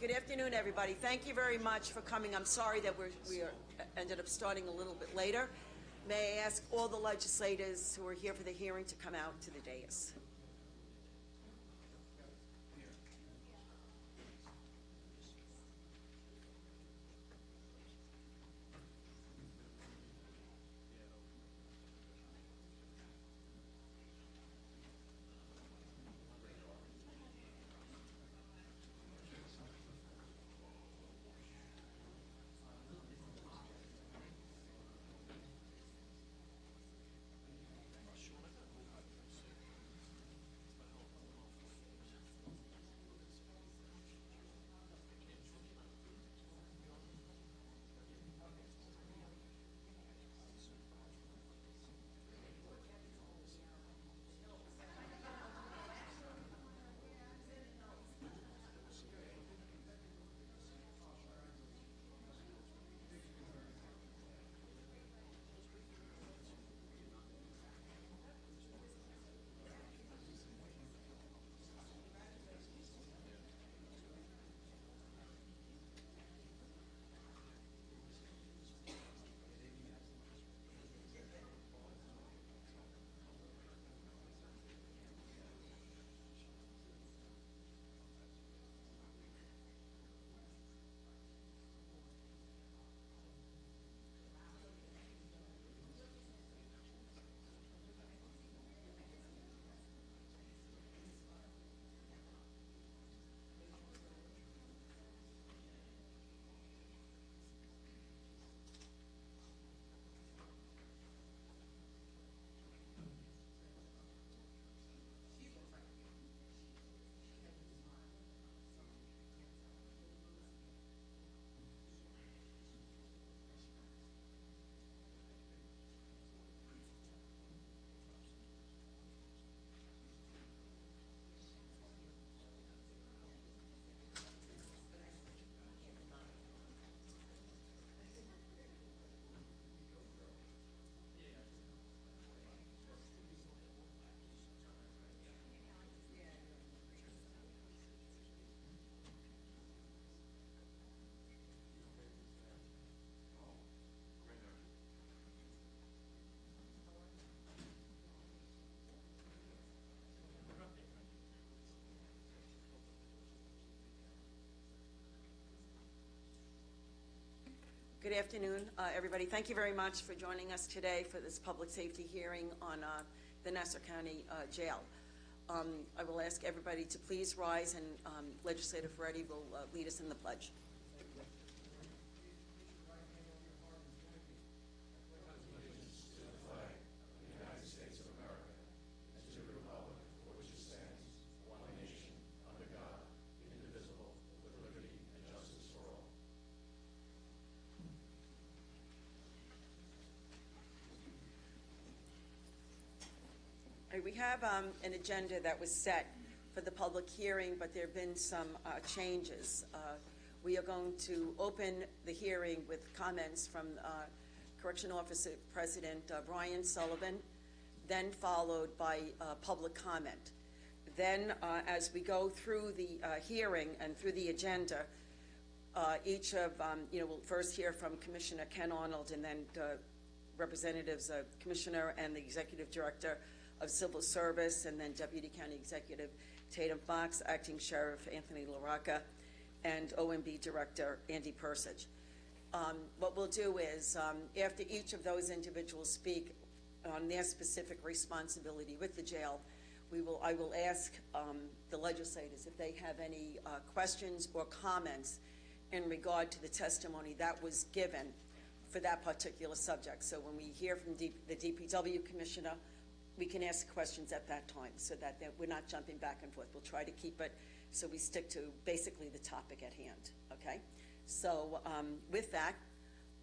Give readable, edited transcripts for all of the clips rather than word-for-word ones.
Good afternoon, everybody. Thank you very much for coming. I'm sorry that ended up starting a little bit later. May I ask all the legislators who are here for the hearing to come out to the dais. Good afternoon, everybody. Thank you very much for joining us today for this public safety hearing on the Nassau County Jail. I will ask everybody to please rise, and Legislator Ferretti will lead us in the pledge. We have an agenda that was set for the public hearing, but there have been some changes. We are going to open the hearing with comments from Correctional Officer President Brian Sullivan, then followed by public comment. Then, as we go through the hearing and through the agenda, each of, we'll first hear from Commissioner Ken Arnold, and then representatives of Commissioner and the Executive Director of Civil Service, and then Deputy County Executive Tatum Fox, Acting Sheriff Anthony LaRocca, and OMB Director Andy Persich. What we'll do is, after each of those individuals speak on their specific responsibility with the jail, I will ask the legislators if they have any questions or comments in regard to the testimony that was given for that particular subject. So when we hear from the DPW Commissioner, we can ask questions at that time so that we're not jumping back and forth. We'll try to keep it so we stick to basically the topic at hand, okay? So with that,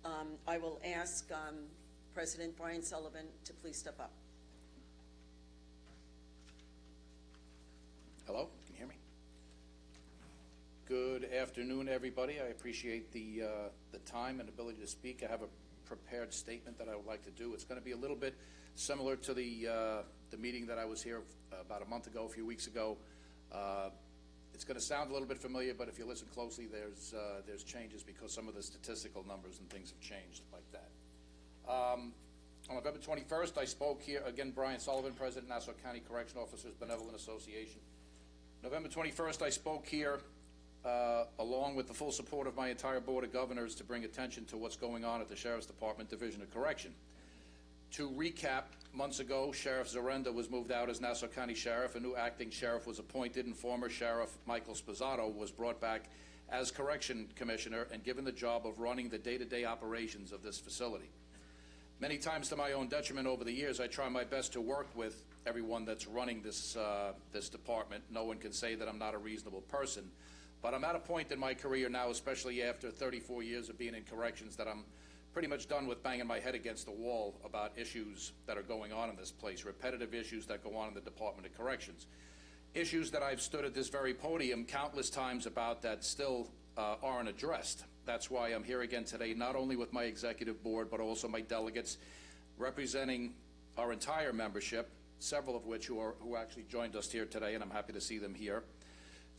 I will ask President Brian Sullivan to please step up. Hello, can you hear me? Good afternoon, everybody. I appreciate the time and ability to speak. I have a prepared statement that I would like to do. It's going to be a little bit similar to the meeting that I was here about a month ago, a few weeks ago. It's going to sound a little bit familiar, but if you listen closely, there's changes because some of the statistical numbers and things have changed like that. On November 21st, I spoke here, again, Brian Sullivan, President, Nassau County Correctional Officers Benevolent Association. November 21st, I spoke here along with the full support of my entire Board of Governors to bring attention to what's going on at the Sheriff's Department Division of Correction. To recap, months ago, Sheriff Zarenda was moved out as Nassau County Sheriff. A new acting sheriff was appointed, and former Sheriff Michael Sposato was brought back as Correction Commissioner and given the job of running the day-to-day operations of this facility. Many times to my own detriment over the years, I try my best to work with everyone that's running this department. No one can say that I'm not a reasonable person, but I'm at a point in my career now, especially after 34 years of being in corrections, that I'm pretty much done with banging my head against the wall about issues that are going on in this place, repetitive issues that go on in the Department of Corrections. Issues that I've stood at this very podium countless times about that still aren't addressed. That's why I'm here again today, not only with my executive board, but also my delegates representing our entire membership, several of which who actually joined us here today, and I'm happy to see them here,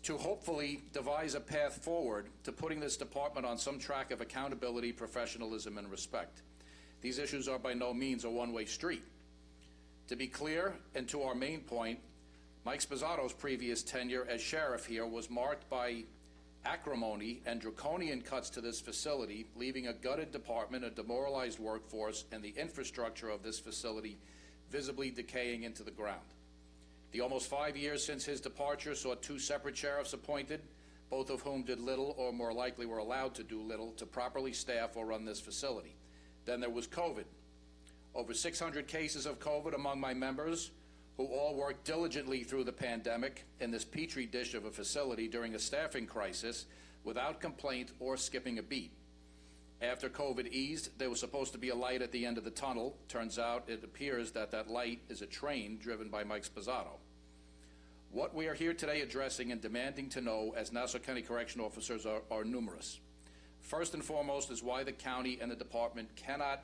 to hopefully devise a path forward to putting this department on some track of accountability, professionalism, and respect. These issues are by no means a one-way street. To be clear, and to our main point, Mike Sposato's previous tenure as sheriff here was marked by acrimony and draconian cuts to this facility, leaving a gutted department, a demoralized workforce, and the infrastructure of this facility visibly decaying into the ground. The almost 5 years since his departure saw 2 separate sheriffs appointed, both of whom did little, or more likely were allowed to do little, to properly staff or run this facility. Then there was COVID. Over 600 cases of COVID among my members, who all worked diligently through the pandemic in this petri dish of a facility during a staffing crisis without complaint or skipping a beat. After COVID eased, there was supposed to be a light at the end of the tunnel. Turns out it appears that that light is a train driven by Mike Sposato. What we are here today addressing and demanding to know as Nassau County Correctional Officers are numerous. First and foremost is why the county and the department cannot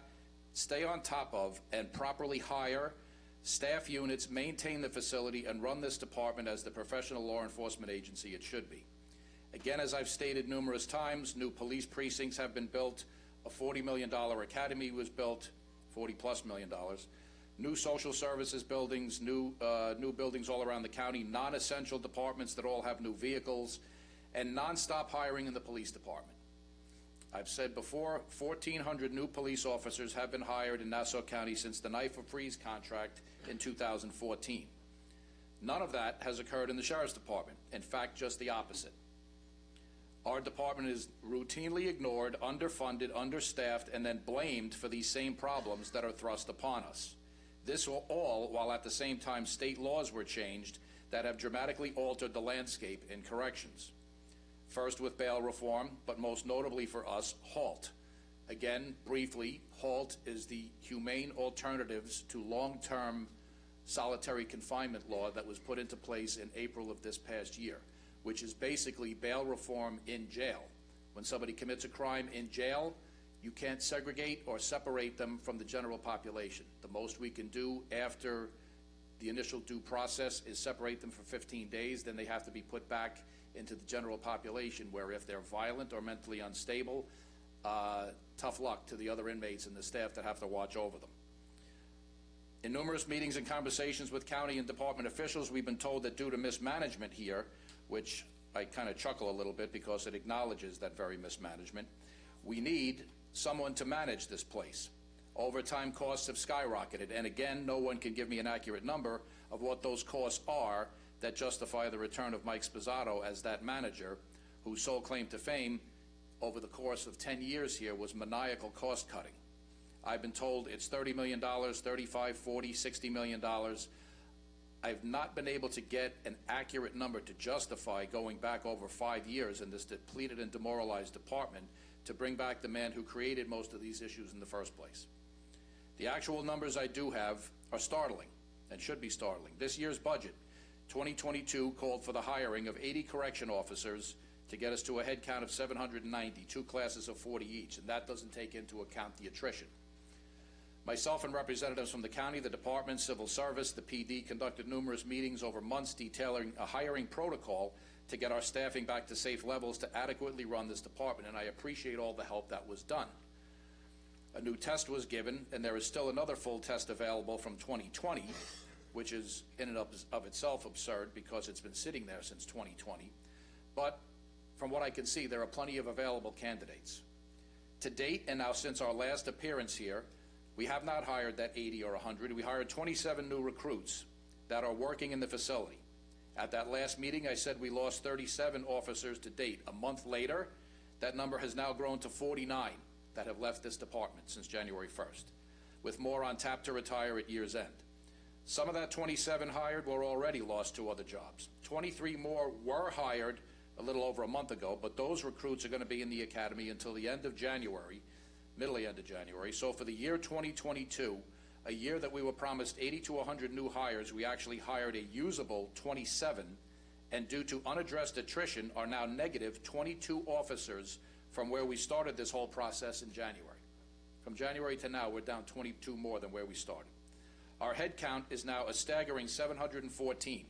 stay on top of and properly hire staff units, maintain the facility, and run this department as the professional law enforcement agency it should be. Again, as I've stated numerous times, new police precincts have been built, a $40 million academy was built, $40+ million, new social services buildings, new buildings all around the county, non-essential departments that all have new vehicles, and non-stop hiring in the police department. I've said before, 1,400 new police officers have been hired in Nassau County since the Knife of Freeze contract in 2014. None of that has occurred in the Sheriff's Department. In fact, just the opposite. Our department is routinely ignored, underfunded, understaffed, and then blamed for these same problems that are thrust upon us. This all while at the same time state laws were changed that have dramatically altered the landscape in corrections. First with bail reform, but most notably for us, HALT. Again, briefly, HALT is the humane alternatives to long-term solitary confinement law that was put into place in April of this past year, which is basically bail reform in jail. When somebody commits a crime in jail, you can't segregate or separate them from the general population. The most we can do after the initial due process is separate them for 15 days, then they have to be put back into the general population, where if they're violent or mentally unstable, tough luck to the other inmates and the staff that have to watch over them. In numerous meetings and conversations with county and department officials, we've been told that due to mismanagement here, which I kind of chuckle a little bit because it acknowledges that very mismanagement, we need someone to manage this place. Overtime costs have skyrocketed, and again, no one can give me an accurate number of what those costs are that justify the return of Mike Sposato as that manager, whose sole claim to fame over the course of 10 years here was maniacal cost cutting. I've been told it's $30 million, $35, $40, $60 million. I've not been able to get an accurate number to justify going back over 5 years in this depleted and demoralized department to bring back the man who created most of these issues in the first place. The actual numbers I do have are startling and should be startling. This year's budget, 2022, called for the hiring of 80 correction officers to get us to a head count of 790, 2 classes of 40 each, and that doesn't take into account the attrition. Myself and representatives from the county, the department, civil service, the PD conducted numerous meetings over months detailing a hiring protocol to get our staffing back to safe levels to adequately run this department, and I appreciate all the help that was done. A new test was given, and there is still another full test available from 2020, which is in and of itself absurd because it's been sitting there since 2020. But from what I can see, there are plenty of available candidates. To date, and now since our last appearance here, we have not hired that 80 or 100. We hired 27 new recruits that are working in the facility. At that last meeting, I said we lost 37 officers to date. A month later, that number has now grown to 49 that have left this department since January 1st, with more on tap to retire at year's end. Some of that 27 hired were already lost to other jobs. 23 more were hired a little over a month ago, but those recruits are going to be in the academy until the end of January, middle to end of January. So for the year 2022, a year that we were promised 80 to 100 new hires, we actually hired a usable 27, and due to unaddressed attrition are now negative 22 officers from where we started this whole process in January. From January to now, we're down 22 more than where we started. Our head count is now a staggering 714.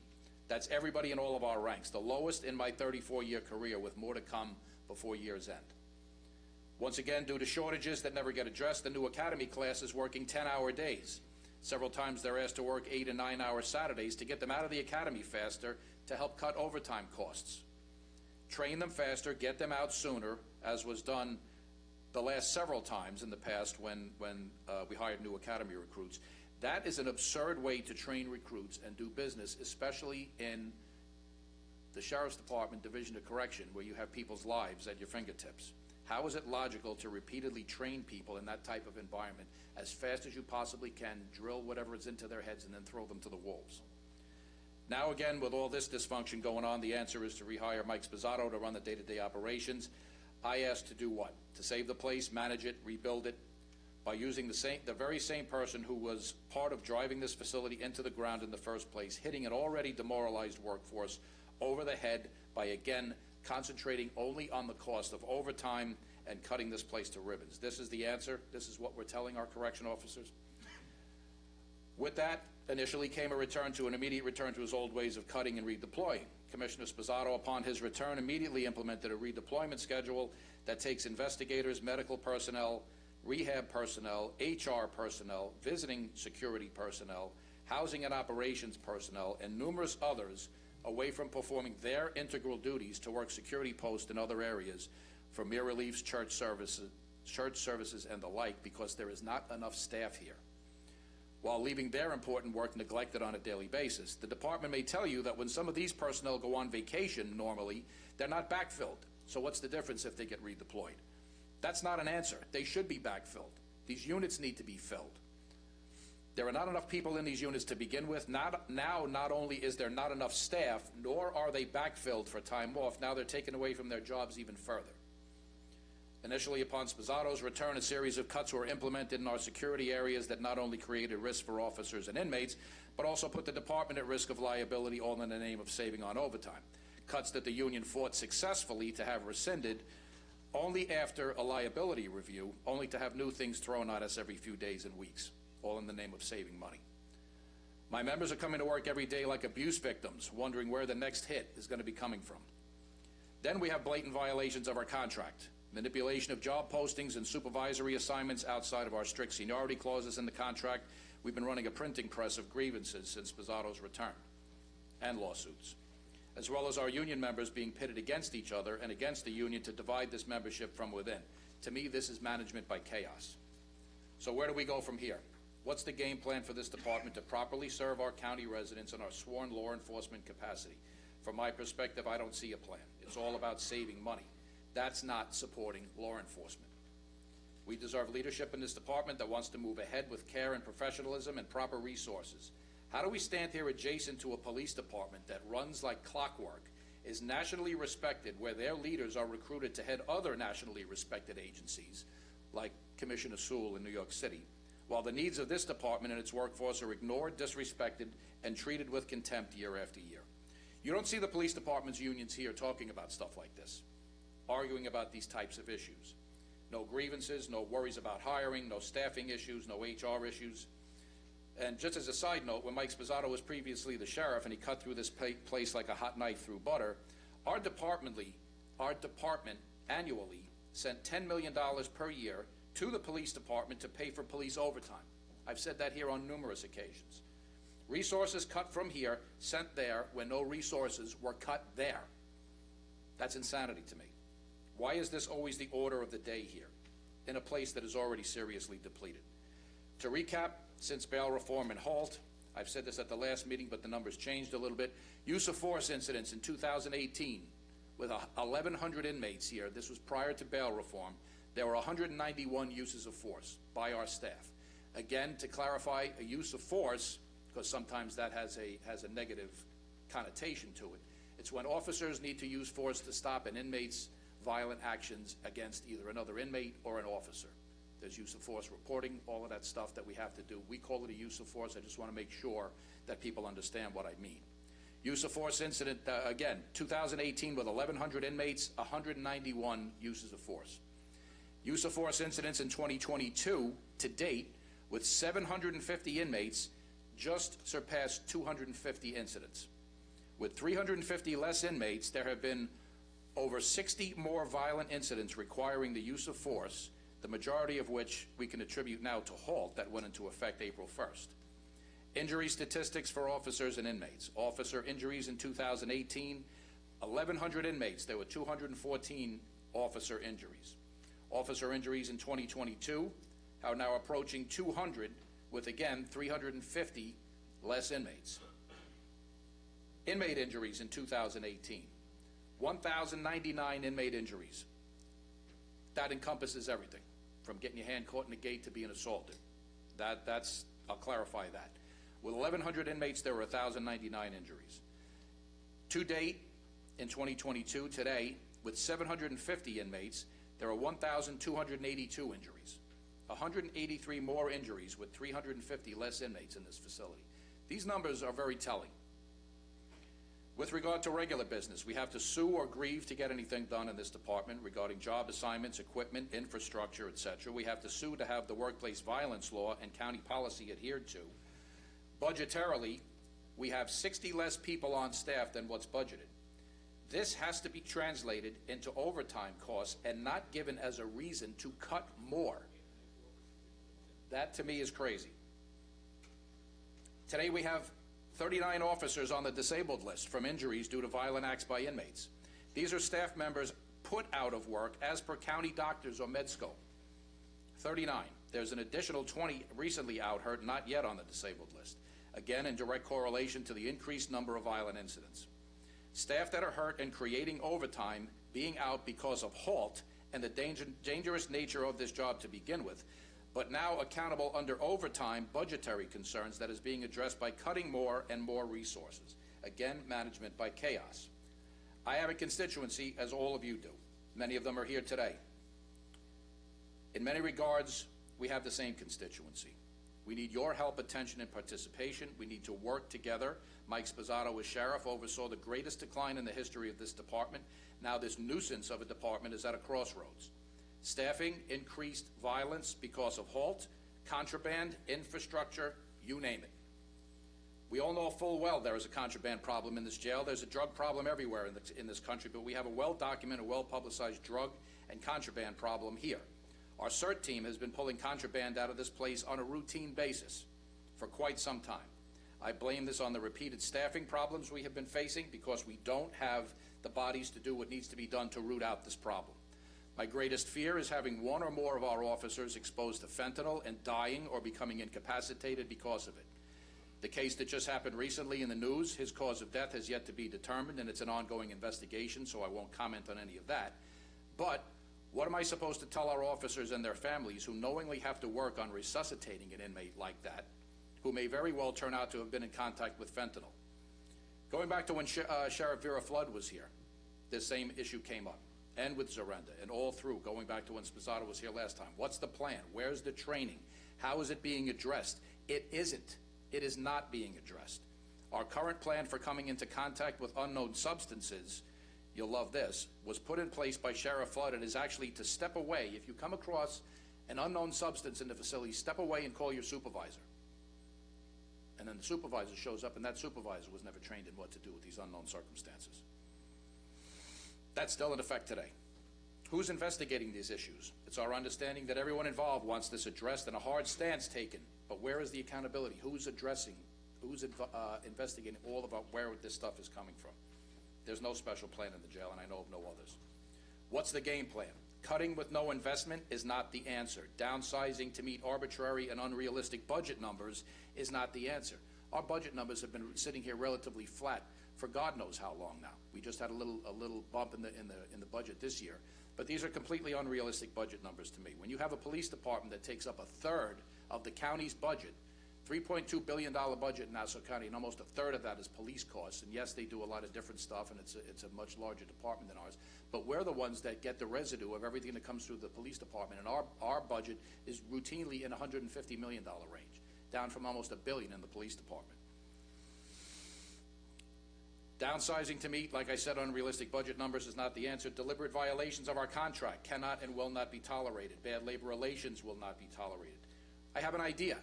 That's everybody in all of our ranks, the lowest in my 34-year career, with more to come before year's end. Once again, due to shortages that never get addressed, the new academy class is working 10-hour days. Several times they're asked to work 8 and 9-hour Saturdays to get them out of the academy faster to help cut overtime costs. Train them faster, get them out sooner, as was done the last several times in the past when we hired new academy recruits. That is an absurd way to train recruits and do business, especially in the Sheriff's Department Division of Correction, where you have people's lives at your fingertips. How is it logical to repeatedly train people in that type of environment as fast as you possibly can, drill whatever is into their heads, and then throw them to the wolves? Now again, with all this dysfunction going on, the answer is to rehire Mike Sposato to run the day-to-day operations. I asked to do what? To save the place, manage it, rebuild it, by using the very same person who was part of driving this facility into the ground in the first place, hitting an already demoralized workforce over the head by, again, concentrating only on the cost of overtime and cutting this place to ribbons. This is the answer. This is what we're telling our correction officers. With that, initially came an immediate return to his old ways of cutting and redeploying. Commissioner Sposato, upon his return, immediately implemented a redeployment schedule that takes investigators, medical personnel, rehab personnel, HR personnel, visiting security personnel, housing and operations personnel, and numerous others away from performing their integral duties to work security posts in other areas for mere reliefs, church services, and the like, because there is not enough staff here, while leaving their important work neglected on a daily basis. The department may tell you that when some of these personnel go on vacation normally, they're not backfilled. So what's the difference if they get redeployed? That's not an answer. They should be backfilled. These units need to be filled. There are not enough people in these units to begin with. Not only is there not enough staff, nor are they backfilled for time off, now they're taken away from their jobs even further. Initially, upon Sposato's return, a series of cuts were implemented in our security areas that not only created risk for officers and inmates, but also put the department at risk of liability, all in the name of saving on overtime. Cuts that the union fought successfully to have rescinded only after a liability review, only to have new things thrown at us every few days and weeks, all in the name of saving money. My members are coming to work every day like abuse victims, wondering where the next hit is going to be coming from. Then we have blatant violations of our contract, manipulation of job postings and supervisory assignments outside of our strict seniority clauses in the contract. We've been running a printing press of grievances since Sposato's return, and lawsuits, as well as our union members being pitted against each other and against the union to divide this membership from within. To me, this is management by chaos. So where do we go from here? What's the game plan for this department to properly serve our county residents in our sworn law enforcement capacity? From my perspective, I don't see a plan. It's all about saving money. That's not supporting law enforcement. We deserve leadership in this department that wants to move ahead with care and professionalism and proper resources. How do we stand here adjacent to a police department that runs like clockwork, is nationally respected, where their leaders are recruited to head other nationally respected agencies, like Commissioner Sewell in New York City, while the needs of this department and its workforce are ignored, disrespected, and treated with contempt year after year? You don't see the police department's unions here talking about stuff like this, arguing about these types of issues. No grievances, no worries about hiring, no staffing issues, no HR issues. And just as a side note, when Mike Sposato was previously the sheriff and he cut through this place like a hot knife through butter, Our department annually sent $10 million per year to the police department to pay for police overtime. I've said that here on numerous occasions. Resources cut from here, sent there, when no resources were cut there. That's insanity to me. Why is this always the order of the day here, in a place that is already seriously depleted? To recap, since bail reform and HALT, I've said this at the last meeting, but the numbers changed a little bit. Use of force incidents in 2018, with 1,100 inmates here, this was prior to bail reform, there were 191 uses of force by our staff. Again, to clarify, a use of force, because sometimes that has a negative connotation to it, it's when officers need to use force to stop an inmate's violent actions against either another inmate or an officer. There's use of force reporting, all of that stuff that we have to do. We call it a use of force. I just want to make sure that people understand what I mean. Use of force incident, again, 2018 with 1,100 inmates, 191 uses of force. Use of force incidents in 2022 to date with 750 inmates just surpassed 250 incidents. With 350 less inmates, there have been over 60 more violent incidents requiring the use of force, the majority of which we can attribute now to HALT that went into effect April 1st. Injury statistics for officers and inmates. Officer injuries in 2018, 1,100 inmates, there were 214 officer injuries. Officer injuries in 2022 are now approaching 200 with, again, 350 less inmates. Inmate injuries in 2018, 1,099 inmate injuries. That encompasses everything, from getting your hand caught in the gate to being assaulted. I'll clarify that. With 1,100 inmates, there were 1,099 injuries. To date, in 2022, today, with 750 inmates, there are 1,282 injuries. 183 more injuries with 350 less inmates in this facility. These numbers are very telling. With regard to regular business, we have to sue or grieve to get anything done in this department regarding job assignments, equipment, infrastructure, etc. We have to sue to have the workplace violence law and county policy adhered to. Budgetarily, we have 60 less people on staff than what's budgeted. This has to be translated into overtime costs and not given as a reason to cut more. That, to me, is crazy. Today we have 39 officers on the disabled list from injuries due to violent acts by inmates. These are staff members put out of work as per county doctors or MedScope. 39. There's an additional 20 recently out hurt, not yet on the disabled list. Again, in direct correlation to the increased number of violent incidents. Staff that are hurt and creating overtime being out because of HALT and the dangerous nature of this job to begin with, but now accountable under overtime budgetary concerns that is being addressed by cutting more and more resources. Again, management by chaos. I have a constituency, as all of you do. Many of them are here today. In many regards, we have the same constituency. We need your help, attention, and participation. We need to work together. Mike Sposato, as sheriff, oversaw the greatest decline in the history of this department. Now this nuisance of a department is at a crossroads. Staffing, increased violence because of HALT, contraband, infrastructure, you name it. We all know full well there is a contraband problem in this jail. There's a drug problem everywhere in this country, but we have a well-documented, well-publicized drug and contraband problem here. Our CERT team has been pulling contraband out of this place on a routine basis for quite some time. I blame this on the repeated staffing problems we have been facing because we don't have the bodies to do what needs to be done to root out this problem. My greatest fear is having one or more of our officers exposed to fentanyl and dying or becoming incapacitated because of it. The case that just happened recently in the news, his cause of death has yet to be determined, and it's an ongoing investigation, so I won't comment on any of that. But what am I supposed to tell our officers and their families who knowingly have to work on resuscitating an inmate like that, who may very well turn out to have been in contact with fentanyl? Going back to when Sheriff Vera Flood was here, this same issue came up. And with Zarenda, and all through, going back to when Sposato was here last time. What's the plan? Where's the training? How is it being addressed? It isn't. It is not being addressed. Our current plan for coming into contact with unknown substances, you'll love this, was put in place by Sheriff Flood and is actually to step away. If you come across an unknown substance in the facility, step away and call your supervisor. And then the supervisor shows up, and that supervisor was never trained in what to do with these unknown circumstances. That's still in effect today. Who's investigating these issues? It's our understanding that everyone involved wants this addressed and a hard stance taken. But where is the accountability? Who's investigating all about where this stuff is coming from? There's no special plan in the jail, and I know of no others. What's the game plan? Cutting with no investment is not the answer. Downsizing to meet arbitrary and unrealistic budget numbers is not the answer. Our budget numbers have been sitting here relatively flat for God knows how long now. We just had a little bump in the budget this year, but these are completely unrealistic budget numbers to me. When you have a police department that takes up a third of the county's budget, $3.2 billion budget in Nassau County, and almost a third of that is police costs. And yes, they do a lot of different stuff, and it's a much larger department than ours. But we're the ones that get the residue of everything that comes through the police department, and our budget is routinely in $150 million range, down from almost $1 billion in the police department. Downsizing to meet, like I said, unrealistic budget numbers is not the answer. Deliberate violations of our contract cannot and will not be tolerated. Bad labor relations will not be tolerated. I have an idea.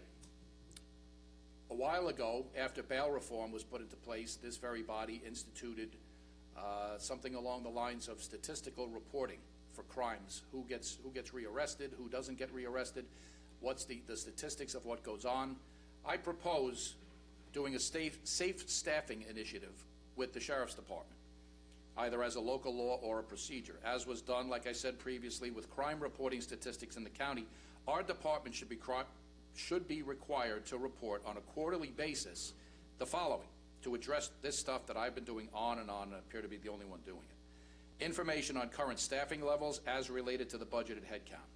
A while ago, after bail reform was put into place, this very body instituted something along the lines of statistical reporting for crimes. Who gets rearrested, who doesn't get rearrested, what's the statistics of what goes on. I propose doing a safe staffing initiative with the Sheriff's Department, either as a local law or a procedure. As was done, like I said previously, with crime reporting statistics in the county, our department should be required to report on a quarterly basis the following to address this stuff that I've been doing on and on and appear to be the only one doing it. Information on current staffing levels as related to the budgeted headcount.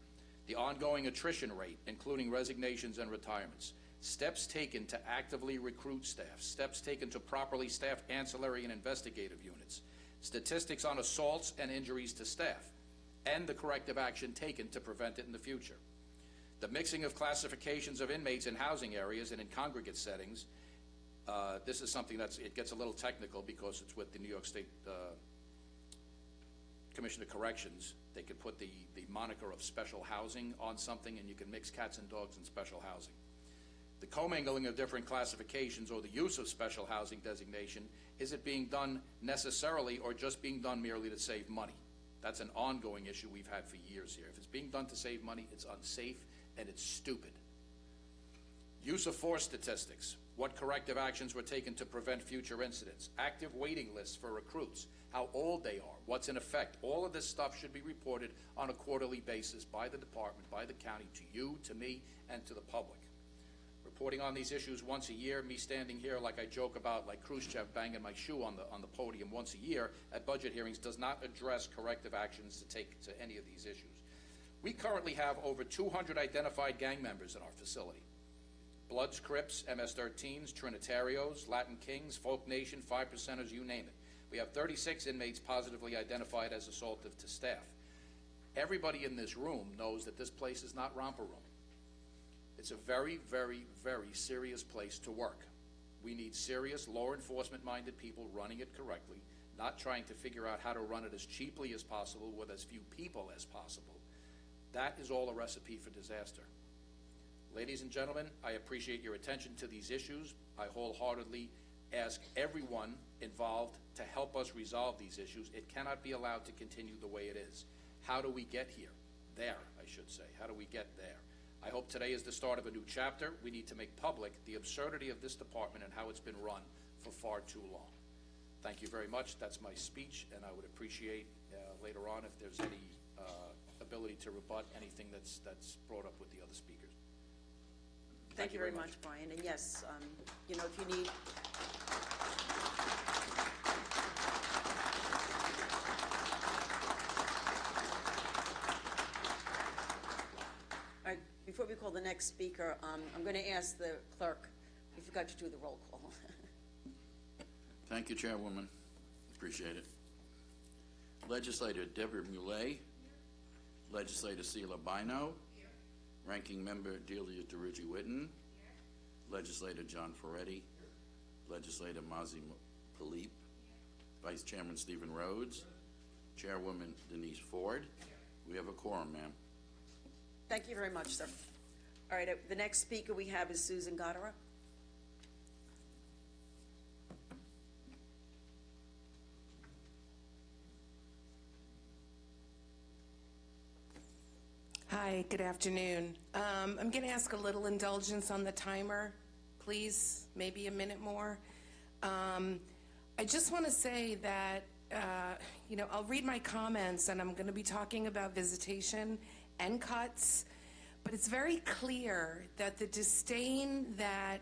The ongoing attrition rate, including resignations and retirements. Steps taken to actively recruit staff. Steps taken to properly staff ancillary and investigative units. Statistics on assaults and injuries to staff. And the corrective action taken to prevent it in the future. The mixing of classifications of inmates in housing areas and in congregate settings. This is something it gets a little technical because it's with the New York State Commission of Corrections. They could put the moniker of special housing on something, and you can mix cats and dogs in special housing. The commingling of different classifications or the use of special housing designation, is it being done necessarily or just being done merely to save money? That's an ongoing issue we've had for years here. If it's being done to save money, it's unsafe and it's stupid. Use of force statistics. What corrective actions were taken to prevent future incidents? Active waiting lists for recruits. How old they are. What's in effect. All of this stuff should be reported on a quarterly basis by the department, by the county, to you, to me, and to the public. Reporting on these issues once a year, me standing here like I joke about, like Khrushchev banging my shoe on the podium once a year at budget hearings, does not address corrective actions to take to any of these issues. We currently have over 200 identified gang members in our facility. Bloods, Crips, MS-13s, Trinitarios, Latin Kings, Folk Nation, 5%ers, you name it. We have 36 inmates positively identified as assaultive to staff. Everybody in this room knows that this place is not romper room. It's a very, very, very serious place to work. We need serious law enforcement minded people running it correctly, not trying to figure out how to run it as cheaply as possible with as few people as possible. That is all a recipe for disaster. Ladies and gentlemen, I appreciate your attention to these issues. I wholeheartedly ask everyone involved to help us resolve these issues. It cannot be allowed to continue the way it is. How do we get here? There, I should say. How do we get there? I hope today is the start of a new chapter. We need to make public the absurdity of this department and how it's been run for far too long. Thank you very much. That's my speech, and I would appreciate later on if there's any ability to rebut anything that's brought up with the other speakers. Thank you very much, Brian. And yes, you know, if you need. All right, before we call the next speaker, I'm going to ask the clerk, we forgot to do the roll call. Thank you, Chairwoman. Appreciate it. Legislator Deborah Muley. Legislator Sheila Bino. Ranking Member Delia DeRiggi-Whitten. Legislator John Ferretti. Legislator Mazi Philippe. Vice Chairman Stephen Rhodes. Chairwoman Denise Ford. We have a quorum, ma'am. Thank you very much, sir. All right, the next speaker we have is Susan Goddard. Hi, good afternoon. I'm going to ask a little indulgence on the timer, please, maybe a minute more. I just want to say that, I'll read my comments, and I'm going to be talking about visitation and cuts, but it's very clear that the disdain that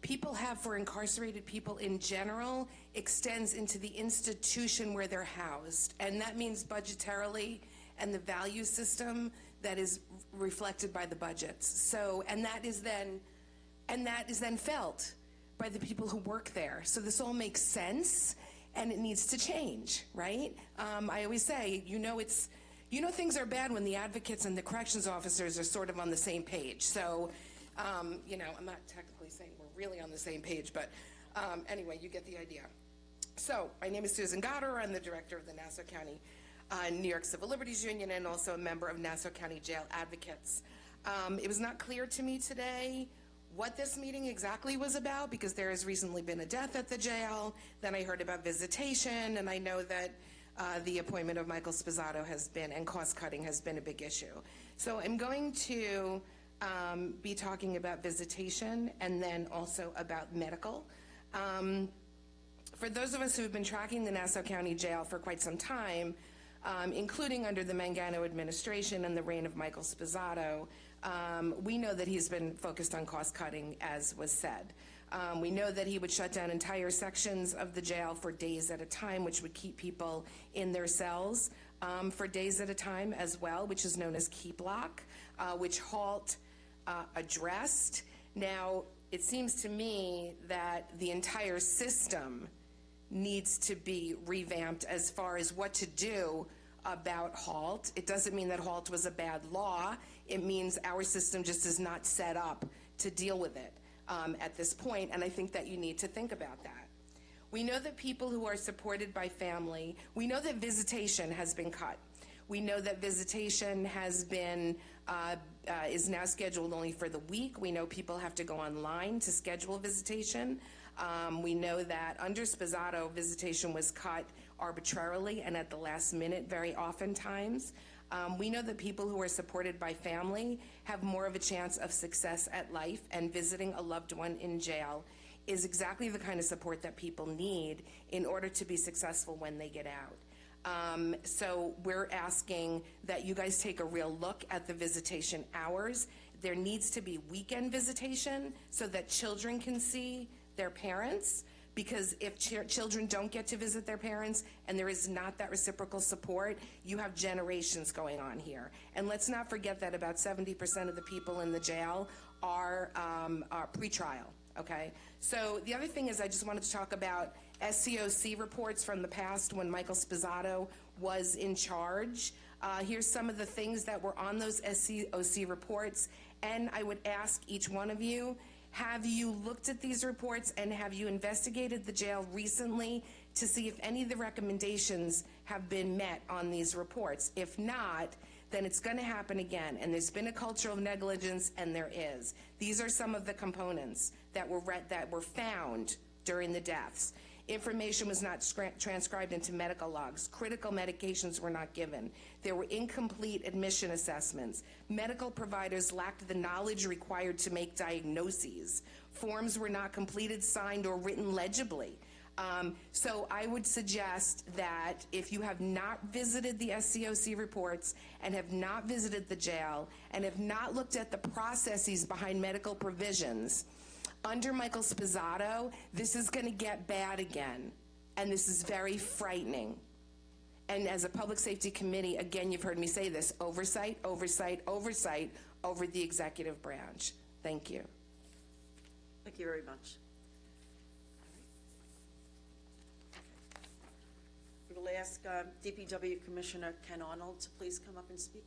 people have for incarcerated people in general extends into the institution where they're housed, and that means budgetarily and the value system that is reflected by the budgets. So, and that is then felt by the people who work there. So this all makes sense, and it needs to change, right? I always say, things are bad when the advocates and the corrections officers are sort of on the same page. So, I'm not technically saying we're really on the same page, but anyway, you get the idea. So, my name is Susan Goddard. I'm the director of the Nassau County New York Civil Liberties Union, and also a member of Nassau County Jail Advocates. It was not clear to me today what this meeting exactly was about, because there has recently been a death at the jail. Then I heard about visitation, and I know that the appointment of Michael Sposato and cost cutting has been a big issue. So I'm going to be talking about visitation and then also about medical. For those of us who have been tracking the Nassau County Jail for quite some time, including under the Mangano administration and the reign of Michael Sposato, we know that he's been focused on cost cutting, as was said. We know that he would shut down entire sections of the jail for days at a time, which would keep people in their cells for days at a time as well, which is known as keep lock, which HALT addressed. Now, it seems to me that the entire system needs to be revamped as far as what to do about HALT. It doesn't mean that HALT was a bad law. It means our system just is not set up to deal with it at this point, and I think that you need to think about that. We know that people who are supported by family, we know that visitation has been cut. We know that visitation has been, is now scheduled only for the week. We know people have to go online to schedule visitation. We know that under Sposato, visitation was cut arbitrarily and at the last minute very oftentimes. We know that people who are supported by family have more of a chance of success at life, and visiting a loved one in jail is exactly the kind of support that people need in order to be successful when they get out. So we're asking that you guys take a real look at the visitation hours. There needs to be weekend visitation so that children can see their parents, because if children don't get to visit their parents and there is not that reciprocal support, you have generations going on here. And let's not forget that about 70% of the people in the jail are pretrial, okay? So the other thing is, I just wanted to talk about SCOC reports from the past when Michael Sposato was in charge. Here's some of the things that were on those SCOC reports, and I would ask each one of you, have you looked at these reports, and have you investigated the jail recently to see if any of the recommendations have been met on these reports? If not, then it's going to happen again, and there's been a culture of negligence, and there is. These are some of the components that were found during the deaths. Information was not transcribed into medical logs. Critical medications were not given. There were incomplete admission assessments. Medical providers lacked the knowledge required to make diagnoses. Forms were not completed, signed, or written legibly. So I would suggest that if you have not visited the SCOC reports and have not visited the jail and have not looked at the processes behind medical provisions, under Michael Sposato, this is going to get bad again, and this is very frightening. And as a public safety committee, again, you've heard me say this, oversight, oversight, oversight over the executive branch. Thank you. Thank you very much. We will ask DPW Commissioner Ken Arnold to please come up and speak.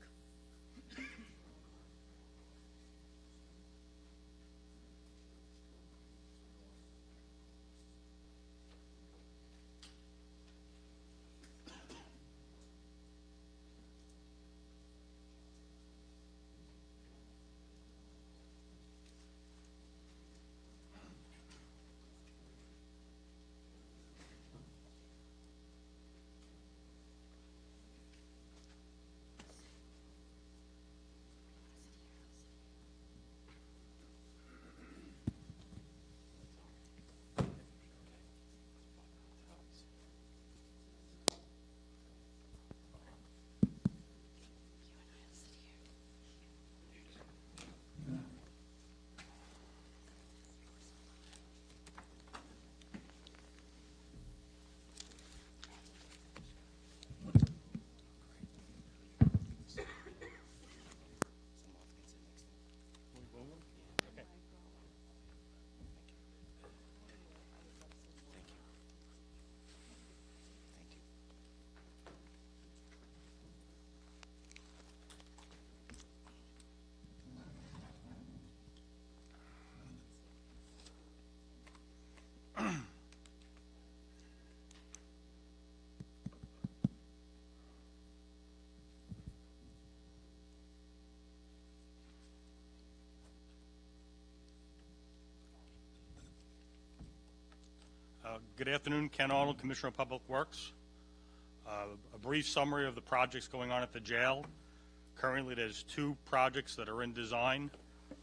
Good afternoon, Ken Arnold, Commissioner of Public Works. A brief summary of the projects going on at the jail. Currently, there's 2 projects that are in design.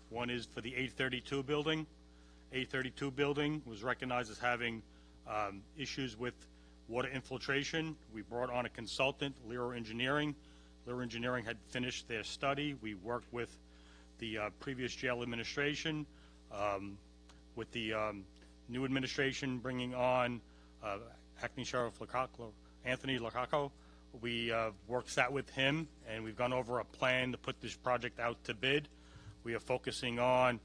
One is for the 832 building. 832 building was recognized as having issues with water infiltration. We brought on a consultant, Lero Engineering. Lero Engineering had finished their study. We worked with the previous jail administration, with the new administration bringing on Acting Sheriff Anthony Locaco. We sat with him, and we've gone over a plan to put this project out to bid. We are focusing on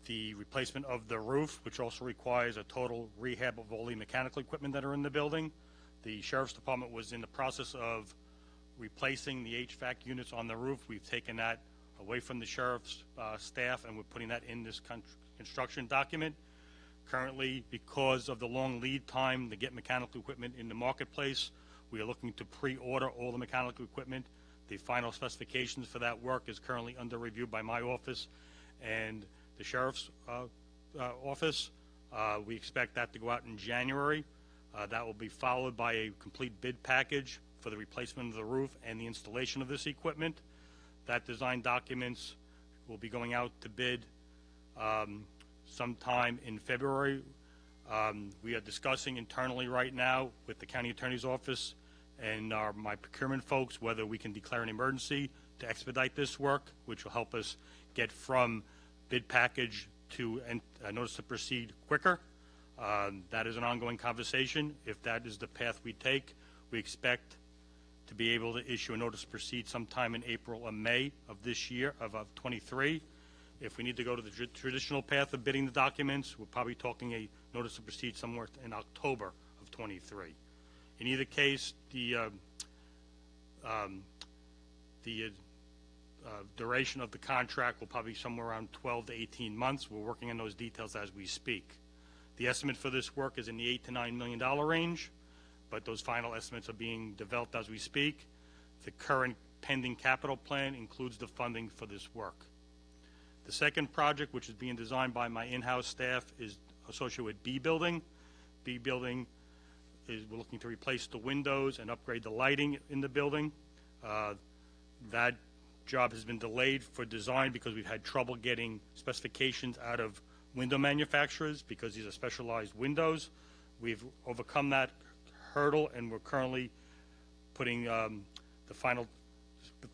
the replacement of the roof, which also requires a total rehab of all the mechanical equipment that are in the building. The Sheriff's Department was in the process of replacing the HVAC units on the roof. We've taken that away from the Sheriff's staff, and we're putting that in this construction document. Currently, because of the long lead time to get mechanical equipment in the marketplace, we are looking to pre-order all the mechanical equipment. The final specifications for that work is currently under review by my office and the Sheriff's office. We expect that to go out in January. That will be followed by a complete bid package for the replacement of the roof and the installation of this equipment. That design documents will be going out to bid sometime in February. We are discussing internally right now with the County Attorney's Office and my procurement folks whether we can declare an emergency to expedite this work, which will help us get from bid package to notice to proceed quicker. That is an ongoing conversation. If that is the path we take, we expect to be able to issue a notice to proceed sometime in April or May of this year, of 23. If we need to go to the traditional path of bidding the documents, we're probably talking a notice to proceed somewhere in October of 23. In either case, the duration of the contract will probably be somewhere around 12 to 18 months. We're working on those details as we speak. The estimate for this work is in the $8 to $9 million range, but those final estimates are being developed as we speak. The current pending capital plan includes the funding for this work. The second project, which is being designed by my in-house staff, is associated with B Building. B Building we're looking to replace the windows and upgrade the lighting in the building. That job has been delayed for design because we've had trouble getting specifications out of window manufacturers because these are specialized windows. We've overcome that hurdle, and we're currently putting the final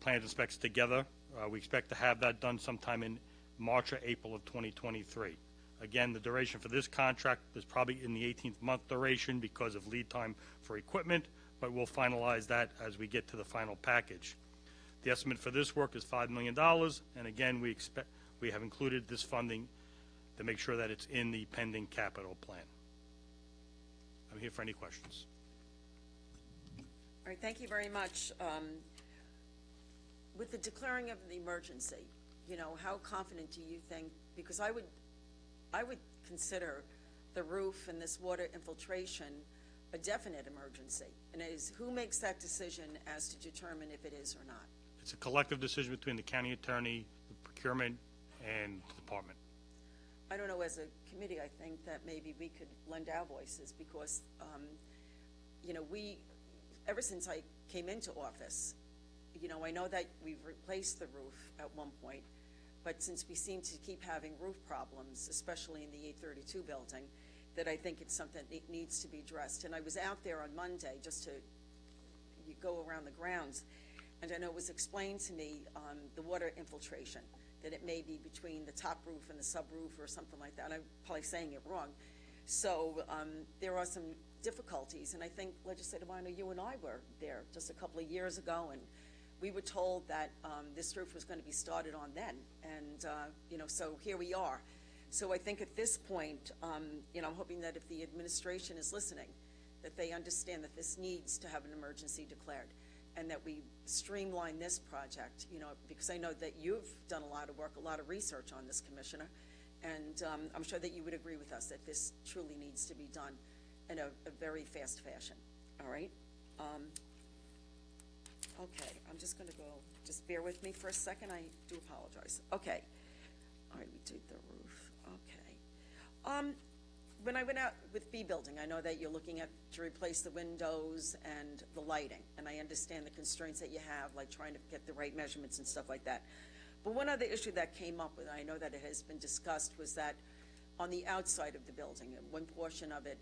plans and specs together. We expect to have that done sometime in March or April of 2023. Again, the duration for this contract is probably in the 18th month duration because of lead time for equipment, but we'll finalize that as we get to the final package. The estimate for this work is $5 million, and again, we have included this funding to make sure that it's in the pending capital plan. I'm here for any questions. All right, thank you very much. With the declaring of the emergency, how confident do you think, because I would consider the roof and this water infiltration a definite emergency, and who makes that decision as to determine if it is or not? It's a collective decision between the county attorney, the procurement, and the department. I don't know, as a committee, I think that maybe we could lend our voices because, ever since I came into office, I know that we've replaced the roof at one point, but since we seem to keep having roof problems, especially in the 832 building, that I think it's something that needs to be addressed. And I was out there on Monday just to go around the grounds, and I know it was explained to me the water infiltration, that it may be between the top roof and the subroof or something like that. I'm probably saying it wrong. So there are some difficulties, and I think, Legislator Weiner, you and I were there just a couple of years ago, and we were told that this roof was going to be started on then, and so here we are. So I think at this point, I'm hoping that if the administration is listening, that they understand that this needs to have an emergency declared, and that we streamline this project, because I know that you've done a lot of work, a lot of research on this, Commissioner, and I'm sure that you would agree with us that this truly needs to be done in a very fast fashion. All right? Okay, I'm just going to go, just bear with me for a second. I do apologize. Okay. All right, we did the roof. Okay. when I went out with B Building, I know that you're looking at, to replace the windows and the lighting, and I understand the constraints that you have, like trying to get the right measurements and stuff like that. But one other issue that came up with, I know that it has been discussed, was that on the outside of the building, one portion of it,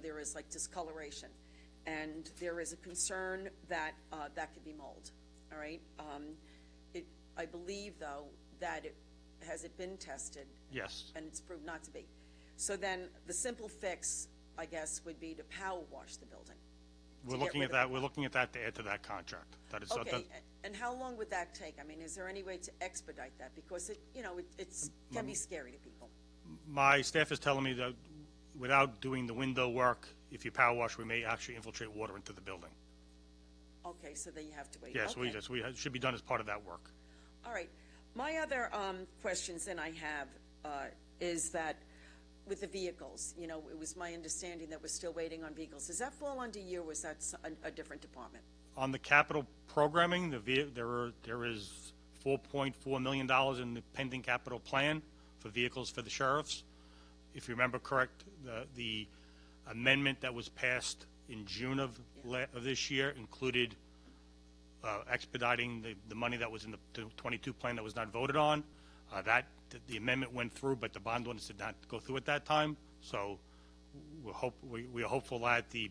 there is like discoloration. And there is a concern that, that could be mold, all right? I believe, though, that has it been tested? Yes. And it's proved not to be. So then, the simple fix, I guess, would be to power wash the building. We're looking at that, we're looking at that to add to that contract. That is, Okay, and how long would that take? I mean, is there any way to expedite that? Because it's can be scary to people. my staff is telling me that without doing the window work, if you power wash, we may actually infiltrate water into the building. Okay, so then you have to wait. Yes, Okay. it should be done as part of that work. All right. My other questions then I have is that with the vehicles, it was my understanding that we're still waiting on vehicles. Does that fall under you, or is that a different department? On the capital programming, there is $4.4 million in the pending capital plan for vehicles for the sheriffs. If you remember correct, the amendment that was passed in June of this year included expediting the money that was in the 22 plan that was not voted on. The amendment went through, but the bond ordinance did not go through at that time. So we are hopeful that the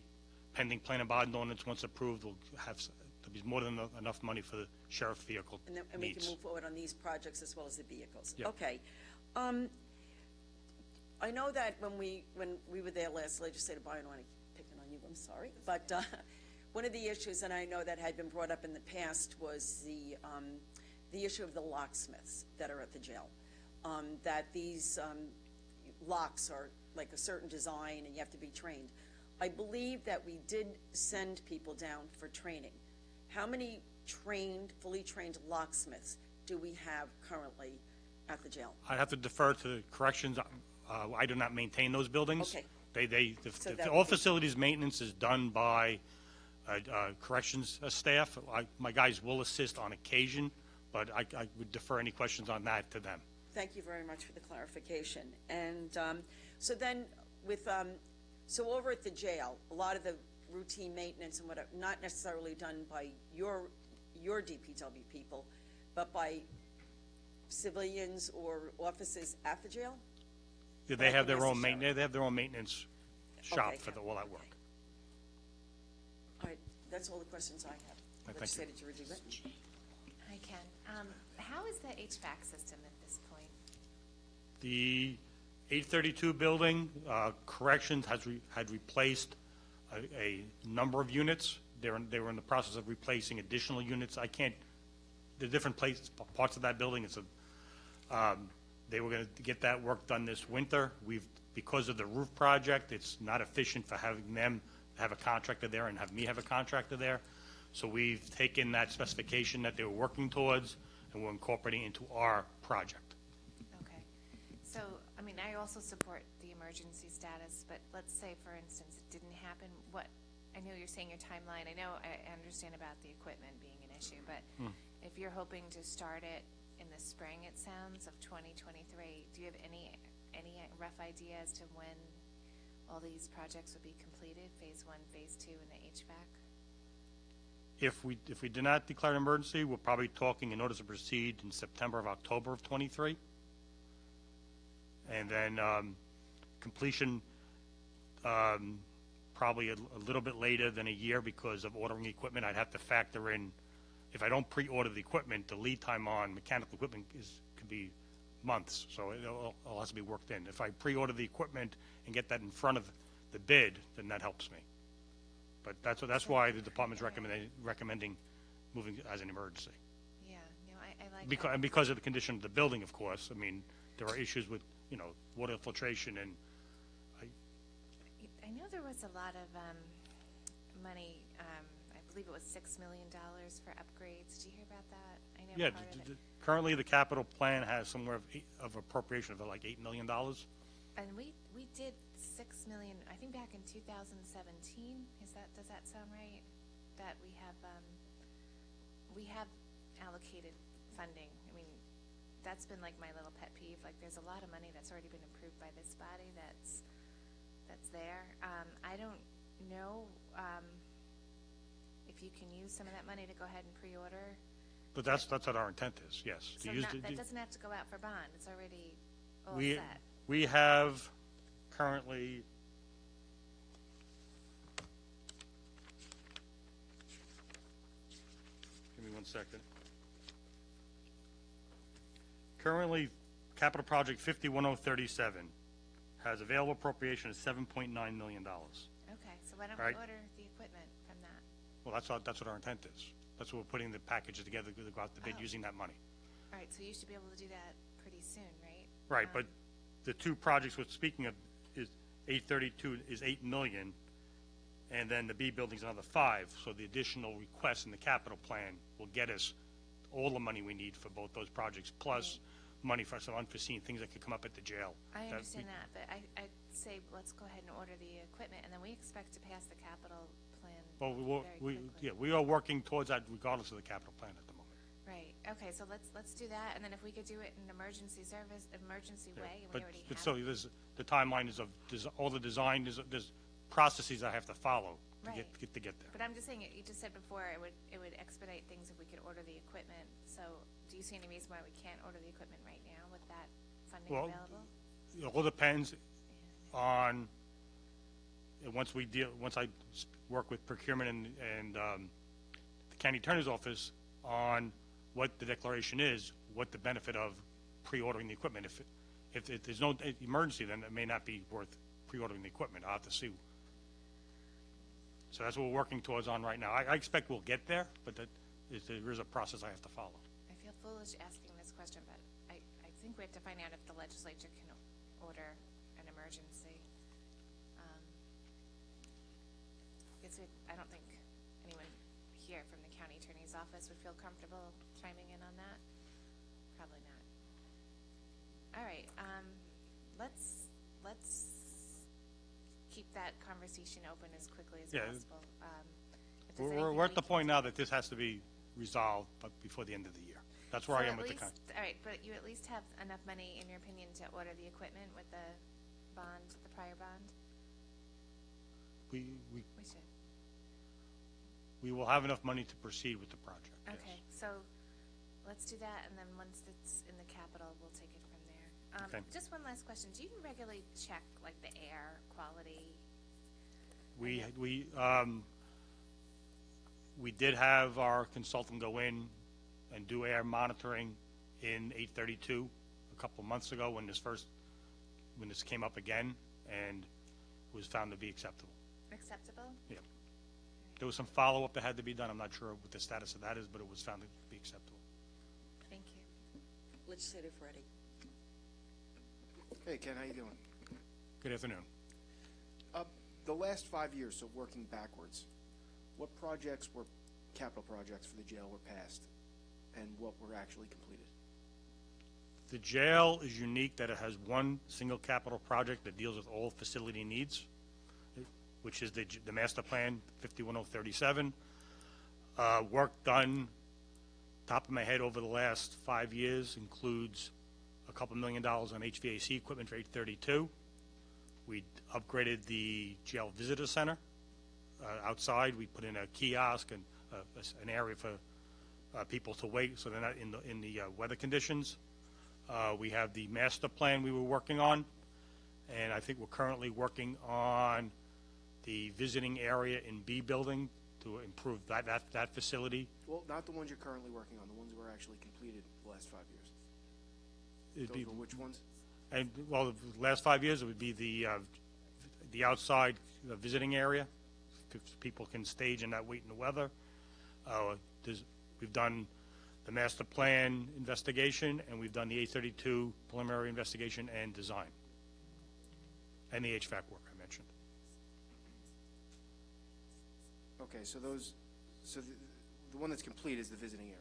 pending plan and bond ordinance, once approved, will have there'll be more than enough money for the sheriff vehicle And we can needs. move forward on these projects as well as the vehicles. Yeah. Okay. I know that when we were there last, Legislator Bryan, I don't want to pick on you, I'm sorry, but one of the issues, and I know that had been brought up in the past, was the issue of the locksmiths that are at the jail. That these locks are like a certain design and you have to be trained. I believe that we did send people down for training. How many fully trained locksmiths do we have currently at the jail? I have to defer to corrections. I do not maintain those buildings. Okay. So that All would be- facilities maintenance is done by corrections staff. My guys will assist on occasion, but I would defer any questions on that to them. Thank you very much for the clarification. And so then so over at the jail, a lot of the routine maintenance and whatever, not necessarily done by your DPW people, but by civilians or officers at the jail? They have their own necessarily. maintenance. They have their own maintenance shop Okay. for all that work. All right, that's all the questions I have. Thank you. Legislator Girardi. Hi, Ken. How is the HVAC system at this point? The 832 building, corrections had replaced a number of units. They were in the process of replacing additional units. The different parts of that building, they were going to get that work done this winter. Because of the roof project, it's not efficient for having them have a contractor there and have me have a contractor there. So we've taken that specification that they were working towards, and we're incorporating it into our project. Okay. So, I mean, I also support the emergency status, but let's say, for instance, it didn't happen. I know you're saying your timeline. I know, I understand about the equipment being an issue, but if you're hoping to start it in the spring, it sounds, of 2023, do you have any rough idea as to when all these projects would be completed, phase 1, phase 2, and the HVAC? If we do not declare an emergency, we're probably talking a notice to proceed in September or October of '23. And then completion probably a little bit later than a year because of ordering equipment. I'd have to factor in, if I don't pre-order the equipment, the lead time on mechanical equipment could be months, so it all has to be worked in. If I pre-order the equipment and get that in front of the bid, then that helps me. But that's why the department's recommending moving as an emergency. Yeah, no, I like that. And because of the condition of the building, of course. I mean, there are issues with, water filtration, and I know there was a lot of money, I believe it was $6 million for upgrades. Did you hear about that? I know yeah, part of it. currently the capital plan has somewhere of appropriation of like $8 million. And we did $6 million, I think back in 2017. Does that sound right? That we have allocated funding. I mean, that's been like my little pet peeve. Like, there's a lot of money that's already been approved by this body that's that's there. I don't know, if you can use some of that money to go ahead and pre-order. But that's what our intent is, yes. to So use not, the- that doesn't have to go out for bond, it's already all We, set. we have currently, give me 1 second. Currently, capital project 51037 has available appropriation of $7.9 million. Well, Okay, so why don't we Right. order the equipment from that? that's what our intent is. That's what we're putting the packages together to go out to bid Oh. using that money. All right, so you should be able to do that pretty soon, right? Right, but the two projects we're speaking of is 832 is 8 million, and then the B building's another 5, so the additional request in the capital plan will get us all the money we need for both those projects, plus money for some unforeseen things that could come up at the jail. I that understand we- that, but I'd say let's go ahead and order the equipment, and then we expect to pass the capital plan Well, very quickly. we are working towards that regardless of the capital plan at the moment. Right, okay, so let's do that, and then if we could do it in emergency way, and we But already but have. so there's, the timeline is all the design, there's processes I have to follow to Right. get there. But I'm just saying, you just said before, it would expedite things if we could order the equipment, so do you see any reason why we can't order the equipment right now with that funding Well, available? It all depends on, once I work with procurement and the county attorney's office on what the declaration is, what the benefit of pre-ordering the equipment. If there's no emergency, then it may not be worth pre-ordering the equipment. I'll have to see. So that's what we're working towards on right now. I expect we'll get there, but there is a process I have to follow. I feel foolish asking this question, but I think we have to find out if the legislature can order an emergency. I don't think anyone here from the county attorney's office would feel comfortable chiming in on that. Probably not. All right, let's keep that conversation open as quickly as Yeah. possible. If there's anything We're at we the can point do- now that this has to be resolved, but before the end of the year. That's where I So am at with the least- All right, but you at least have enough money, in your opinion, to order the equipment with the bond, the prior bond? we We should. we will have enough money to proceed with the project. yes. Okay, so let's do that, and then once it's in the capital, we'll take it from there. Okay. Just one last question. Do you regularly check, like, the air quality? We did have our consultant go in and do air monitoring in 832 a couple of months ago when this came up again, and was found to be acceptable. Acceptable? Yeah. There was some follow-up that had to be done. I'm not sure what the status of that is, but it was found to be acceptable. Thank you. Legislator Freddy. Hey, Ken, how you doing? Good afternoon. The last 5 years, so working backwards, what projects were capital projects for the jail were passed, and what were actually completed? The jail is unique that it has one single capital project that deals with all facility needs, which is the master plan 51037. Work done, top of my head, over the last 5 years includes a couple $1 million on HVAC equipment for 832. We upgraded the jail visitor center outside. We put in a kiosk and an area for people to wait so they're not in the weather conditions. We have the master plan we were working on, and I think we're currently working on the visiting area in B building to improve that facility. Well, not the ones you're currently working on, the ones that were actually completed the last 5 years. It'd be- Those were which ones? And, well, the last 5 years, it would be the outside visiting area, so people can stage and not wait in the weather. We've done the master plan investigation, and we've done the 832 preliminary investigation and design, and the HVAC work I mentioned. Okay, so the one that's complete is the visiting area.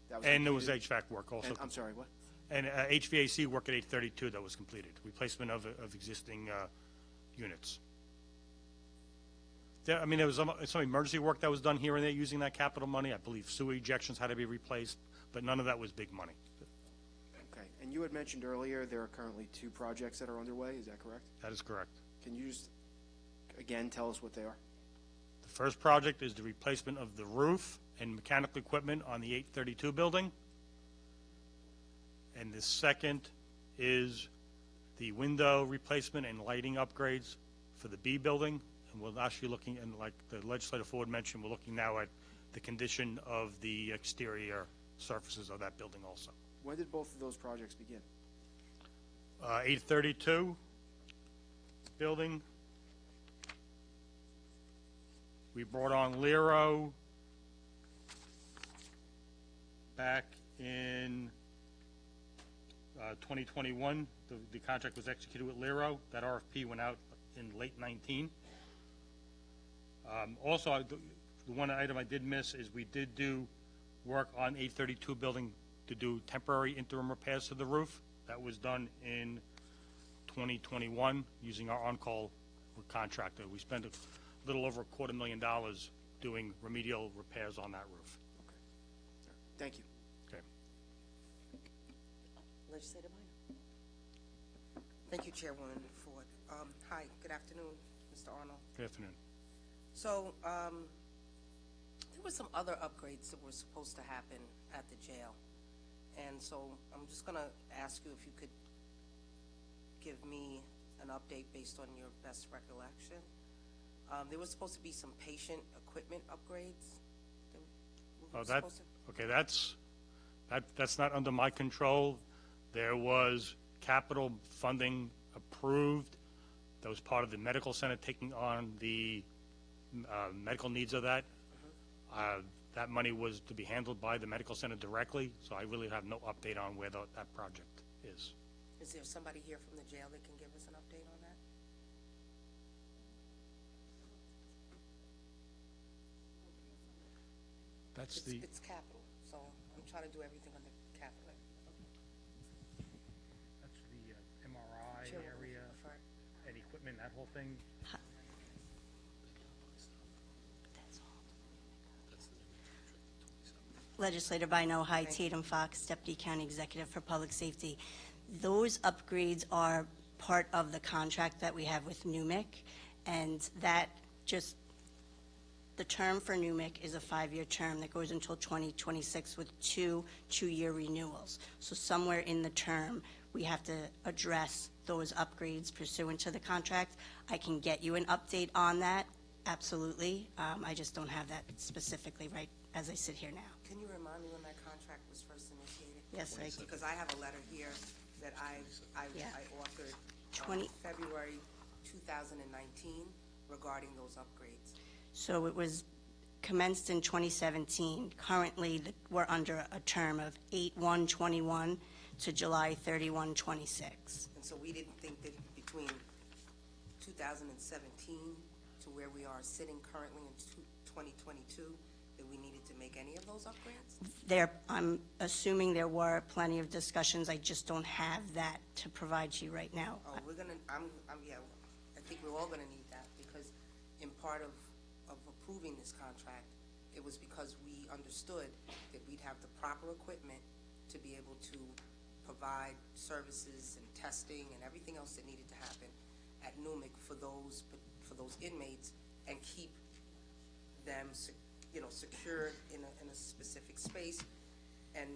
That And there was completed- HVAC work also. And, I'm sorry, what? And HVAC work at 832 that was completed, replacement of existing units. There was some emergency work that was done here and there using that capital money. I believe sewer ejections had to be replaced, but none of that was big money. Okay, and you had mentioned earlier there are currently 2 projects that are underway, is that correct? That is correct. Can you just, again, tell us what they are? The first project is the replacement of the roof and mechanical equipment on the 832 building. And the second is the window replacement and lighting upgrades for the B building. And we're actually looking, and like the legislator Ford mentioned, we're looking now at the condition of the exterior surfaces of that building also. When did both of those projects begin? 832 building. We brought on Lero back in 2021. The contract was executed with Lero. That RFP went out in late 19. Also, the one item I did miss is we did do work on 832 building to do temporary interim repairs to the roof. That was done in 2021 using our on-call contractor. We spent a little over $250,000 doing remedial repairs on that roof. Thank you. Okay. Legislator Bynum. Thank you, Chairwoman Ford. Hi, good afternoon, Mr. Arnold. Good afternoon. So, there were some other upgrades that were supposed to happen at the jail. And so I'm just going to ask you if you could give me an update based on your best recollection. There was supposed to be some patient equipment upgrades. Oh, okay, that's not under my control. There was capital funding approved. That was part of the medical center taking on the medical needs of that. That money was to be handled by the medical center directly, so I really have no update on where that project is. Is there somebody here from the jail that can give us an update on that? It's capital, so I'm trying to do everything under capital. That's the MRI Chairwoman area Preferred. and equipment, that whole thing. Legislator Bino, hi, Tatum Fox, Deputy County Executive for Public Safety. Those upgrades are part of the contract that we have with NUMIC, and that just, the term for NUMIC is a 5-year term that goes until 2026 with two-year renewals. So somewhere in the term, we have to address those upgrades pursuant to the contract. I can get you an update on that, absolutely. I just don't have that specifically right as I sit here now. Can you remind me when that contract was first initiated? Yes, I can. Because I have a letter here that I authored 20 February 2019 regarding those upgrades. So it was commenced in 2017. Currently, we're under a term of 8/1/21 to July 31/26. And so we didn't think that between 2017 to where we are sitting currently in 2022, that we needed to make any of those upgrades? I'm assuming there were plenty of discussions. I just don't have that to provide to you right now. Oh, we're gonna, yeah, I think we're all gonna need that, because in part of approving this contract, it was because we understood that we'd have the proper equipment to be able to provide services and testing and everything else that needed to happen at NUMIC for those inmates, and keep them secured in a specific space and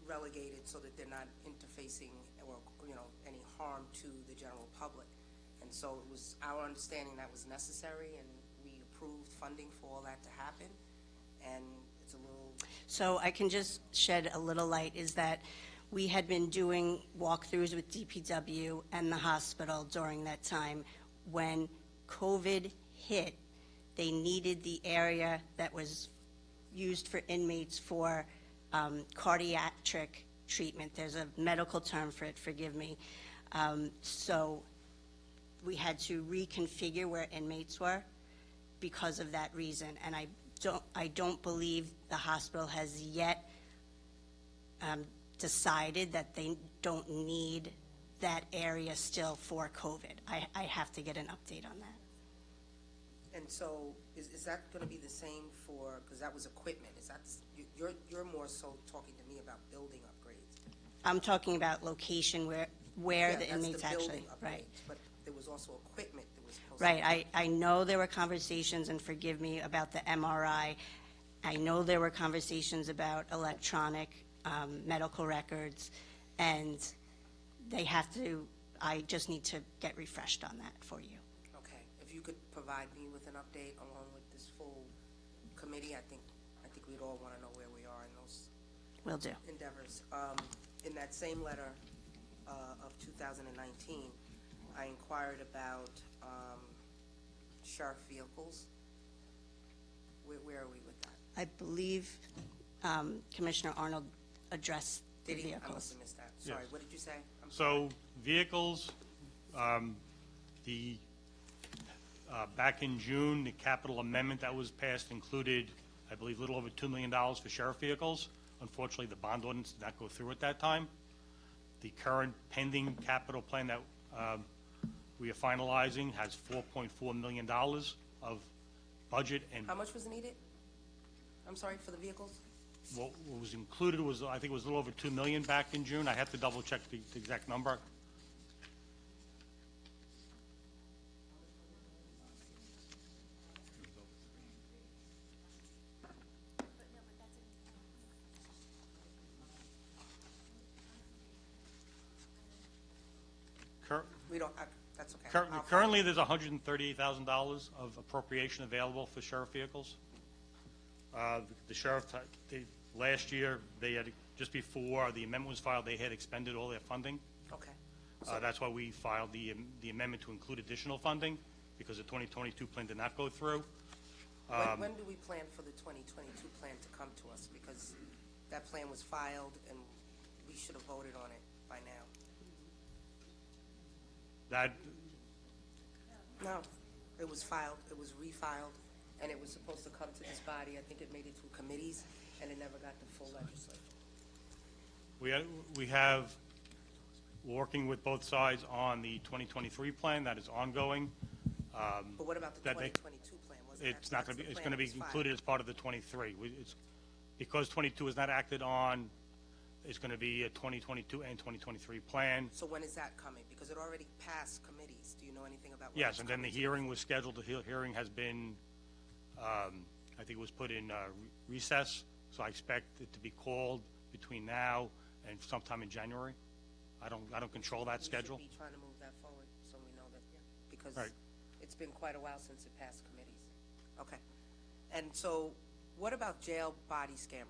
relegated so that they're not interfacing or any harm to the general public. And so it was our understanding that was necessary, and we approved funding for all that to happen. And it's a little... So I can just shed a little light, is that we had been doing walkthroughs with DPW and the hospital during that time. When COVID hit, they needed the area that was used for inmates for cardiac treatment. There's a medical term for it, forgive me. So we had to reconfigure where inmates were because of that reason. And I don't believe the hospital has yet decided that they don't need that area still for COVID. I have to get an update on that. And so, is that going to be the same for, because that was equipment, is that, you're more so talking to me about building upgrades? I'm talking about location where Yeah, the that's inmates building actually, upgrades, right. But there was also equipment that was supposed to. Right, I know there were conversations, and forgive me, about the MRI. I know there were conversations about electronic medical records, and they have to, I just need to get refreshed on that for you. Okay, if you could provide me with an update along with this full committee, I think we'd all want to know where we are in those Will do. endeavors. In that same letter of 2019, I inquired about sheriff vehicles. Where are we with that? I believe Commissioner Arnold addressed the Did he? I vehicles. must have missed that. Sorry, Yes. what did you say? I'm sorry. So vehicles, back in June, the capital amendment that was passed included, I believe, a little over $2 million for sheriff vehicles. Unfortunately, the bond ordinance did not go through at that time. The current pending capital plan that we are finalizing has $4.4 million of budget, and How much was needed? I'm sorry, for the vehicles? what was included was, I think it was a little over $2 million back in June. I have to double check the exact number. Cur- We don't, that's okay. I'll find Currently, there's $138,000 of appropriation available for sheriff vehicles. The sheriff, last year, they had, just before the amendment was filed, they had expended all their funding. Okay. That's why we filed the amendment to include additional funding, because the 2022 plan did not go through. When do we plan for the 2022 plan to come to us? Because that plan was filed, and we should have voted on it by now. That, No, it was filed, it was refiled, and it was supposed to come to this body. I think it made it through committees, and it never got the full legislature. we have, working with both sides on the 2023 plan, that is ongoing. But what about the That they- 2022 plan? Wasn't that- It's not that's going to be, the it's plan going to that be was filed. included as part of the 23. It's, because 22 is not acted on, it's going to be a 2022 and 2023 plan. So when is that coming? Because it already passed committees. Do you know anything about when Yes, it's and then the coming to hearing was scheduled, the hearing has been, I think it was put in recess, so I expect it to be called between now and sometime in January. I don't control that schedule. We should be trying to move that forward, so we know that, because Right. it's been quite a while since it passed committees. Okay. And so, what about jail body scanners?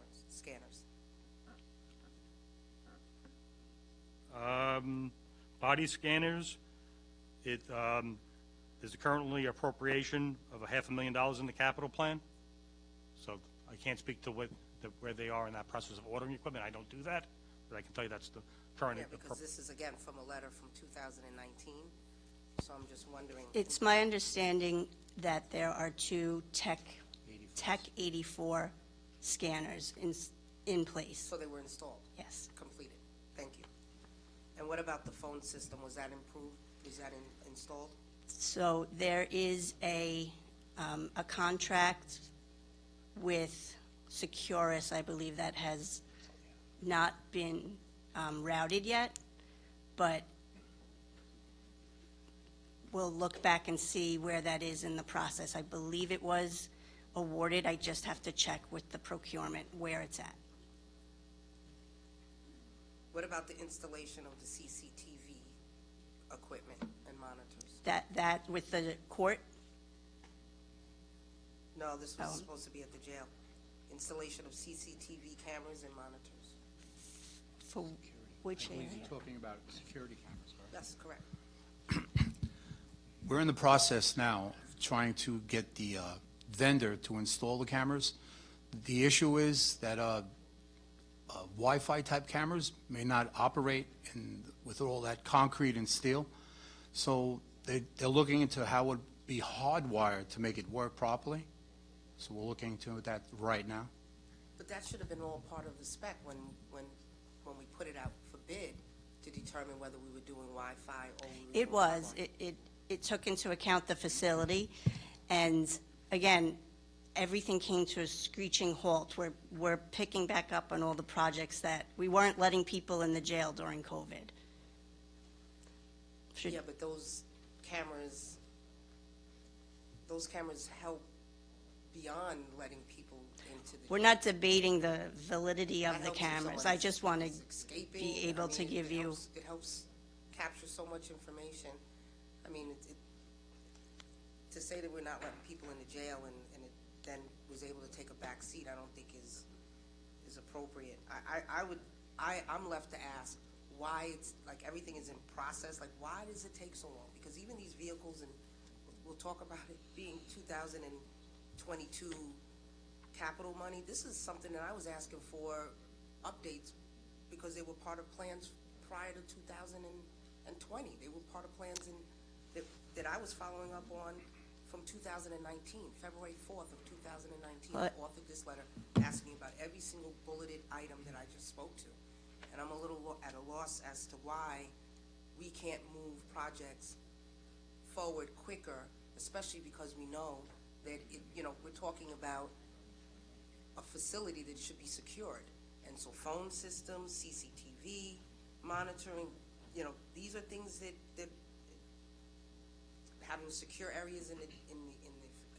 Body scanners, there's currently appropriation of $500,000 in the capital plan, so I can't speak to where they are in that process of ordering equipment. I don't do that, but I can tell you that's the current. Yeah, because this is, again, from a letter from 2019, so I'm just wondering. It's my understanding that there are two Tech 84 scanners in place. So they were installed? Yes. Completed. Thank you. And what about the phone system? Was that improved? Was that installed? So there is a contract with Securus, I believe, that has not been routed yet, but we'll look back and see where that is in the process. I believe it was awarded. I just have to check with the procurement where it's at. What about the installation of the CCTV equipment and monitors? That with the court? No, this was Oh. supposed to be at the jail. Installation of CCTV cameras and monitors. For which area? You're talking about security cameras, correct? That's correct. We're in the process now of trying to get the vendor to install the cameras. The issue is that Wi-Fi type cameras may not operate with all that concrete and steel. So they're looking into how it would be hardwired to make it work properly. So we're looking into that right now. But that should have been all part of the spec when we put it out for bid to determine whether we were doing Wi-Fi or we were It doing was. Wi-Fi. It took into account the facility, and again, everything came to a screeching halt. We're picking back up on all the projects that, we weren't letting people in the jail during COVID. Yeah, but those cameras, those cameras help beyond letting people into the. We're not debating the validity That of the helps if cameras. someone I just want to is escaping. be able to give you, It helps capture so much information. I mean, to say that we're not letting people into jail and it then was able to take a back seat, I don't think is appropriate. I'm left to ask why it's, like, everything is in process, like, why does it take so long? Because even these vehicles, and we'll talk about it being 2022 capital money, this is something that I was asking for updates because they were part of plans prior to 2020. They were part of plans that I was following up on from 2019, February 4th of 2019. I authored this letter asking about every single bulleted item that I just spoke to. And I'm a little at a loss as to why we can't move projects forward quicker, especially because we know that, we're talking about a facility that should be secured. And so phone systems, CCTV, monitoring, these are things that having secure areas in the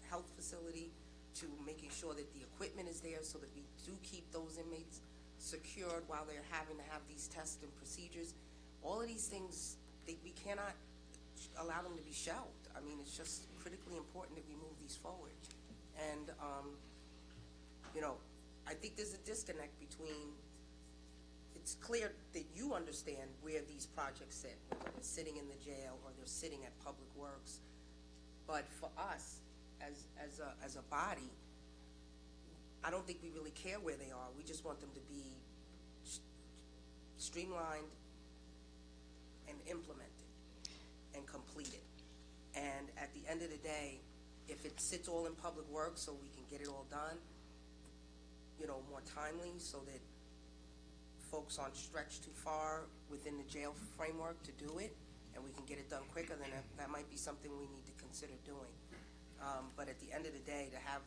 health facility, to making sure that the equipment is there so that we do keep those inmates secured while they're having to have these tests and procedures. All of these things, we cannot allow them to be shelved. I mean, it's just critically important that we move these forward. And, I think there's a disconnect between, it's clear that you understand where these projects sit, whether they're sitting in the jail or they're sitting at Public Works. But for us, as a body, I don't think we really care where they are. We just want them to be streamlined and implemented and completed. And at the end of the day, if it sits all in Public Works so we can get it all done, more timely, so that folks aren't stretched too far within the jail framework to do it, and we can get it done quicker, then that might be something we need to consider doing. But at the end of the day, to have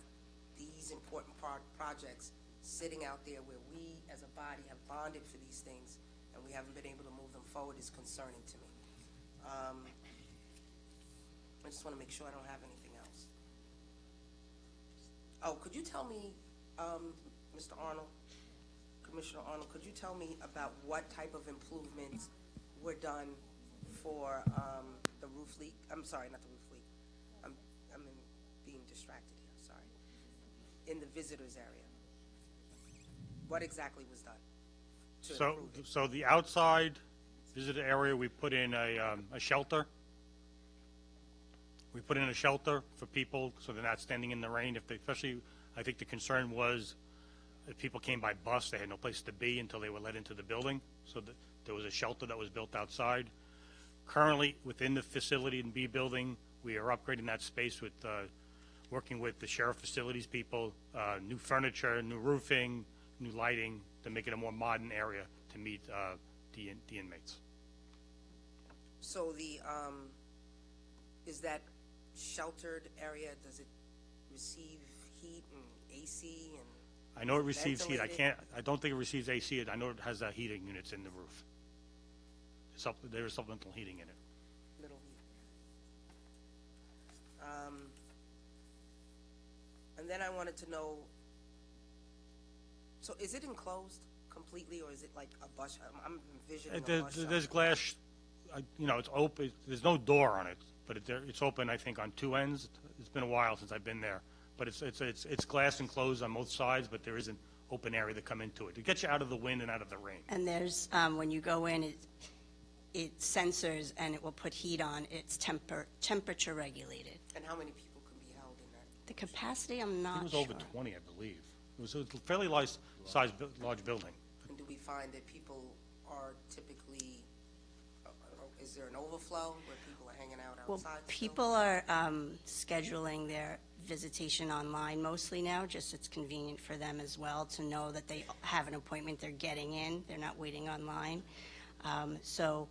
these important projects sitting out there where we as a body have bonded for these things and we haven't been able to move them forward is concerning to me. I just want to make sure I don't have anything else. Oh, could you tell me, Mr. Arnold, Commissioner Arnold, could you tell me about what type of improvements were done for the roof leak? I'm sorry, not the roof leak. I'm being distracted here, sorry. In the visitors area. What exactly was done to improve it? So the outside visitor area, we put in a shelter. We put in a shelter for people so they're not standing in the rain. Especially, I think the concern was if people came by bus, they had no place to be until they were let into the building. So there was a shelter that was built outside. Currently, within the facility in B building, we are upgrading that space with working with the sheriff facilities people, new furniture, new roofing, new lighting to make it a more modern area to meet the inmates. So is that sheltered area, does it receive heat and AC and? I know it receives heat. Ventilated? I don't think it receives AC. I know it has heating units in the roof. There is supplemental heating in it. Little heat. And then I wanted to know, so is it enclosed completely, or is it like a bus? I'm envisioning a bus There's shelter. glass, it's open. There's no door on it, but it's open, I think, on two ends. It's been a while since I've been there. But it's glass enclosed on both sides, but there is an open area to come into it. It gets you out of the wind and out of the rain. and there's, when you go in, it sensors and it will put heat on. It's temperature regulated. And how many people can be held in that? The capacity, I'm I not think it sure. was over 20, I believe. It was a fairly large building. And do we find that people are typically, is there an overflow where people are hanging out Well, outside? still? people are scheduling their visitation online mostly now, just it's convenient for them as well to know that they have an appointment, they're getting in, they're not waiting online. So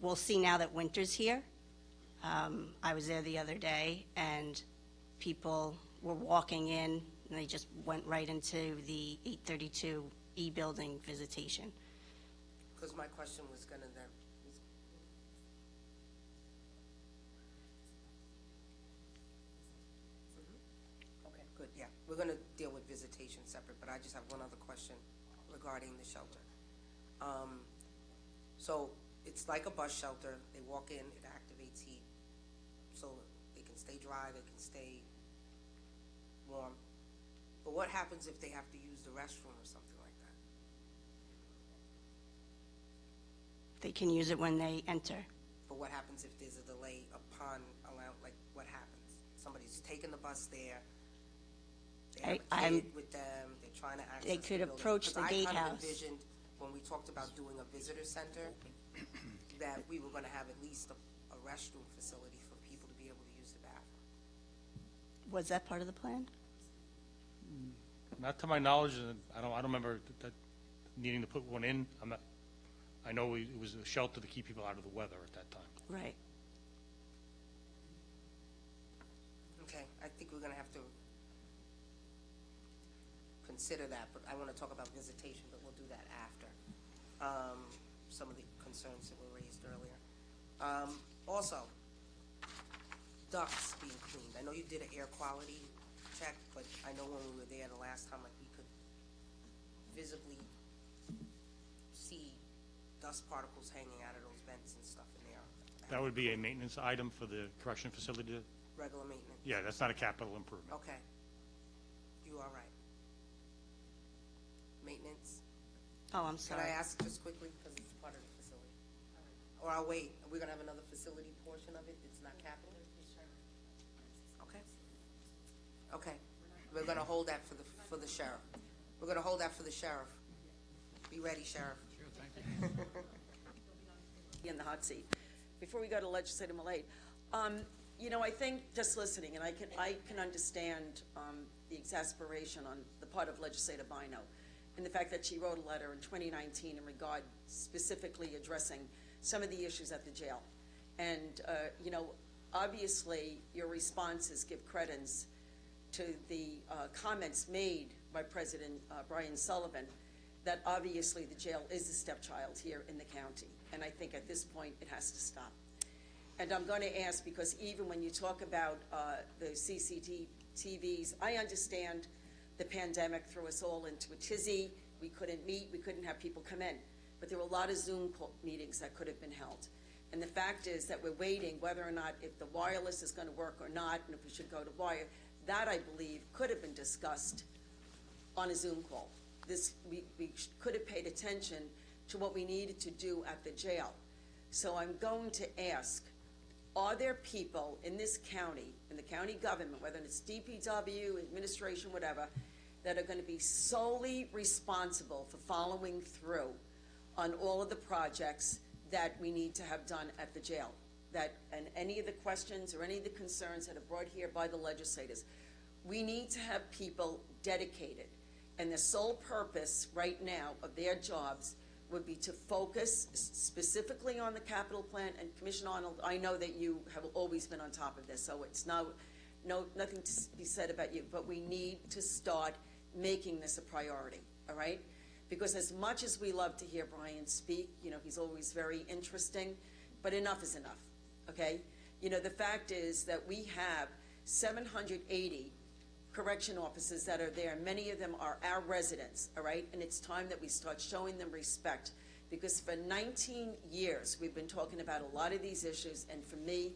we'll see now that winter's here. I was there the other day, and people were walking in, and they just went right into the 832 E building visitation. Because my question was gonna then, we're gonna deal with visitation separate, but I just have one other question regarding the shelter. So it's like a bus shelter. They walk in, it activates heat, so they can stay dry, they can stay warm. But what happens if they have to use the restroom or something like that? They can use it when they enter. But what happens if there's a delay upon like, what happens? Somebody's taking the bus there, they have a kid with them, they're trying to access They the could building. approach the 'Cause I kind of gatehouse. envisioned, when we talked about doing a visitor center, that we were gonna have at least a restroom facility for people to be able to use the bathroom. Was that part of the plan? Not to my knowledge, and I don't remember that needing to put one in. I know it was a shelter to keep people out of the weather at that time. Right. Okay, I think we're gonna have to consider that, but I wanna talk about visitation, but we'll do that after. Some of the concerns that were raised earlier. Also, ducts being cleaned. I know you did an air quality check, but I know when we were there the last time, like, we could visibly see dust particles hanging out of those vents and stuff in there. That would be a maintenance item for the correction facility. Regular maintenance. Yeah, that's not a capital improvement. Okay. You all right? Maintenance? Oh, I'm Can sorry. I ask just quickly, because it's part of the facility? Or I'll wait, we're gonna have another facility portion of it, it's not capital? Okay. Okay, we're gonna hold that for the sheriff. We're gonna hold that for the sheriff. Be ready, Sheriff. Sure, thank you. In the hot seat. Before we go to Legislator Milate, you know, I think just listening, and I can understand the exasperation on the part of Legislator Bino, and the fact that she wrote a letter in 2019 in regard specifically addressing some of the issues at the jail. And, you know, obviously your responses give credence to the comments made by President Brian Sullivan that obviously the jail is a stepchild here in the county. And I think at this point it has to stop. And I'm going to ask, because even when you talk about the CCTVs, I understand the pandemic threw us all into a tizzy. We couldn't meet, we couldn't have people come in. But there were a lot of Zoom meetings that could have been held. And the fact is that we're waiting whether or not if the wireless is going to work or not, and if we should go to wire. That, I believe, could have been discussed on a Zoom call. We could have paid attention to what we needed to do at the jail. So I'm going to ask, are there people in this county, in the county government, whether it's DPW, administration, whatever, that are going to be solely responsible for following through on all of the projects that we need to have done at the jail? And any of the questions or any of the concerns that are brought here by the legislators, we need to have people dedicated. And the sole purpose right now of their jobs would be to focus specifically on the capital plan. And Commissioner Arnold, I know that you have always been on top of this, so it's nothing to be said about you, but we need to start making this a priority, all right? Because as much as we love to hear Brian speak, you know, he's always very interesting, but enough is enough, okay? You know, the fact is that we have 780 correction officers that are there. Many of them are our residents, all right? And it's time that we start showing them respect, because for 19 years, we've been talking about a lot of these issues, and for me,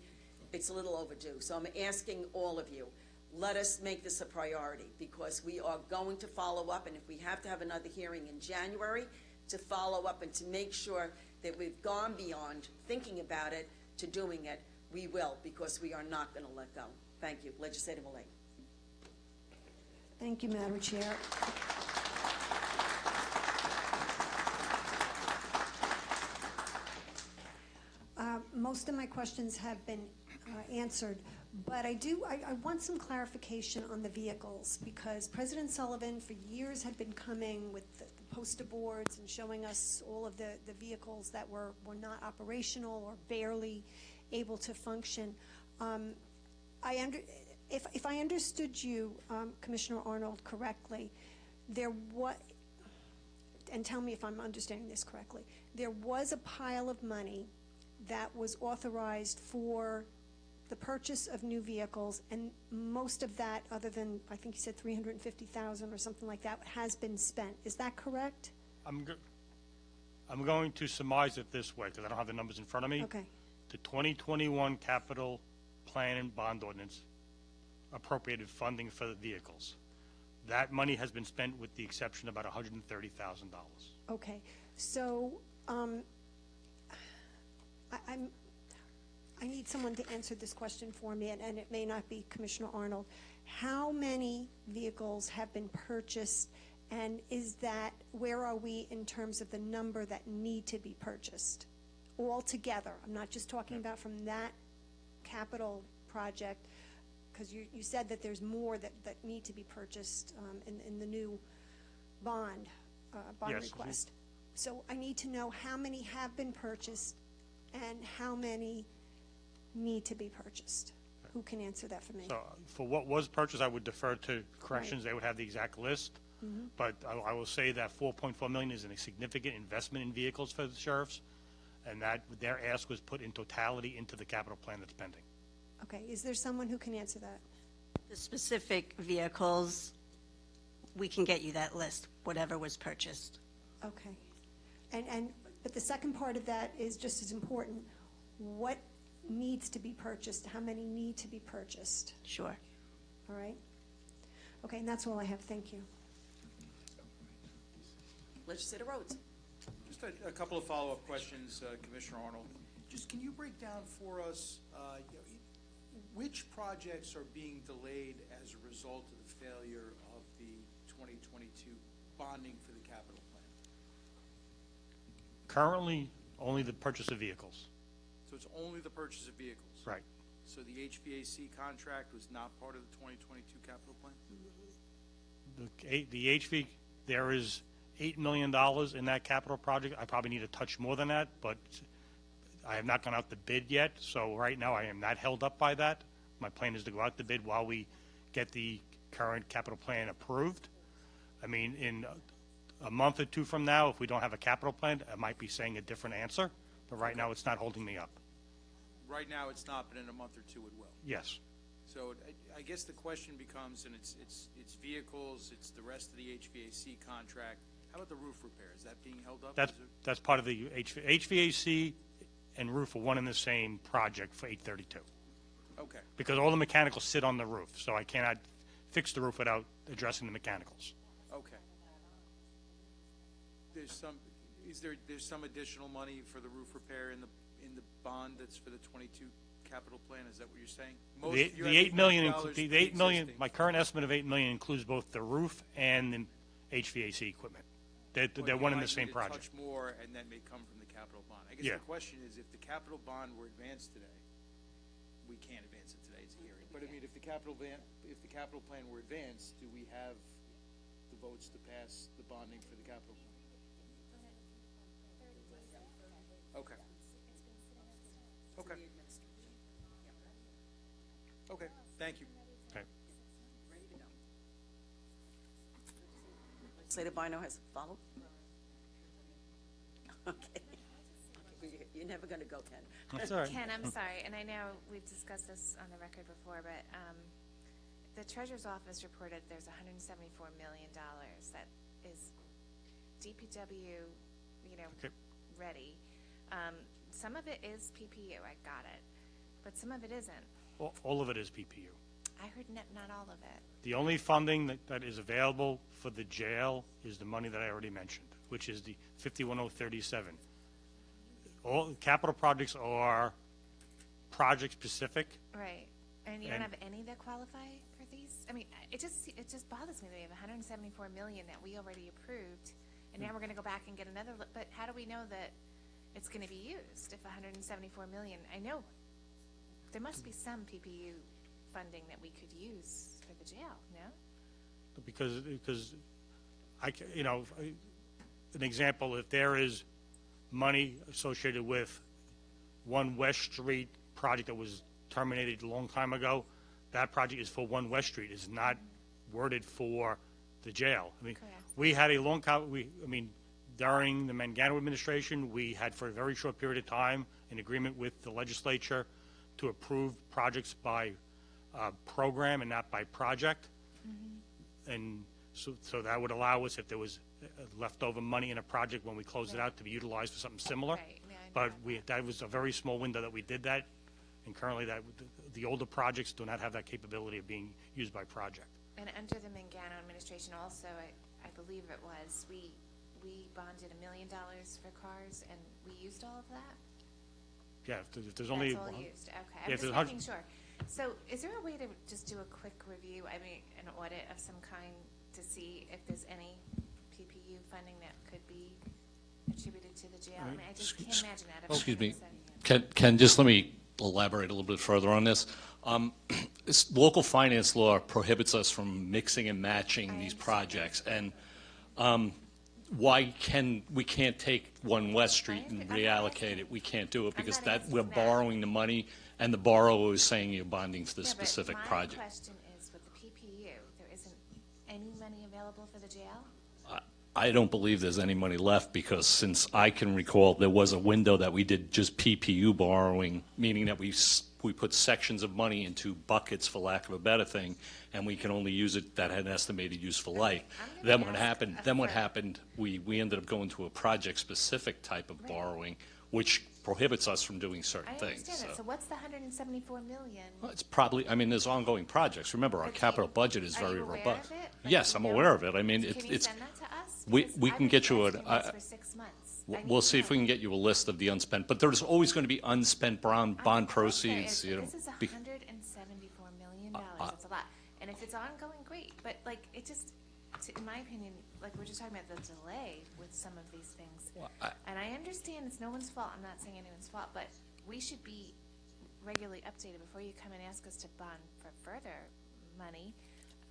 it's a little overdue. So I'm asking all of you, let us make this a priority, because we are going to follow up, and if we have to have another hearing in January to follow up and to make sure that we've gone beyond thinking about it to doing it, we will, because we are not going to let go. Thank you. Legislator Milate. Thank you, Madam Chair. Most of my questions have been answered, but I want some clarification on the vehicles, because President Sullivan for years had been coming with the poster boards and showing us all of the vehicles that were not operational or barely able to function. If I understood you, Commissioner Arnold, correctly, and tell me if I'm understanding this correctly, there was a pile of money that was authorized for the purchase of new vehicles, and most of that, other than, I think you said 350,000 or something like that, has been spent. Is that correct? I'm going to surmise it this way, because I don't have the numbers in front of me. Okay. The 2021 capital plan and bond ordinance appropriated funding for the vehicles. That money has been spent with the exception of about $130,000. Okay, so, I need someone to answer this question for me, and it may not be Commissioner Arnold. How many vehicles have been purchased, and is that, where are we in terms of the number that need to be purchased altogether? I'm not just talking about from that capital project, because you said that there's more that need to be purchased in the new bond Yes. request. So I need to know how many have been purchased and how many need to be purchased. Who can answer that for me? So for what was purchased, I would defer to corrections. They would have the exact list. But I will say that $4.4 million is a significant investment in vehicles for the sheriffs, and that their ask was put in totality into the capital plan that's pending. Okay, is there someone who can answer that? The specific vehicles, we can get you that list, whatever was purchased. Okay. But the second part of that is just as important. What needs to be purchased? How many need to be purchased? Sure. All right? Okay, and that's all I have. Thank you. Legislator Rhodes. Just a couple of follow-up questions, Commissioner Arnold. Just can you break down for us which projects are being delayed as a result of the failure of the 2022 bonding for the capital plan? Currently, only the purchase of vehicles. So it's only the purchase of vehicles? Right. So the HVAC contract was not part of the 2022 capital plan? The HV, there is $8 million in that capital project. I probably need a touch more than that, but I have not gone out to bid yet, so right now I am not held up by that. My plan is to go out to bid while we get the current capital plan approved. I mean, in a month or two from now, if we don't have a capital plan, I might be saying a different answer, but right now it's not holding me up. Right now, it's not, but in a month or two, it will. Yes. So I guess the question becomes, and it's vehicles, it's the rest of the HVAC contract. How about the roof repair? Is that being held up? That's part of the HVAC and roof are one and the same project for 832. Okay. Because all the mechanicals sit on the roof, so I cannot fix the roof without addressing the mechanicals. Okay. There's some additional money for the roof repair in the bond that's for the 22 capital plan? Is that what you're saying? The $8 million, my current estimate of $8 million includes both the roof and the HVAC equipment. They're one and the same project. Touch more, and that may come from the capital bond. I guess Yeah. the question is, if the capital bond were advanced today, we can't advance it today, it's a hearing. But I mean, if the capital plan were advanced, do we have the votes to pass the bonding for the capital plan? Okay. Okay. Okay, thank you. Okay. Legislator Bino has a follow? Okay. You're never going to go, Ken. That's all right. Ken, I'm sorry, and I know we've discussed this on the record before, but the Treasurer's Office reported there's $174 million that is DPW, Okay. ready. Some of it is PPU, I got it, but some of it isn't. All of it is PPU. I heard not all of it. The only funding that is available for the jail is the money that I already mentioned, which is the 51037. All capital projects are project-specific. Right, and you don't And- have any that qualify for these? I mean, it just bothers me that we have $174 million that we already approved, and now we're gonna go back and get another, but how do we know that it's gonna be used if $174 million? I know, there must be some PPU funding that we could use for the jail, no? Because an example, if there is money associated with 1 West Street project that was terminated a long time ago, that project is for 1 West Street, is not worded for the jail. I mean, Correct. we had a long, during the Mangano administration, we had for a very short period of time an agreement with the legislature to approve projects by program and not by project. And so that would allow us, if there was leftover money in a project when we close it out, to be utilized for something similar. Right, yeah, I know But that was a very small window that we did that, and currently the older projects do not have that capability of being used by project. And under the Mangano administration also, I believe it was, we bonded $1 million for cars, and we used all of that? Yeah, if there's only. That's all used, okay. Yeah, I'm if just there's making sure. So is there a way to just do a quick review, I mean, an audit of some kind to see if there's any PPU funding that could be attributed to the jail? I mean, I just can't imagine that. Excuse me. Ken, just let me elaborate a little bit further on this. This local finance law prohibits us from mixing and matching these projects. And we can't take 1 West Street and reallocate it. We can't do it because we're borrowing the money, and the borrower is saying you're bonding for the specific project. My question is, with the PPU, there isn't any money available for the jail? I don't believe there's any money left because since I can recall, there was a window that we did just PPU borrowing, meaning that we put sections of money into buckets, for lack of a better thing, and we can only use it that had an estimated useful life. Then what happened, we ended up going to a project-specific type of borrowing, which prohibits us from doing certain I things. understand that. So what's the $174 million? Well, it's probably, I mean, there's ongoing projects. Remember, our But do capital you- budget is are very you aware robust. of it? Like, Yes, do I'm you know? aware of it. I mean, Can you it's, send that to us? we Because can I've get you been an, asking this for 6 months. I need we'll to see if we know. can get you a list of the unspent, but there's always going to be unspent bond proceeds, you know. This is be- $174 million. That's a lot. And if it's ongoing, great. But like, it just, in my opinion, like we're just talking about the delay with some of these things. And I understand it's no one's fault. I'm not saying anyone's fault, but we should be regularly updated before you come and ask us to bond for further money.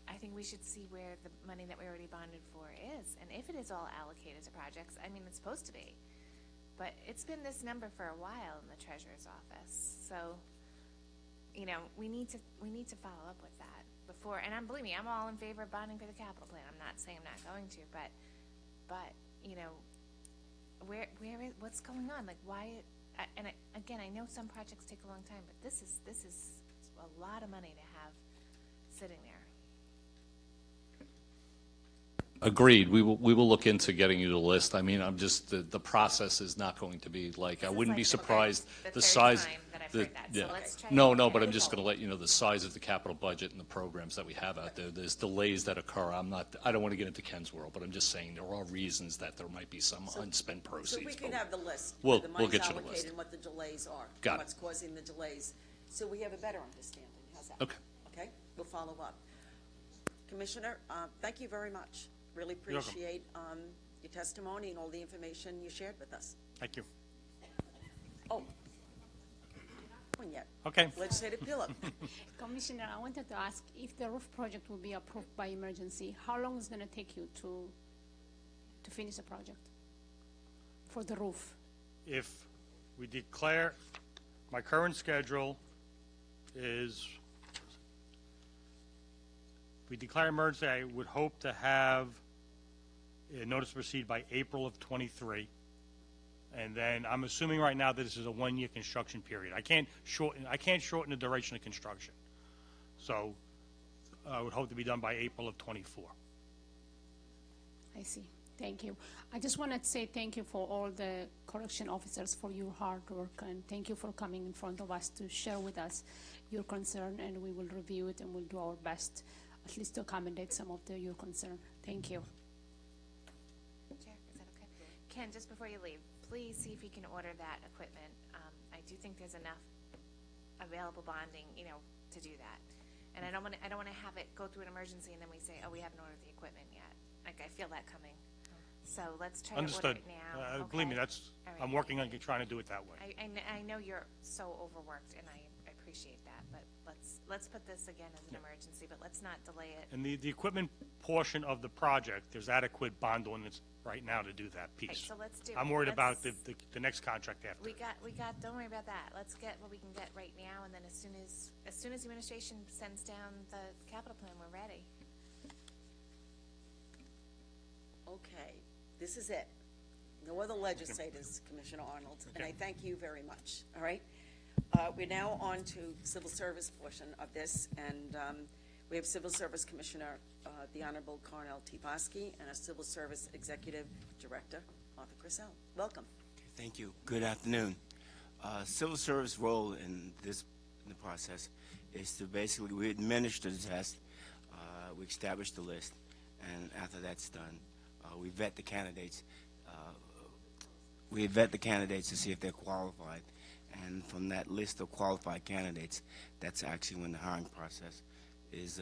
I think we should see where the money that we already bonded for is, and if it is all allocated to projects, I mean, it's supposed to be. But it's been this number for a while in the treasurer's office, so, you know, we need to follow up with that before, and believe me, I'm all in favor of bonding for the capital plan. I'm not saying I'm not going to, but, you know, what's going on? Like, why, again, I know some projects take a long time, but this is a lot of money to have sitting there. Agreed. We will look into getting you the list. I mean, I'm just, the process is not going to be like, I This is wouldn't be like surprised, the the third size. time that I've the- heard that, so yeah. let's try No, to no, get but it I'm just going to going. let you know the size of the capital budget and the programs that we have out there. There's delays that occur. I don't want to get into Ken's world, but I'm just saying there are reasons that there might be some unspent So proceeds. we can but have the list. We'll- where the we'll money's get you the allocated list. and what the delays are. Got and it. what's causing the delays. So we have a better understanding. How's that? Okay. Okay? We'll follow up. Commissioner, thank you very much. Really You're welcome. appreciate your testimony and all the information you shared with us. Thank you. Oh. One yet. Okay. Legislative Pillow. Commissioner, I wanted to ask if the roof project will be approved by emergency, how long is it going to take you to finish the project for the roof? If we declare, my current schedule is, if we declare emergency, I would hope to have a notice to proceed by April of '23. And then I'm assuming right now that this is a 1-year construction period. I can't shorten the duration of construction. So I would hope to be done by April of '24. I see. Thank you. I just wanted to say thank you for all the correction officers for your hard work, and thank you for coming in front of us to share with us your concern, and we will review it and we'll do our best at least to accommodate some of your concern. Thank you. Chair, is that okay? Ken, just before you leave, please see if you can order that equipment. I do think there's enough available bonding, you know, to do that. And I don't want to have it go through an emergency and then we say, oh, we haven't ordered the equipment yet. Like, I feel that coming. So let's try to Understood. order it now. Believe me, okay? that's, All right. I'm working on trying to do it that way. I know you're so overworked, and I appreciate that, but let's put this again as an emergency, but let's not delay it. And the equipment portion of the project, there's adequate bond ordinance right now to do that Right, piece. so let's do I'm it. worried about Let's- the next contract after. We got, don't worry about that. Let's get what we can get right now, and then as soon as the administration sends down the capital plan, we're ready. Okay, this is it. No other legislators, Commissioner Arnold, and I thank you very much, all right? We're now on to civil service portion of this, and we have Civil Service Commissioner, the Honorable Cornell T. Bosky, and our Civil Service Executive Director, Arthur Crisell. Welcome. Thank you. Good afternoon. Civil service role in the process is to basically, we administer the test, we establish the list, and after that's done, we vet the candidates. We vet the candidates to see if they're qualified, and from that list of qualified candidates, that's actually when the hiring process is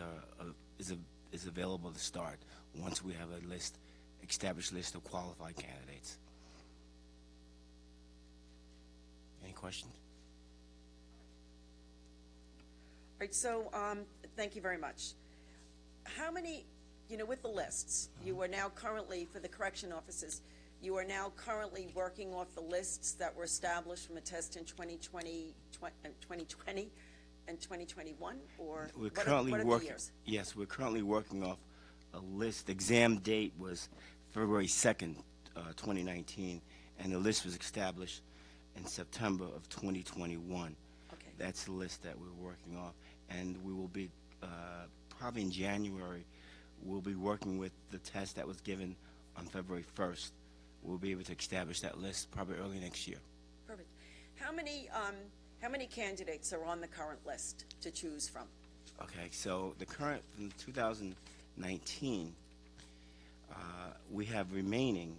available to start, once we have a established list of qualified candidates. Any questions? All right, so thank you very much. How many, with the lists, you are now currently, for the correction officers, you are now currently working off the lists that were established from a test in 2020 and 2021, or We're what currently are the working. years? Yes, we're currently working off a list. The exam date was February 2nd, 2019, and the list was established in September of 2021. Okay. That's the list that we're working off, and we will be probably in January. We'll be working with the test that was given on February 1st. We'll be able to establish that list probably early next year. Perfect. How many candidates are on the current list to choose from? Okay, so the current, from 2019, we have remaining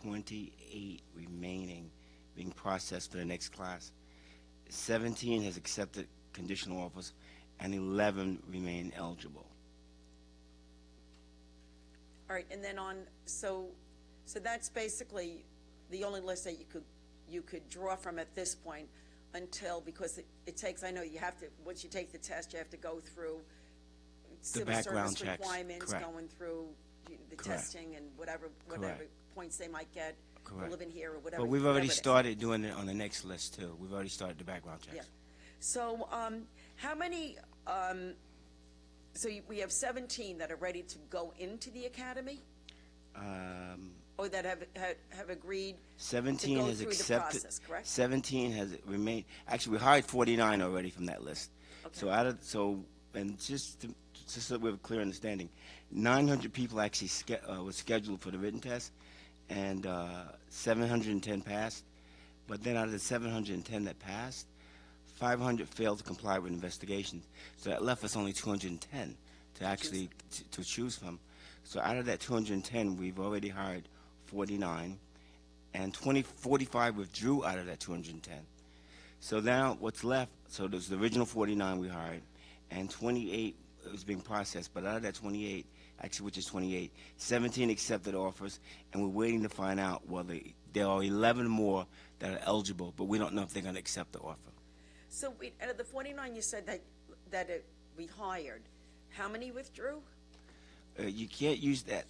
28 remaining being processed for the next class. 17 has accepted conditional offers, and 11 remain eligible. All right, and then so that's basically the only list that you could draw from at this point until, because it takes, I know you have to, once you take the test, you have to go through civil background service checks, requirements, correct. going through the Correct. testing and whatever points they might get for Correct. living here or whatever. But we've already whatever it is. started doing it on the next list, too. We've already started the background checks. Yeah. So, how many, we have 17 that are ready to go into the academy, or that have agreed to 17 go has through the accepted. process, correct? 17 has remained. Actually, we hired 49 already from that list. Okay. And just so we have a clear understanding, 900 people actually was scheduled for the written test, and 710 passed. But then out of the 710 that passed, 500 failed to comply with investigations. So that left us only 210 to actually to choose from. So out of that 210, we've already hired 49, and 45 withdrew out of that 210. So now what's left, so there's the original 49 we hired, and 28 is being processed, but out of that 28, actually which is 28, 17 accepted offers, and we're waiting to find out whether there are 11 more that are eligible, but we don't know if they're going to accept the offer. So out of the 49 you said that we hired, how many withdrew? You can't use that.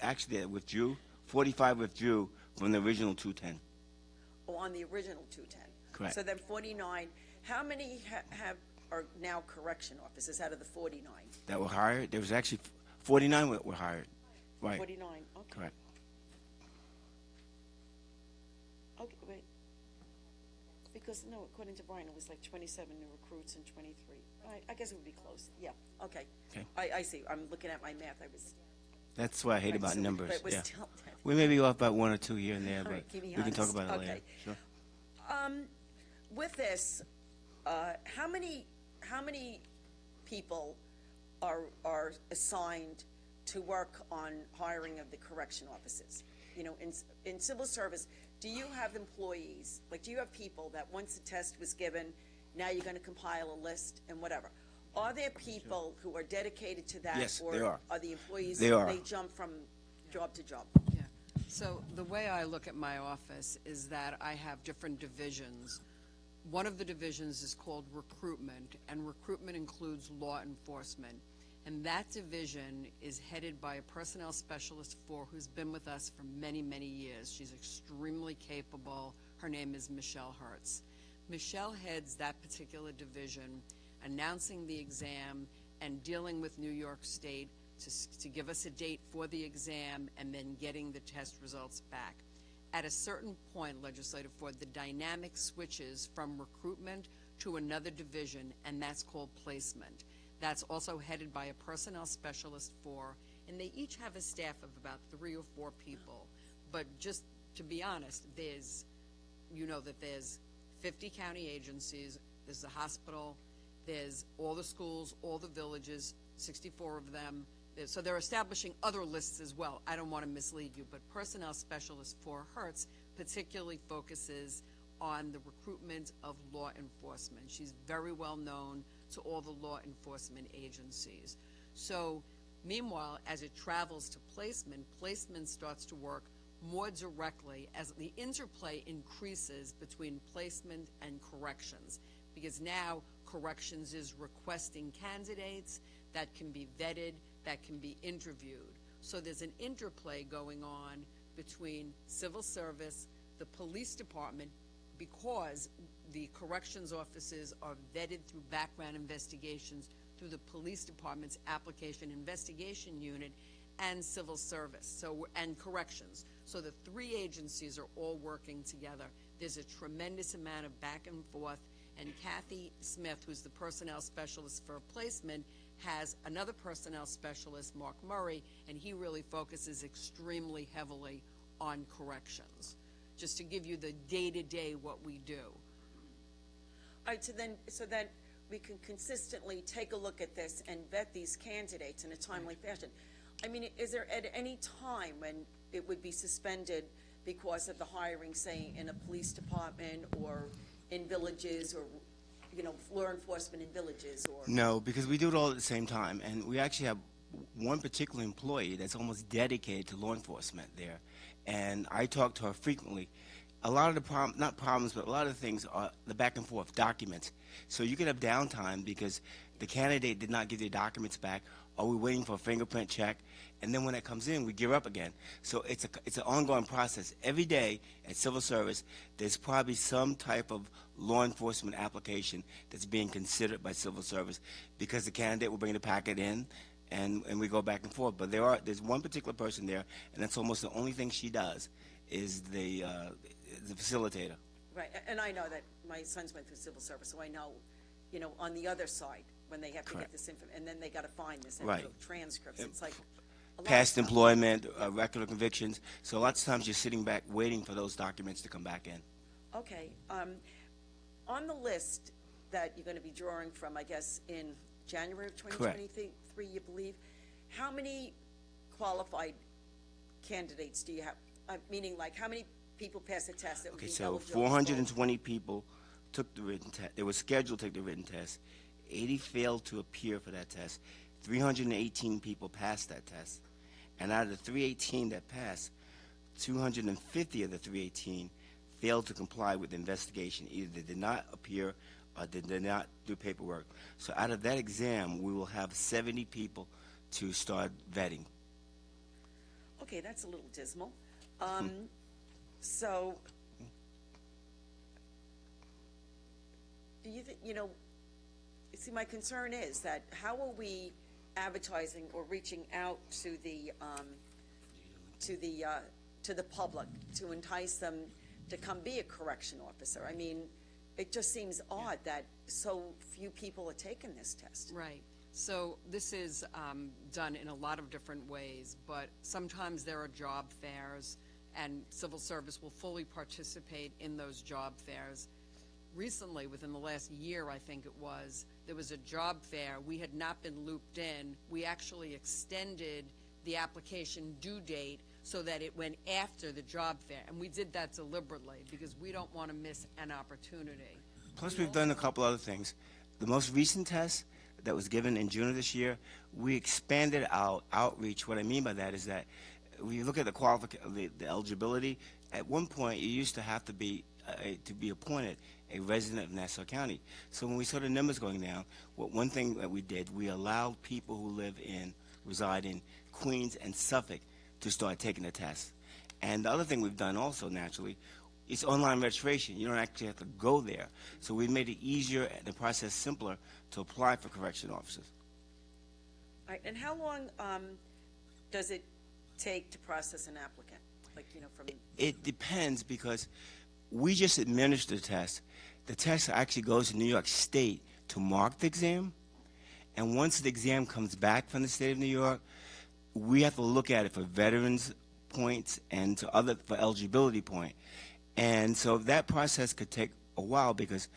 Actually, that withdrew, 45 withdrew from the original 210. Oh, on the original 210? Correct. So then 49, how many are now correction officers out of the 49? That were hired? There was actually 49 were hired. Right. 49, okay. Correct. Okay, wait. Because, no, according to Brian, it was like 27 new recruits and 23. I guess it would be close. Yeah, okay. Okay. I see. I'm looking at my math. That's what I hate Right, about so- numbers. but we're Yeah. still- We may be off by 1 or 2 here and there, All but right, keep me we can talk honest. about it Okay. later. Sure. With this, how many people are assigned to work on hiring of the correction officers? In civil service, do you have employees, do you have people that once the test was given, now you're going to compile a list and whatever? Are there people who are dedicated to that? Yes, there are. Or are the employees, They are. they jump from job to job? Yeah. So the way I look at my office is that I have different divisions. One of the divisions is called recruitment, and recruitment includes law enforcement. And that division is headed by a personnel specialist who's been with us for many, many years. She's extremely capable. Her name is Michelle Hertz. Michelle heads that particular division, announcing the exam and dealing with New York State to give us a date for the exam and then getting the test results back. at a certain point, Legislative Ford, the dynamic switches from recruitment to another division, and that's called placement. That's also headed by a personnel specialist and they each have a staff of about 3 or 4 people. But just to be honest, there's 50 county agencies, there's the hospital, there's all the schools, all the villages, 64 of them. So they're establishing other lists as well. I don't want to mislead you, but personnel specialist for Hertz particularly focuses on the recruitment of law enforcement. She's very well known to all the law enforcement agencies. So meanwhile, as it travels to placement, placement starts to work more directly as the interplay increases between placement and corrections, because now corrections is requesting candidates that can be vetted, that can be interviewed. So there's an interplay going on between civil service, the police department, because the corrections officers are vetted through background investigations through the police department's application investigation unit, and civil service, and corrections. So the 3 agencies are all working together. There's a tremendous amount of back and forth, and Kathy Smith, who's the personnel specialist for placement, has another personnel specialist, Mark Murray, and he really focuses extremely heavily on corrections. Just to give you the day-to-day what we do. All right, so then we can consistently take a look at this and vet these candidates in a timely fashion. I mean, is there at any time when it would be suspended because of the hiring, say, in a police department or in villages, or, law enforcement in villages, or? No, because we do it all at the same time, and we actually have one particular employee that's almost dedicated to law enforcement there, and I talk to her frequently. A lot of the not problems, but a lot of the things are the back and forth documents. So you could have downtime because the candidate did not give their documents back, or we're waiting for a fingerprint check, and then when it comes in, we gear up again. So it's an ongoing process. Every day at Civil Service, there's probably some type of law enforcement application that's being considered by Civil Service, because the candidate will bring the packet in, and we go back and forth. But there's one particular person there, and that's almost the only thing she does, is the facilitator. Right, and I know that my sons went through civil service, so I know, on the other side, when they have to get this information, and then they got to find this Right. transcripts, it's like a lot Past of stuff. employment, record of convictions. So lots of times you're sitting back waiting for those documents to come back in. Okay, on the list that you're going to be drawing from, I guess, in January of 2023, you believe, how many qualified candidates do you have? Meaning, like, how many people passed the test that would Okay, be so eligible? 420 people took the written test. They were scheduled to take the written test. 80 failed to appear for that test. 318 people passed that test. And out of the 318 that passed, 250 of the 318 failed to comply with the investigation. Either they did not appear or they did not do paperwork. So out of that exam, we will have 70 people to start vetting. Okay, that's a little dismal. So, do you think, see, my concern is that how are we advertising or reaching out to the public to entice them to come be a correction officer? I mean, it just seems odd that so few people are taking this test. Right. So this is done in a lot of different ways, but sometimes there are job fairs, and civil service will fully participate in those job fairs. Recently, within the last year, I think it was, there was a job fair. We had not been looped in. We actually extended the application due date so that it went after the job fair, and we did that deliberately because we don't want to miss an opportunity. Plus, we've done a couple other things. The most recent test that was given in June of this year, we expanded our outreach. What I mean by that is that when you look at the eligibility, at one point you used to have to be appointed a resident of Nassau County. So when we saw the numbers going down, one thing that we did, we allowed people who reside in Queens and Suffolk to start taking the test. And the other thing we've done also, naturally, is online registration. You don't actually have to go there. So we've made it easier and the process simpler to apply for correction officers. All right, and how long does it take to process an applicant? Like, from, It depends because we just administer the test. The test actually goes to New York State to mark the exam. And once the exam comes back from the state of New York, we have to look at it for veterans points and for eligibility point. And so that process could take a while because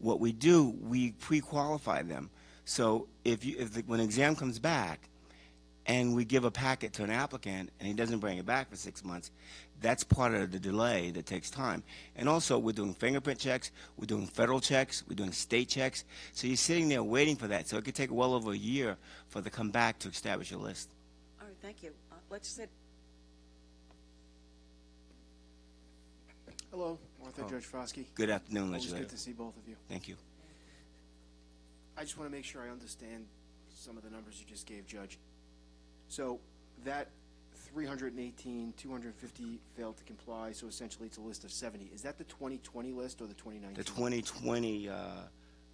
what we do, we pre-qualify them. So when an exam comes back and we give a packet to an applicant and he doesn't bring it back for 6 months, that's part of the delay that takes time. And also, we're doing fingerprint checks, we're doing federal checks, we're doing state checks. So you're sitting there waiting for that. So it could take well over a year for them to come back to establish a list. all right, thank you. Legislator, Hello, Martha, Judge Foskey. Good afternoon, Always legislator. good to see both of you. Thank you. I just want to make sure I understand some of the numbers you just gave, Judge. So that 318, 250 failed to comply, so essentially it's a list of 70. Is that the 2020 list or the 2019? The 2020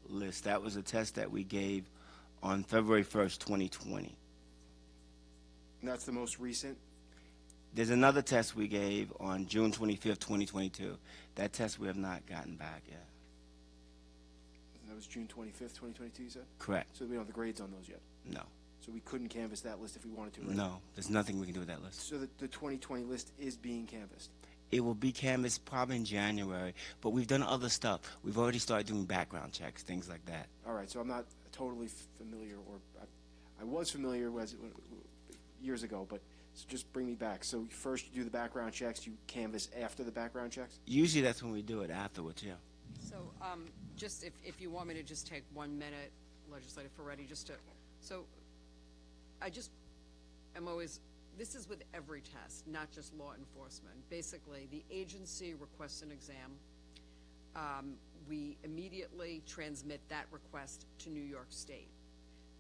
list, that was a test that we gave on February 1st, 2020. And that's the most recent? There's another test we gave on June 25th, 2022. That test we have not gotten back yet. And that was June 25th, 2022, you said? Correct. So we don't have the grades on those yet? No. So we couldn't canvass that list if we wanted to, right? No, there's nothing we can do with that list. So the 2020 list is being canvassed? It will be canvassed probably in January, but we've done other stuff. We've already started doing background checks, things like that. All right, so I'm not totally familiar, or I was familiar years ago, but so just bring me back. So first you do the background checks, you canvass after the background checks? Usually that's when we do it afterwards, yeah. So, just if you want me to just take 1 minute, Legislator Ferretti, so I just am always, this is with every test, not just law enforcement. Basically, the agency requests an exam. We immediately transmit that request to New York State.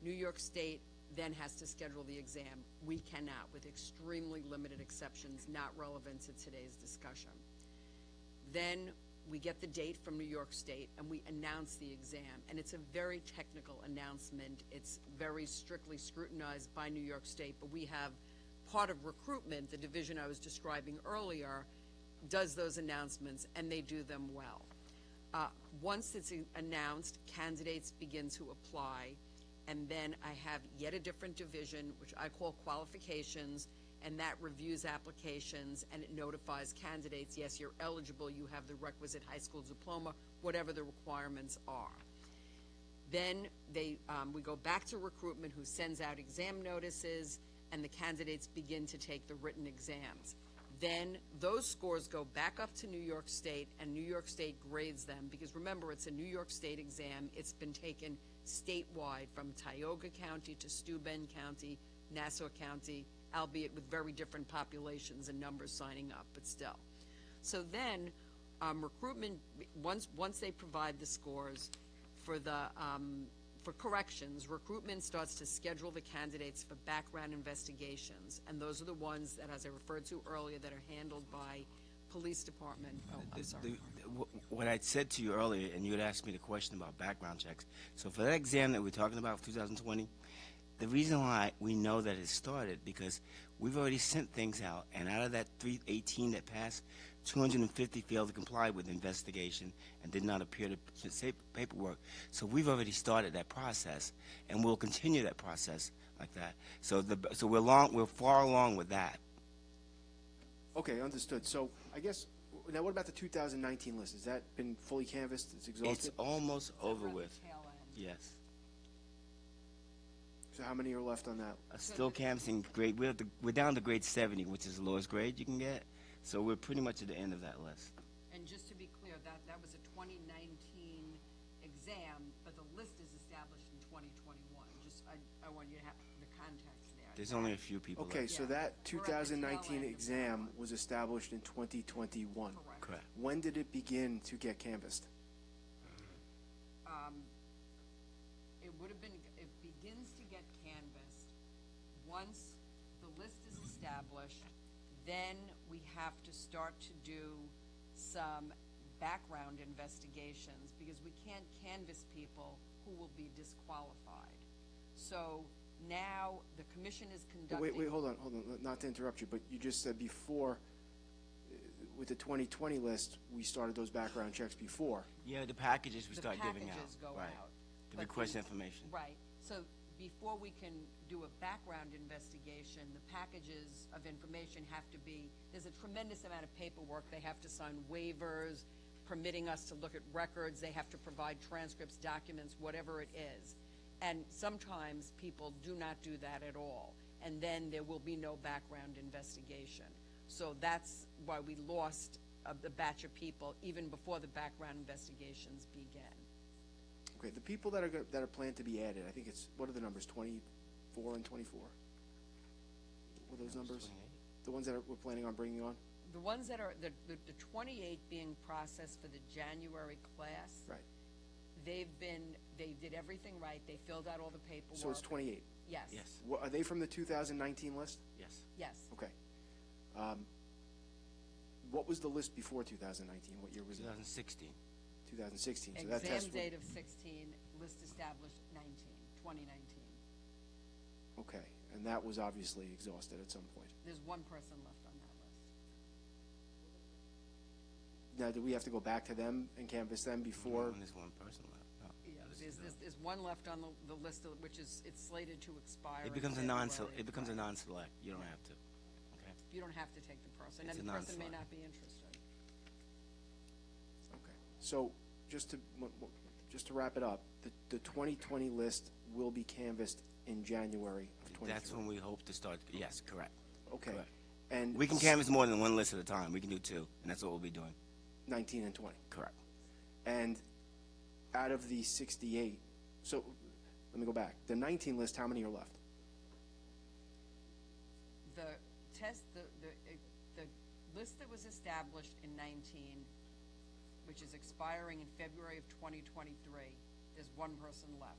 New York State then has to schedule the exam. We cannot, with extremely limited exceptions, not relevant to today's discussion. Then we get the date from New York State and we announce the exam. And it's a very technical announcement. It's very strictly scrutinized by New York State, but we have part of recruitment, the division I was describing earlier, does those announcements and they do them well. Once it's announced, candidates begin to apply, and then I have yet a different division, which I call qualifications, and that reviews applications and it notifies candidates, yes, you're eligible, you have the requisite high school diploma, whatever the requirements are. Then we go back to recruitment, who sends out exam notices, and the candidates begin to take the written exams. Then those scores go back up to New York State, and New York State grades them, because remember, it's a New York State exam. It's been taken statewide from Tioga County to Steuben County, Nassau County, albeit with very different populations and numbers signing up, but still. So then recruitment, once they provide the scores for corrections, recruitment starts to schedule the candidates for background investigations, and those are the ones that, as I referred to earlier, that are handled by police department. Oh, I'm sorry. What I said to you earlier, and you had asked me the question about background checks. So for that exam that we're talking about for 2020, the reason why we know that it started, because we've already sent things out, and out of that 318 that passed, 250 failed to comply with the investigation and did not appear to say paperwork. So we've already started that process, and we'll continue that process like that. So we're far along with that. Okay, understood. So I guess, now what about the 2019 list? Has that been fully canvassed? It's exhausted? It's almost over with. Yes. So how many are left on that? Still canvassing grade. We're down to grade 70, which is the lowest grade you can get. So we're pretty much at the end of that list. And just to be clear, that was a 2019 exam, but the list is established in 2021. Just, I want you to have the context there. There's only a few people Okay, left. so that 2019 exam was established in 2021. Correct. When did it begin to get canvassed? It begins to get canvassed once the list is established. Then we have to start to do some background investigations, because we can't canvass people who will be disqualified. So now the commission is conducting. Wait, hold on, not to interrupt you, but you just said before with the 2020 list, we started those background checks before. Yeah, the packages we The start giving out. packages go Right. out. The But request information. Right, so before we can do a background investigation, the packages of information have to be, there's a tremendous amount of paperwork. They have to sign waivers, permitting us to look at records. They have to provide transcripts, documents, whatever it is. And sometimes people do not do that at all. And then there will be no background investigation. So that's why we lost the batch of people even before the background investigations began. Okay, the people that are planned to be added, I think it's, what are the numbers, 24 and 24? What are those numbers? The ones that we're planning on bringing on? The ones that are, the 28 being processed for the January class. Right. They did everything right. They filled out all the paperwork. So it's 28? Yes. Yes. Are they from the 2019 list? Yes. Yes. Okay. What was the list before 2019? What year was it? 2016. 2016. So that Exam test. date of 16, list established 2019. Okay, and that was obviously exhausted at some point. There's one person left on that list. Now, do we have to go back to them and canvass them before? There's one person left. No. Yeah, there's one left on the list, which is, it's slated to expire. It becomes a in non. February. It becomes a non-select. You don't have to. Okay. You don't have to take the person, It's and a the person may non-select. not be interested. Okay, so just to wrap it up, the 2020 list will be canvassed in January of 23. That's when we hope to start. Yes, correct. Okay, Correct. and We can canvass more than one list at a time. We can do two, and that's what we'll be doing. 19 and 20. Correct. And out of the 68, so let me go back. The 19 list, how many are left? The test, the list that was established in 19, which is expiring in February of 2023, there's one person left.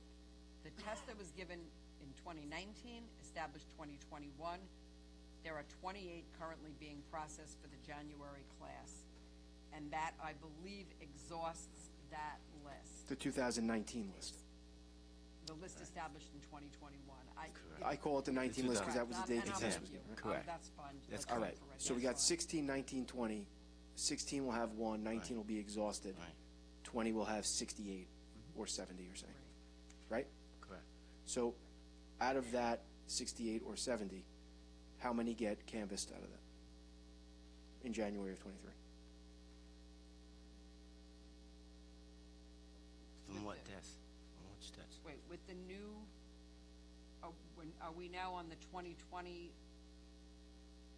The test that was given in 2019 established 2021. There are 28 currently being processed for the January class, and that, I believe, exhausts that list. The 2019 list. The list established in 2021. I call it the 19 list because that was the date And the I'm test with was you. given, right? Correct. That's fine. That's All right, correct. so we That's got fine. 16, 19, 20. 16 will have one, 19 will be exhausted. Right. 20 will have 68 or 70, you're saying, right? Correct. So out of that 68 or 70, how many get canvassed out of that in January of 23? From what test? From which test? Wait, with the new, are we now on the 2020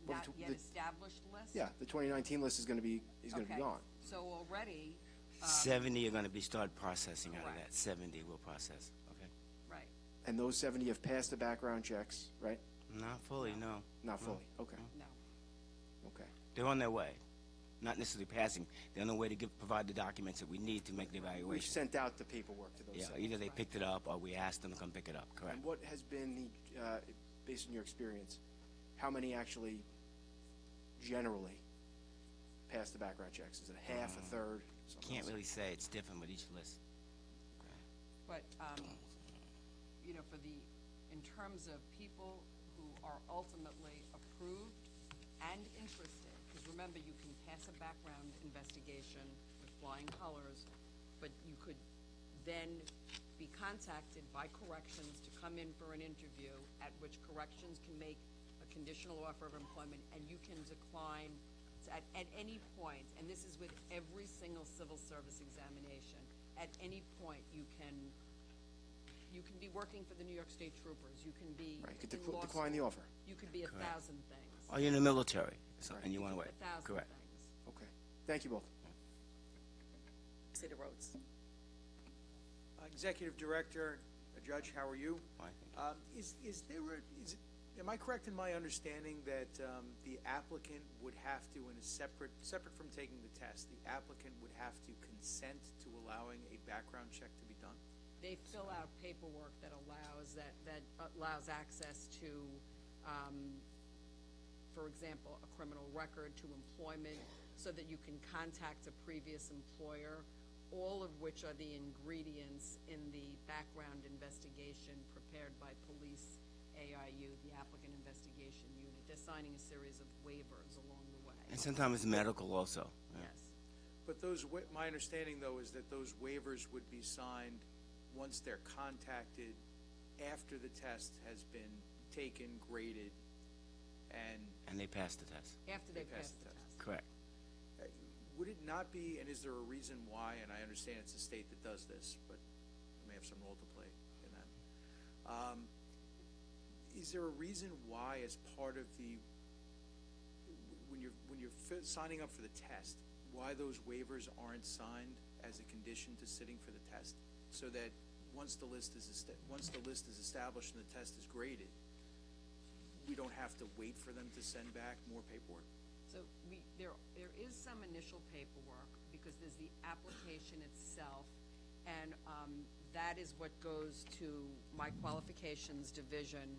Well, not the tw- yet the- established list? Yeah, the 2019 list is going to be Okay. gone. So already, 70 are going to be start processing out of Correct. that. 70 will process. Okay. right, And those 70 have passed the background checks, right? Not fully, no. Not fully, okay, no. okay. They're on their way. Not necessarily passing. They're on their way to provide the documents that we need to make the We've evaluation. sent out the paperwork to those Yeah, 70. either they picked it up or we asked them to come pick it up. Correct. And what has been the, based on your experience, how many actually generally pass the background checks? Is it a half, a third? something Can't else? really say. It's different with each list. But, you know, in terms of people who are ultimately approved and interested, because remember, you can pass a background investigation with flying colors, but you could then be contacted by corrections to come in for an interview, at which corrections can make a conditional offer of employment, and you can decline at any point, and this is with every single civil service examination, at any point you can be working for the New York State Troopers, you can be Right, you could in law decline the school. offer. You could be 1,000 things. Or you're in the military, so, Right. and you want to wait. 1,000 Correct. things. Okay, thank you both. City Roads. Executive Director, Judge, how are you? Fine. Am I correct in my understanding that the applicant would have to, in a separate from taking the test, the applicant would have to consent to allowing a background check to be done? They fill out paperwork that allows access to, for example, a criminal record, to employment, so that you can contact a previous employer, all of which are the ingredients in the background investigation prepared by police, AIU, the Applicant Investigation Unit. They're signing a series of waivers along the way. And sometimes it's medical also. Yeah. Yes. But my understanding, though, is that those waivers would be signed once they're contacted after the test has been taken, graded, And they pass the test. After they pass the test. Correct. Would it not be, and is there a reason why, and I understand it's the state that does this, but I may have some role to play in that. Is there a reason why, as part of when you're signing up for the test, why those waivers aren't signed as a condition to sitting for the test, so that once the list is established and the test is graded, we don't have to wait for them to send back more paperwork? So there is some initial paperwork, because there's the application itself, and that is what goes to my qualifications division,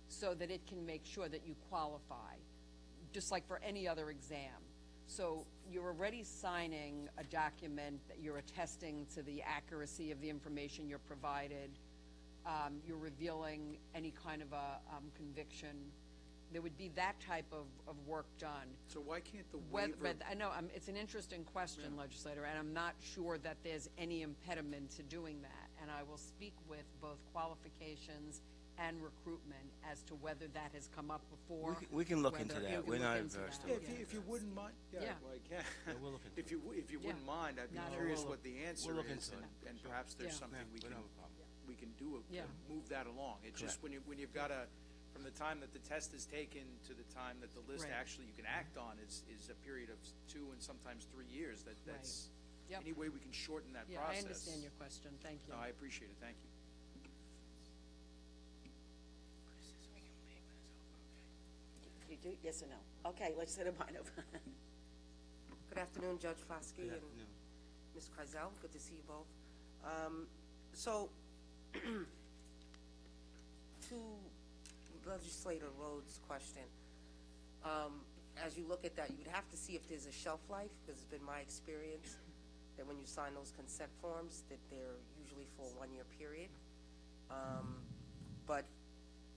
so that it can make sure that you qualify, just like for any other exam. So you're already signing a document that you're attesting to the accuracy of the information you're provided. You're revealing any kind of a conviction. There would be that type of work done. So why can't the waiver? I know, it's an interesting question, legislator, and I'm not sure that there's any impediment to doing that. And I will speak with both qualifications and recruitment as to whether that has come up before. We can look into whether that. you can We're look not into adverse that. to Yeah, looking if you wouldn't mind, Yeah. well, I can. we'll look into If you wouldn't mind, I'd be No, no, curious we'll what the answer we'll look is, into and perhaps there's Yeah. something Yeah, we we can, don't have a problem. we can do, Yeah. move that along. It's just when you've got from the time that the test is taken to the time that the list Right. actually you can act on is a period of 2 and sometimes 3 years. That's, Yep. any way we can shorten that Yeah, process. I understand your question, thank you. No, I appreciate it, thank you. You do, yes or no? Okay, let's set a bind over. Good afternoon, Judge Fosky Good and afternoon. Ms. Kreisel. Good to see you both. So, to Legislator Rhodes' question, as you look at that, you would have to see if there's a shelf life, because it's been my experience that when you sign those consent forms, that they're usually for a one-year period. But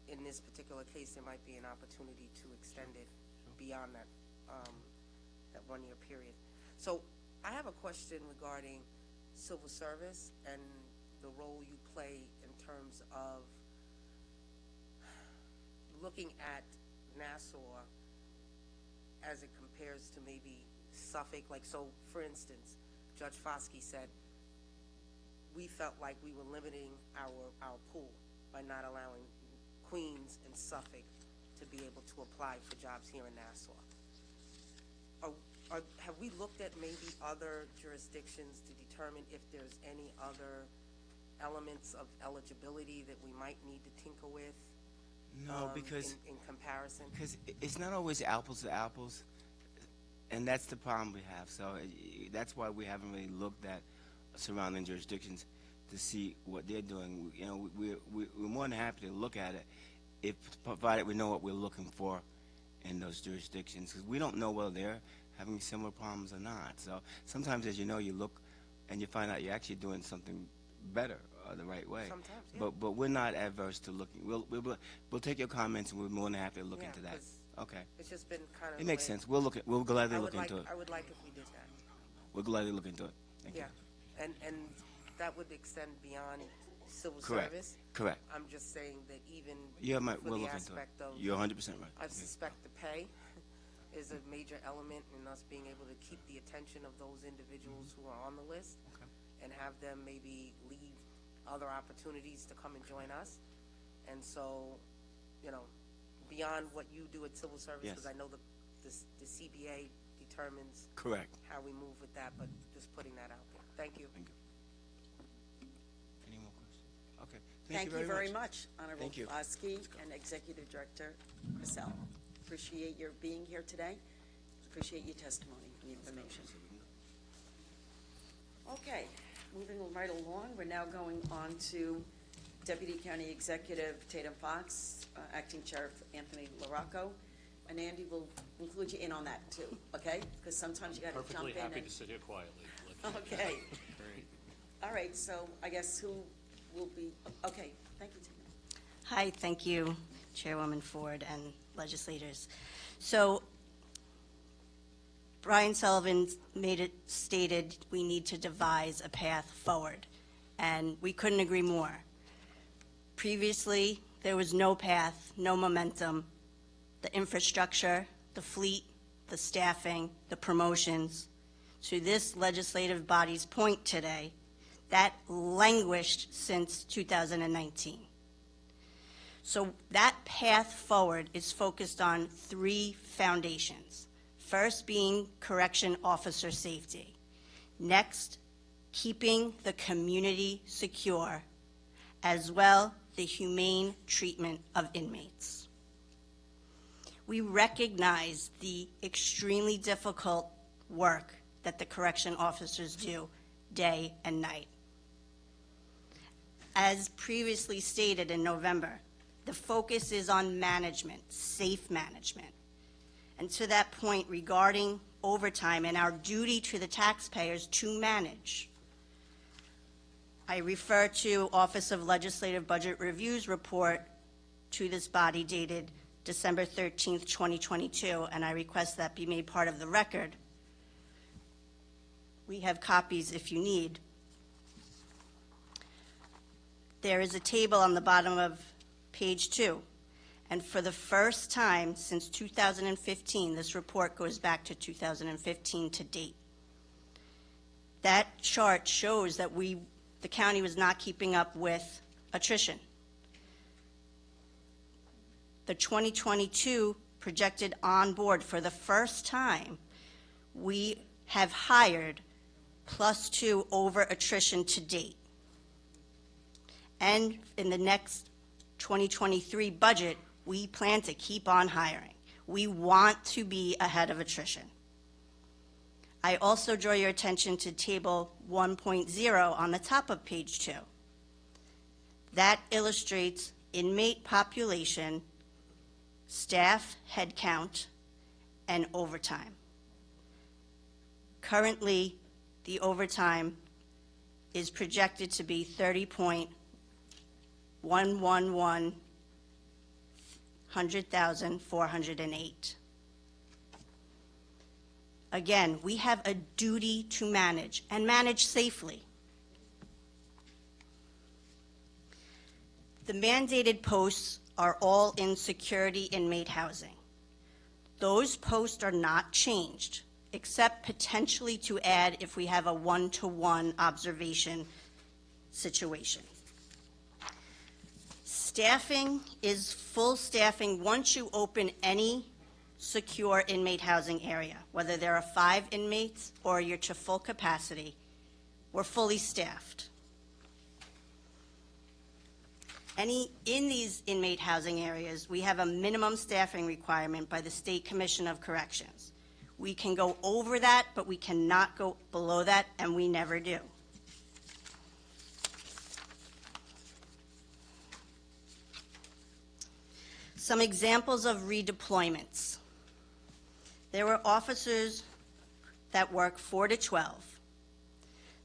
in this particular case, there might be an opportunity to extend it beyond that, that one-year period. So I have a question regarding civil service and the role you play in terms of looking at Nassau as it compares to maybe Suffolk. Like, so for instance, Judge Fosky said, we felt like we were limiting our pool by not allowing Queens and Suffolk to be able to apply for jobs here in Nassau. Have we looked at maybe other jurisdictions to determine if there's any other elements of eligibility that we might need to tinker with? No, because in comparison? Because it's not always apples to apples, and that's the problem we have. So that's why we haven't really looked at surrounding jurisdictions to see what they're doing. You know, we're more than happy to look at it, if provided we know what we're looking for in those jurisdictions, because we don't know whether they're having similar problems or not. So sometimes, as you know, you look and you find out you're actually doing something better the right way. Sometimes, yeah. But we're not adverse to looking. We'll take your comments, and we're more than happy to look Yeah, into that. 'cause Okay. It's just been kind of. It makes like- sense. We'll gladly look into it. I would like if we did that. We'll gladly look into it. Thank you. Yeah, and that would extend beyond civil Correct. service. Correct. I'm just saying that even Yeah, for we'll the look into it. aspect of. You're 100% right. I Okay. suspect the pay is a major element in us being able to keep the attention of those individuals who are on the list. Okay. And have them maybe leave other opportunities to come and join us. And so, you know, beyond what you do at civil service, Yes. because I know the CBA determines Correct. how we move with that, but just putting that out there. Thank you. Thank you. Any more questions? Okay. Thank you very much, Honorable Thank you. Fosky and Executive Director Cassell. Appreciate your being here today. Appreciate your testimony and information. Okay, moving right along, we're now going on to Deputy County Executive Tatum Fox, Acting Sheriff Anthony LaRocco, and Andy will include you in on that too, okay? Because sometimes you got to jump Perfectly in. happy and- to sit here quietly. Okay. Great. All right, so I guess who will be, okay, thank you, Tina. Hi, thank you, Chairwoman Ford and legislators. So Brian Sullivan stated we need to devise a path forward, and we couldn't agree more. Previously, there was no path, no momentum. The infrastructure, the fleet, the staffing, the promotions, to this legislative body's point today, that languished since 2019. So that path forward is focused on 3 foundations. First being correction officer safety. Next, keeping the community secure, as well the humane treatment of inmates. We recognize the extremely difficult work that the correction officers do day and night. As previously stated in November, the focus is on management, safe management. And to that point, regarding overtime and our duty to the taxpayers to manage, I refer to Office of Legislative Budget Review's report to this body dated December 13th, 2022, and I request that be made part of the record. We have copies if you need. There is a table on the bottom of page 2, and for the first time since 2015, this report goes back to 2015 to date. That chart shows that the county was not keeping up with attrition. The 2022 projected on board, for the first time, we have hired +2 over attrition to date. And in the next 2023 budget, we plan to keep on hiring. We want to be ahead of attrition. I also draw your attention to table 1.0 on the top of page 2. That illustrates inmate population, staff headcount, and overtime. Currently, the overtime is projected to be 30.111,408. Again, we have a duty to manage and manage safely. The mandated posts are all in security inmate housing. Those posts are not changed, except potentially to add if we have a 1-to-1 observation situation. Staffing is full staffing once you open any secure inmate housing area, whether there are 5 inmates or you're to full capacity, we're fully staffed. In these inmate housing areas, we have a minimum staffing requirement by the State Commission of Corrections. We can go over that, but we cannot go below that, and we never do. Some examples of redeployments. There were officers that work 4 to 12.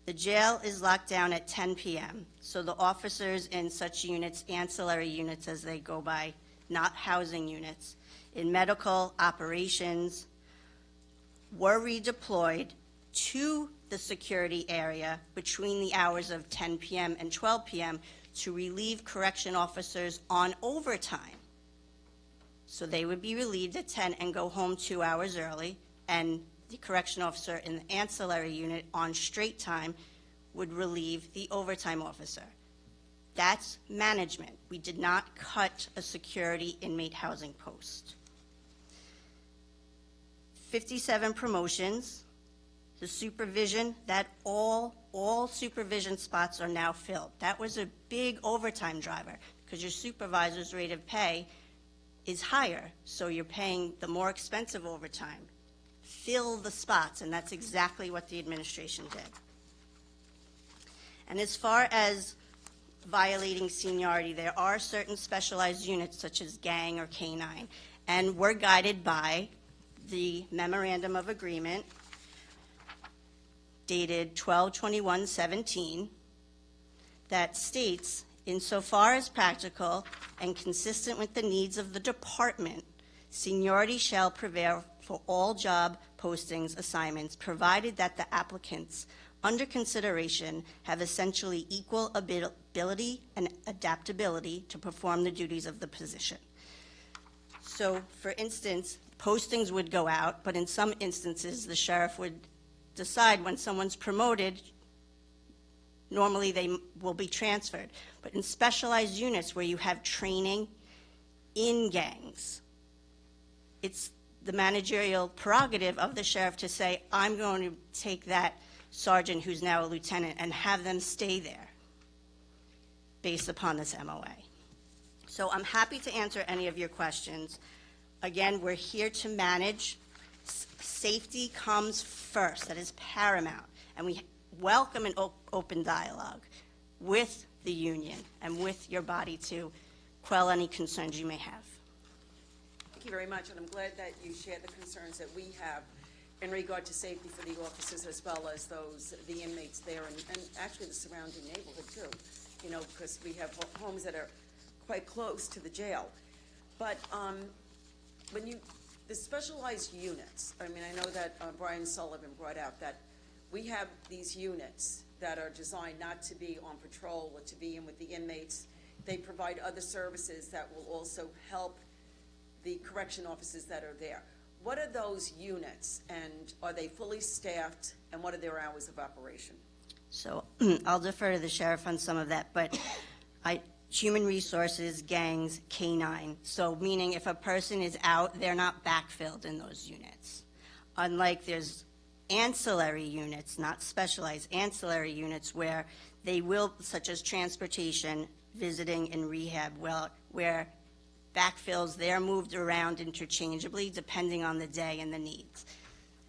The jail is locked down at 10 p.m., so the officers in such units, ancillary units as they go by, not housing units, in medical operations, were redeployed to the security area between the hours of 10 p.m. and 12 p.m. to relieve correction officers on overtime. So they would be relieved at 10 and go home 2 hours early, and the correction officer in the ancillary unit on straight time would relieve the overtime officer. That's management. We did not cut a security inmate housing post. 57 promotions. The supervision, that all supervision spots are now filled. That was a big overtime driver because your supervisor's rate of pay is higher, so you're paying the more expensive overtime. Fill the spots, and that's exactly what the administration did. And as far as violating seniority, there are certain specialized units such as gang or canine, and we're guided by the memorandum of agreement dated 12/21/17 that states, insofar as practical and consistent with the needs of the department, seniority shall prevail for all job postings, assignments, provided that the applicants under consideration have essentially equal ability and adaptability to perform the duties of the position. So, for instance, postings would go out, but in some instances, the sheriff would decide when someone's promoted, normally they will be transferred. But in specialized units where you have training in gangs, it's the managerial prerogative of the sheriff to say, I'm going to take that sergeant who's now a lieutenant and have them stay there based upon this MOA. So I'm happy to answer any of your questions. Again, we're here to manage. Safety comes first. That is paramount. And we welcome an open dialogue with the union and with your body to quell any concerns you may have. Thank you very much, and I'm glad that you share the concerns that we have in regard to safety for the officers as well as the inmates there and actually the surrounding neighborhood too, you know, because we have homes that are quite close to the jail. But the specialized units, I mean, I know that Brian Sullivan brought out that we have these units that are designed not to be on patrol or to be in with the inmates. They provide other services that will also help the correction officers that are there. What are those units, and are they fully staffed, and what are their hours of operation? So I'll defer to the sheriff on some of that, but human resources, gangs, K-9. So meaning if a person is out, they're not backfilled in those units. Unlike there's ancillary units, not specialized, ancillary units where they will, such as transportation, visiting, and rehab, where backfills, they're moved around interchangeably depending on the day and the needs.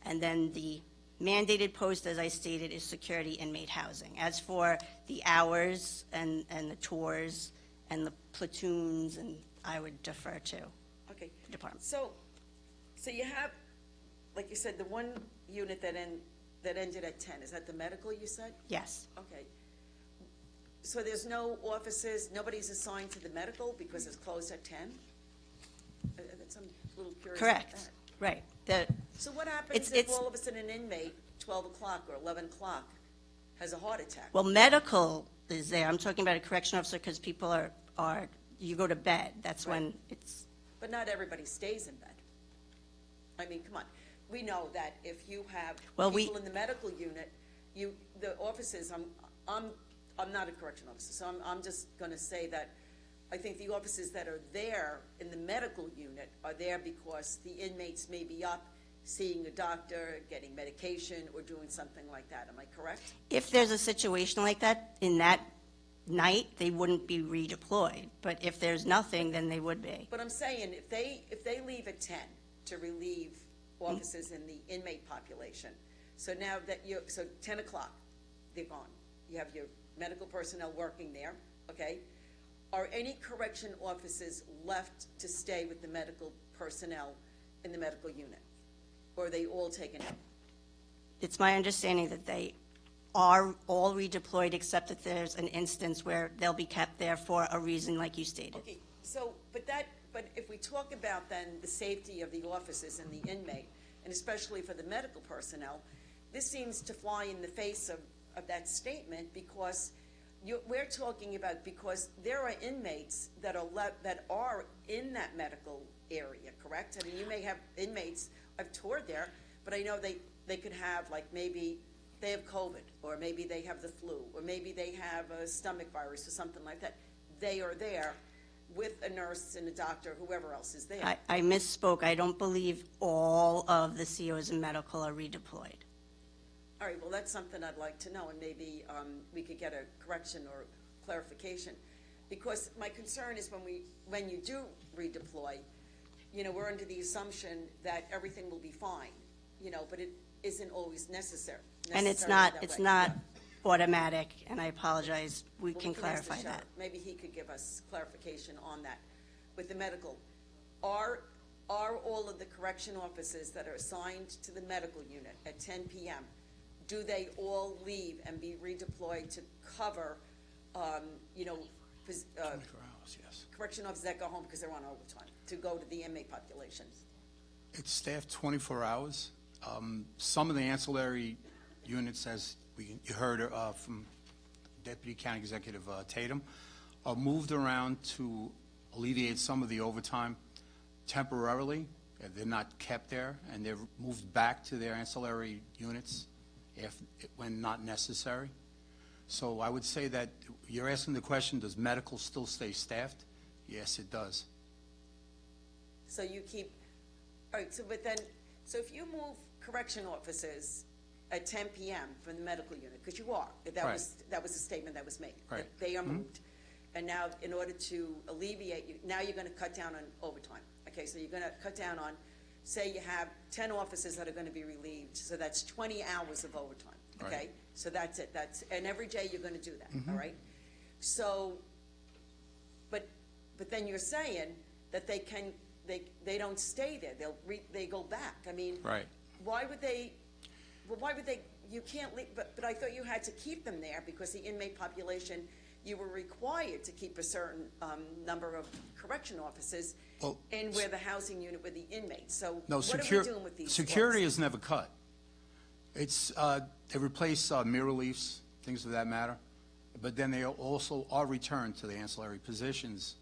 And then the mandated post, as I stated, is security inmate housing. As for the hours and the tours and the platoons, and I would defer to Okay. the department. So you have, like you said, the one unit that ended at 10. Is that the medical you said? Yes. Okay. So there's no officers, nobody's assigned to the medical because it's closed at 10? That's, I'm a little curious about Correct. that. Right. So what happens if all of a sudden an inmate, 12 o'clock or 11 o'clock, has a heart attack? Well, medical is there. I'm talking about a correction officer because people are, you go to bed. That's when it's. But not everybody stays in bed. I mean, come on. We know that if you have people in the medical unit, the officers, I'm not a correction officer, so I'm just going to say that I think the officers that are there in the medical unit are there because the inmates may be up, seeing a doctor, getting medication, or doing something like that. Am I correct? If there's a situation like that, in that night, they wouldn't be redeployed. But if there's nothing, then they would be. But I'm saying, if they leave at 10 to relieve officers in the inmate population, so now that so 10 o'clock, they're gone. You have your medical personnel working there, okay? Are any correction officers left to stay with the medical personnel in the medical unit? Or are they all taken out? It's my understanding that they are all redeployed, except that there's an instance where they'll be kept there for a reason like you stated. Okay, so, but if we talk about then the safety of the officers and the inmate, and especially for the medical personnel, this seems to fly in the face of that statement because we're talking about, because there are inmates that are in that medical area, correct? I mean, you may have inmates, I've toured there, but I know they could have, like, maybe they have COVID, or maybe they have the flu, or maybe they have a stomach virus or something like that. They are there with a nurse and a doctor, whoever else is there. I misspoke. I don't believe all of the COs in medical are redeployed. All right, well, that's something I'd like to know, and maybe we could get a correction or clarification. Because my concern is when you do redeploy, you know, we're under the assumption that everything will be fine, you know, but it isn't always necessary. And it's not automatic, and I apologize. We can clarify that. Maybe he could give us clarification on that. With the medical, are all of the correction officers that are assigned to the medical unit at 10 p.m., do they all leave and be redeployed to cover, you know, 24 hours, yes. correction officers that go home because they're on overtime, to go to the inmate population? It's staffed 24 hours. Some of the ancillary units, as you heard from Deputy County Executive Tatum, are moved around to alleviate some of the overtime temporarily. They're not kept there, and they're moved back to their ancillary units when not necessary. So I would say that you're asking the question, does medical still stay staffed? Yes, it does. So you keep, all right, so but then, so if you move correction officers at 10 PM from the medical unit, because you are, that Right. was a statement that was made. that Right. They are moved. And now, in order to alleviate, now you're gonna cut down on overtime. Okay, so you're gonna cut down on, say you have 10 officers that are gonna be relieved, so that's 20 hours of overtime, okay? Right. So that's it, and every day you're gonna do that, all right? So, but then you're saying that they don't stay there, they go back. I mean, Right. why would they, you can't leave, but I thought you had to keep them there because the inmate population, you were required to keep a certain number of correction officers Well, in where the housing unit with the inmates. So No, what are we doing with these? security slots? is never cut. It's, they replace mirror reliefs, things of that matter, but then they also are returned to the ancillary positions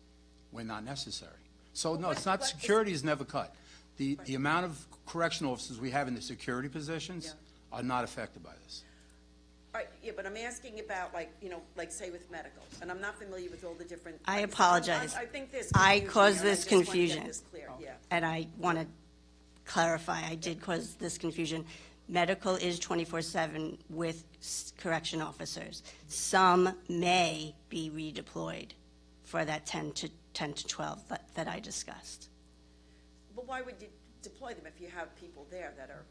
when not necessary. So, no, it's not, security is never cut. The amount of correctional officers we have in the security positions are not affected by this. All right, yeah, but I'm asking about like say with medical, and I'm not familiar with all the different. I like said, apologize. I think there's I confusion caused here, and I this just wanna get confusion. this clear, yeah. And I want to clarify, I did cause this confusion. Medical is 24/7 with correction officers. Some may be redeployed for that 10 to 12 that I discussed. But why would you deploy them if you have people there that are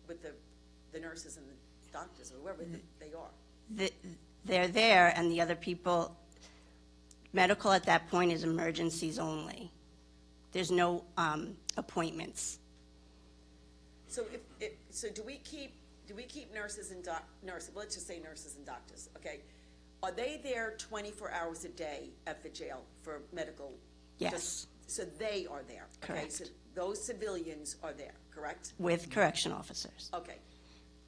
with the nurses and the doctors or whoever they are? They're there, and the other people, medical at that point is emergencies only. There's no appointments. So so do we keep nurses and nurses, let's just say nurses and doctors, okay? Are they there 24 hours a day at the jail for medical? Yes. So they are there? Okay, Correct. so those civilians are there, correct? With correction officers. Okay.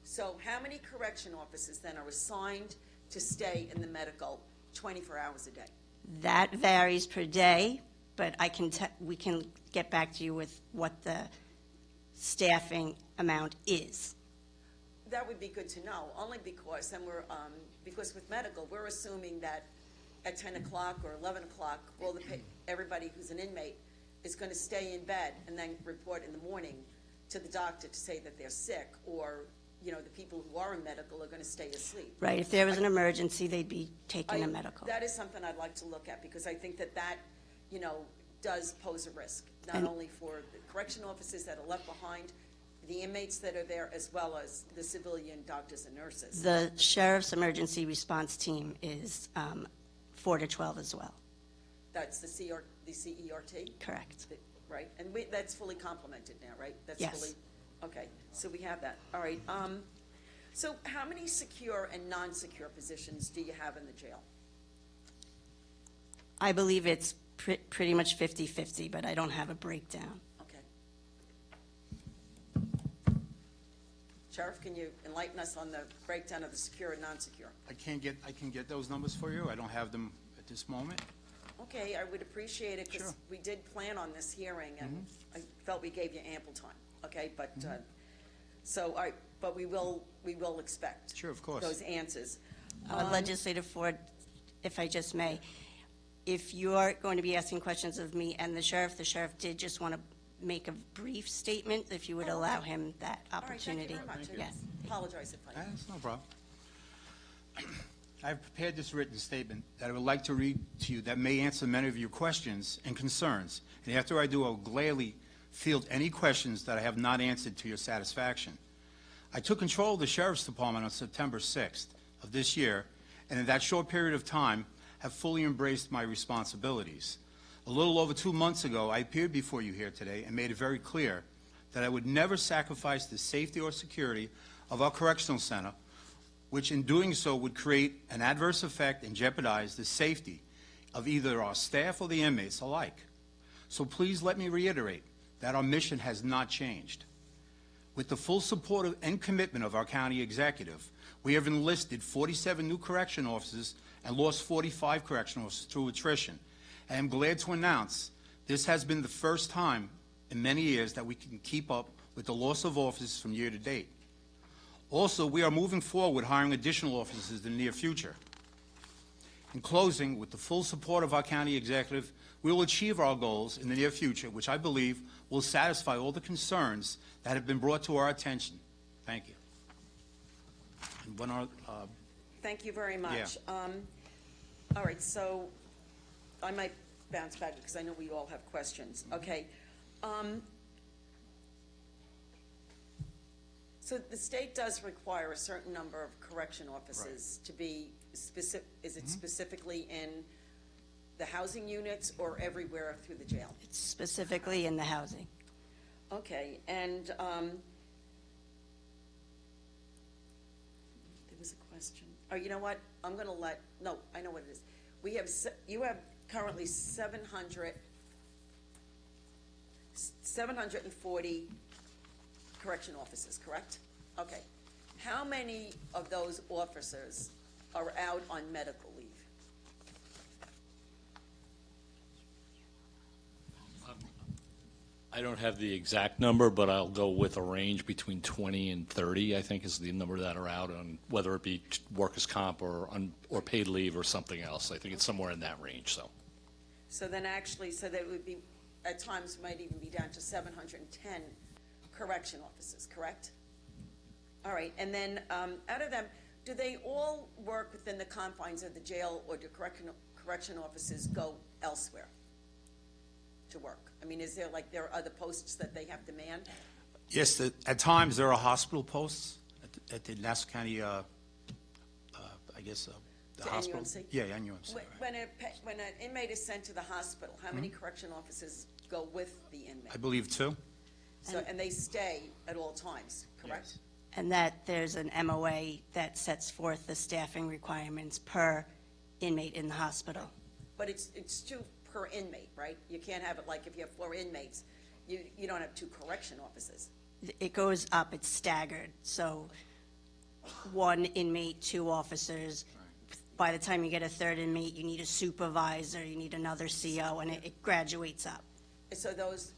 So how many correction officers then are assigned to stay in the medical 24 hours a day? That varies per day, but we can get back to you with what the staffing amount is. That would be good to know, only because then because with medical, we're assuming that at 10 o'clock or 11 o'clock, everybody who's an inmate is going to stay in bed and then report in the morning to the doctor to say that they're sick, or, the people who are in medical are going to stay asleep. Right, if there was an emergency, they'd be taken to medical. That is something I'd like to look at, because I think that does pose a risk, not And- only for the correction officers that are left behind, the inmates that are there, as well as the civilian doctors and nurses. The sheriff's emergency response team is 4 to 12 as well. That's the CERT? Correct. Right, and that's fully complemented now, right? That's Yes. fully. Okay, so we have that, all right. So how many secure and non-secure positions do you have in the jail? I believe it's pretty much 50-50, but I don't have a breakdown. Okay. Sheriff, can you enlighten us on the breakdown of the secure and non-secure? I can get those numbers for you. I don't have them at this moment. Okay, I would appreciate it, because Sure. we did plan on this hearing, and I felt we gave you ample time, okay? But, so, all right, but we will expect. Sure, of course. Those answers. Legislative Ford, if I just may, if you're going to be asking questions of me and the sheriff did just want to make a brief statement, if you would allow him that opportunity. All right, thank you very much. Yes. I apologize if I. That's no problem. I've prepared this written statement that I would like to read to you that may answer many of your questions and concerns. And after I do, I'll gladly field any questions that I have not answered to your satisfaction. I took control of the Sheriff's Department on September 6th of this year, and in that short period of time, have fully embraced my responsibilities. A little over 2 months ago, I appeared before you here today and made it very clear that I would never sacrifice the safety or security of our correctional center, which in doing so would create an adverse effect and jeopardize the safety of either our staff or the inmates alike. So please let me reiterate that our mission has not changed. With the full support and commitment of our county executive, we have enlisted 47 new correction officers and lost 45 correction officers through attrition. I am glad to announce this has been the first time in many years that we can keep up with the loss of officers from year to date. Also, we are moving forward hiring additional officers in the near future. In closing, with the full support of our county executive, we will achieve our goals in the near future, which I believe will satisfy all the concerns that have been brought to our attention. Thank you. And when our, Thank you very much. All right, so I might bounce back because I know we all have questions. Okay. So the state does require a certain number of correction officers to be specific, is it specifically in the housing units or everywhere through the jail? It's specifically in the housing. Okay, and there was a question. Oh, you know what? I'm going to no, I know what it is. We have, you have currently 740 correction officers, correct? Okay. How many of those officers are out on medical leave? I don't have the exact number, but I'll go with a range between 20 and 30, I think, is the number that are out on, whether it be workers' comp or paid leave or something else. I think it's somewhere in that range, so. So then actually, so that would be, at times might even be down to 710 correction officers, correct? All right, and then out of them, do they all work within the confines of the jail, or do correction officers go elsewhere to work? I mean, is there, like, there are other posts that they have to man? yes, at times there are hospital posts at the Nassau County, I guess, the To hospital. NUMC? Yeah, NUMC. When an inmate is sent to the hospital, how many correction officers go with the inmate? I believe 2. So, and they stay at all times, correct? And that there's an MOA that sets forth the staffing requirements per inmate in the hospital. But it's 2 per inmate, right? You can't have it like if you have 4 inmates, you don't have 2 correction officers. It goes up, it's staggered, so 1 inmate, 2 officers. By the time you get a 3rd inmate, you need a supervisor, you need another CO, and it graduates up. So those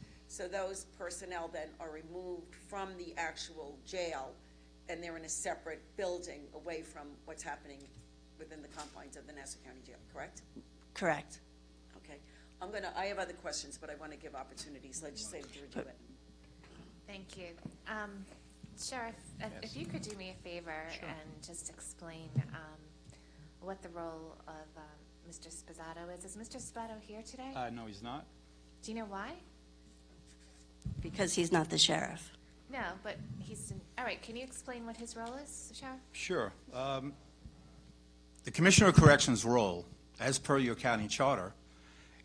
personnel then are removed from the actual jail, and they're in a separate building away from what's happening within the confines of the Nassau County Jail, correct? Correct. Okay. I have other questions, but I want to give opportunities. Legislator Georgiou. Thank you. Sheriff, if you could do me a favor and just explain what the role of Mr. Sposato is. Is Mr. Sposato here today? No, he's not. Do you know why? Because he's not the sheriff. No, but all right, can you explain what his role is, Sheriff? Sure. The Commissioner of Corrections' role, as per your county charter,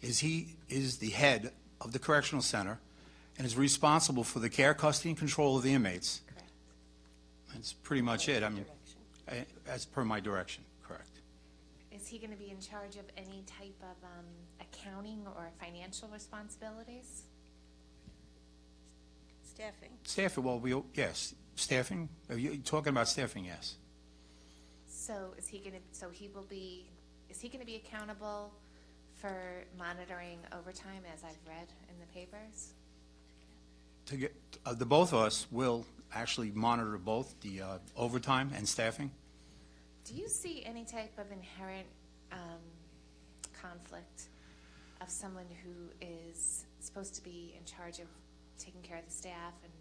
is he is the head of the correctional center and is responsible for the care, custody, and control of the inmates. Correct. That's pretty much it. I mean, as per my direction, correct. Is he going to be in charge of any type of accounting or financial responsibilities? Staffing. Staffing, well, yes, staffing. Are you talking about staffing? Yes. So is he going to be accountable for monitoring overtime, as I've read in the papers? The both of us will actually monitor both the overtime and staffing. Do you see any type of inherent conflict of someone who is supposed to be in charge of taking care of the staff and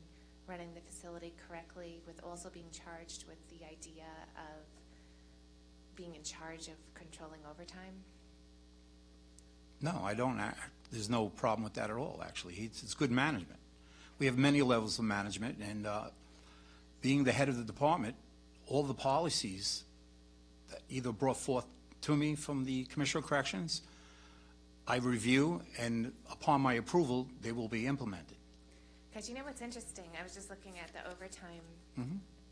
running the facility correctly, with also being charged with the idea of being in charge of controlling overtime? No, I don't. There's no problem with that at all, actually. It's good management. We have many levels of management, and being the head of the department, all the policies that either brought forth to me from the Commissioner of Corrections, I review, and upon my approval, they will be implemented. Because you know what's interesting? I was just looking at the overtime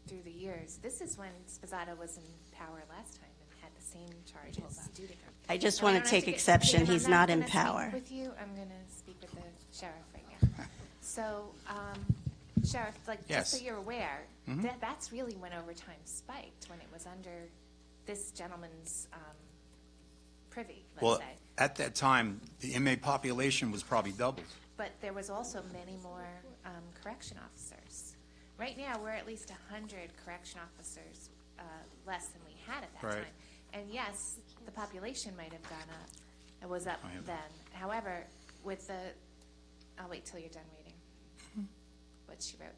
through the years. This is when Sposato was in power last time and had the same charges due to him. I just want to take exception, he's not in power. With you, I'm going to speak with the sheriff right now. So Sheriff, like, Yes. just so you're aware, Mhm. that's really when overtime spiked, when it was under this gentleman's privy, Well, let's say. at that time, the inmate population was probably doubled. But there was also many more correction officers. Right now, we're at least 100 correction officers less than we had at that Right. time. And yes, the population might have gone up. It was up I am- then. However, with the, I'll wait till you're done reading what she wrote.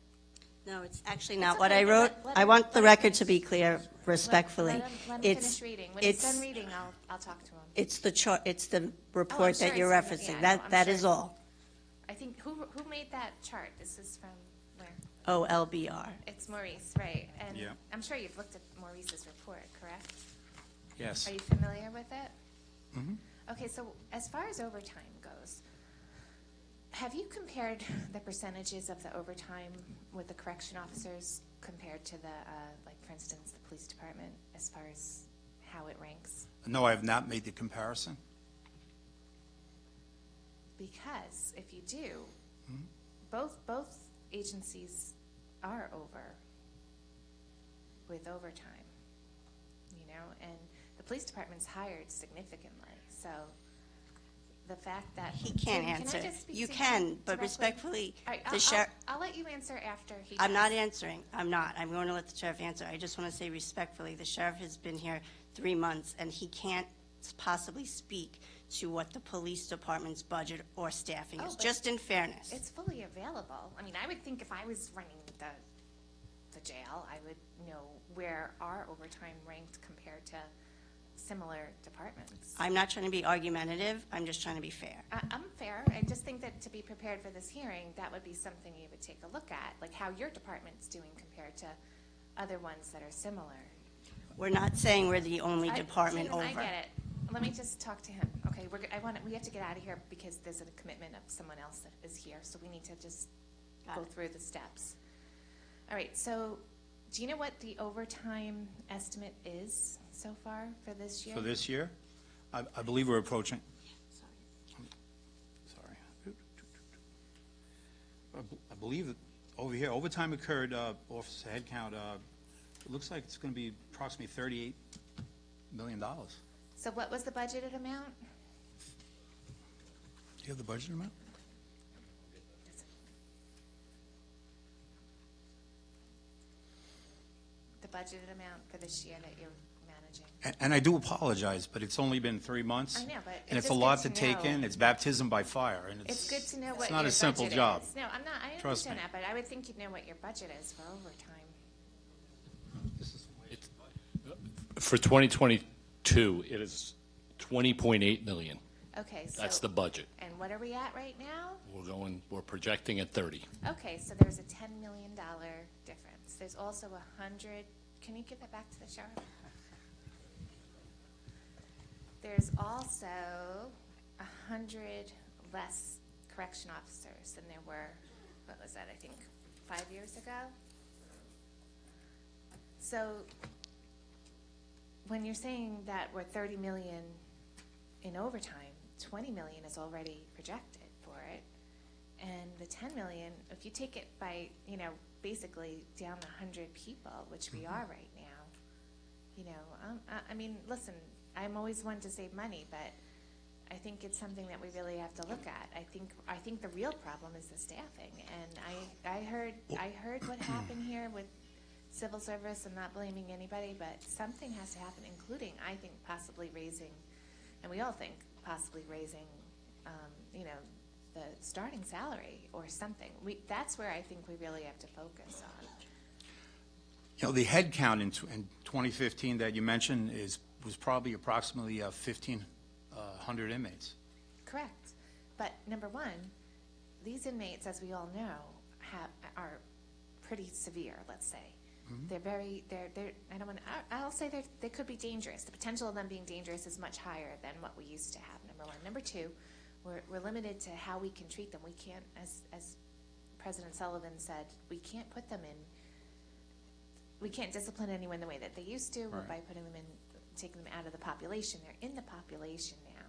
No, it's actually not It's what okay, I but wrote. let I him- want the let him record to finish. be clear respectfully. Let him It's- finish reading. When he's it's- done reading, I'll talk to him. It's the chart, it's the Oh, I'm report sure that you're it's in the- referencing. yeah, I know, That, I'm that sure. is all. I think, who made that chart? This is from where? OLBR. It's Maurice, right? And Yeah. I'm sure you've looked at Maurice's report, correct? Yes. Are you familiar with it? Mhm. Okay, so as far as overtime goes, have you compared the percentages of the overtime with the correction officers compared to the, like, for instance, the police department, as far as how it ranks? No, I have not made the comparison. Because if you do, both agencies are over with overtime, you know, and the police department's hired significantly, so the fact that. He can't Can I answer. just speak You to him can, but directly? respectfully, All right, the sheriff, I'll let you answer after he I'm not does. answering. I'm not. I'm going to let the sheriff answer. I just want to say respectfully, the sheriff has been here 3 months, and he can't possibly speak to what the police department's budget or staffing Oh, is, but just in fairness. It's fully available. I mean, I would think if I was running the jail, I would know where our overtime ranked compared to similar departments. I'm not trying to be argumentative. I'm just trying to be fair. I'm fair. I just think that to be prepared for this hearing, that would be something you would take a look at, like how your department's doing compared to other ones that are similar. We're not saying we're the only I- department Tatum, over. I get it. Let me just talk to him, okay? We have to get out of here because there's a commitment of someone else that is here, so we need to just Got go it. through the steps. All right, so do you know what the overtime estimate is so far for this year? For this year, I believe we're approaching. Sorry. I believe that over here, overtime occurred, officer headcount, it looks like it's going to be approximately $38 million. So what was the budgeted amount? Do you have the budget amount? The budgeted amount for this year that you're managing? And I do apologize, but it's only been 3 months. I know, but And it's it's a just lot good to to take know. in. It's baptism by fire, and It's good to know what it's your not a simple budget job. is. No, I'm not, I Trust understand me. that, but I would think you'd know what your budget is for overtime. For 2022, it is 20.8 million. Okay, so. That's the budget. And what are we at right now? We're projecting at 30. Okay, so there's a $10 million difference. There's also 100, can you give that back to the sheriff? There's also 100 less correction officers than there were, what was that, I think, 5 years ago? So when you're saying that we're 30 million in overtime, 20 million is already projected for it. And the 10 million, if you take it by, you know, basically down 100 people, which we are right now, you know, I mean, listen, I'm always one to save money, but I think it's something that we really have to look at. I think the real problem is the staffing. And I heard what happened here with civil service. I'm not blaming anybody, but something has to happen, including, I think, possibly raising, and we all think possibly raising, you know, the starting salary or something. That's where I think we really have to focus on. You know, the head count in 2015 that you mentioned was probably approximately 1,500 inmates. Correct. But number one, these inmates, as we all know, are pretty severe, let's say. They're very, I'll say they could be dangerous. The potential of them being dangerous is much higher than what we used to have, number one. Number two, we're limited to how we can treat them. We can't, as President Sullivan said, we can't put them in, we can't discipline anyone the way that they used to by putting them in, taking them out of the population. They're in the population now.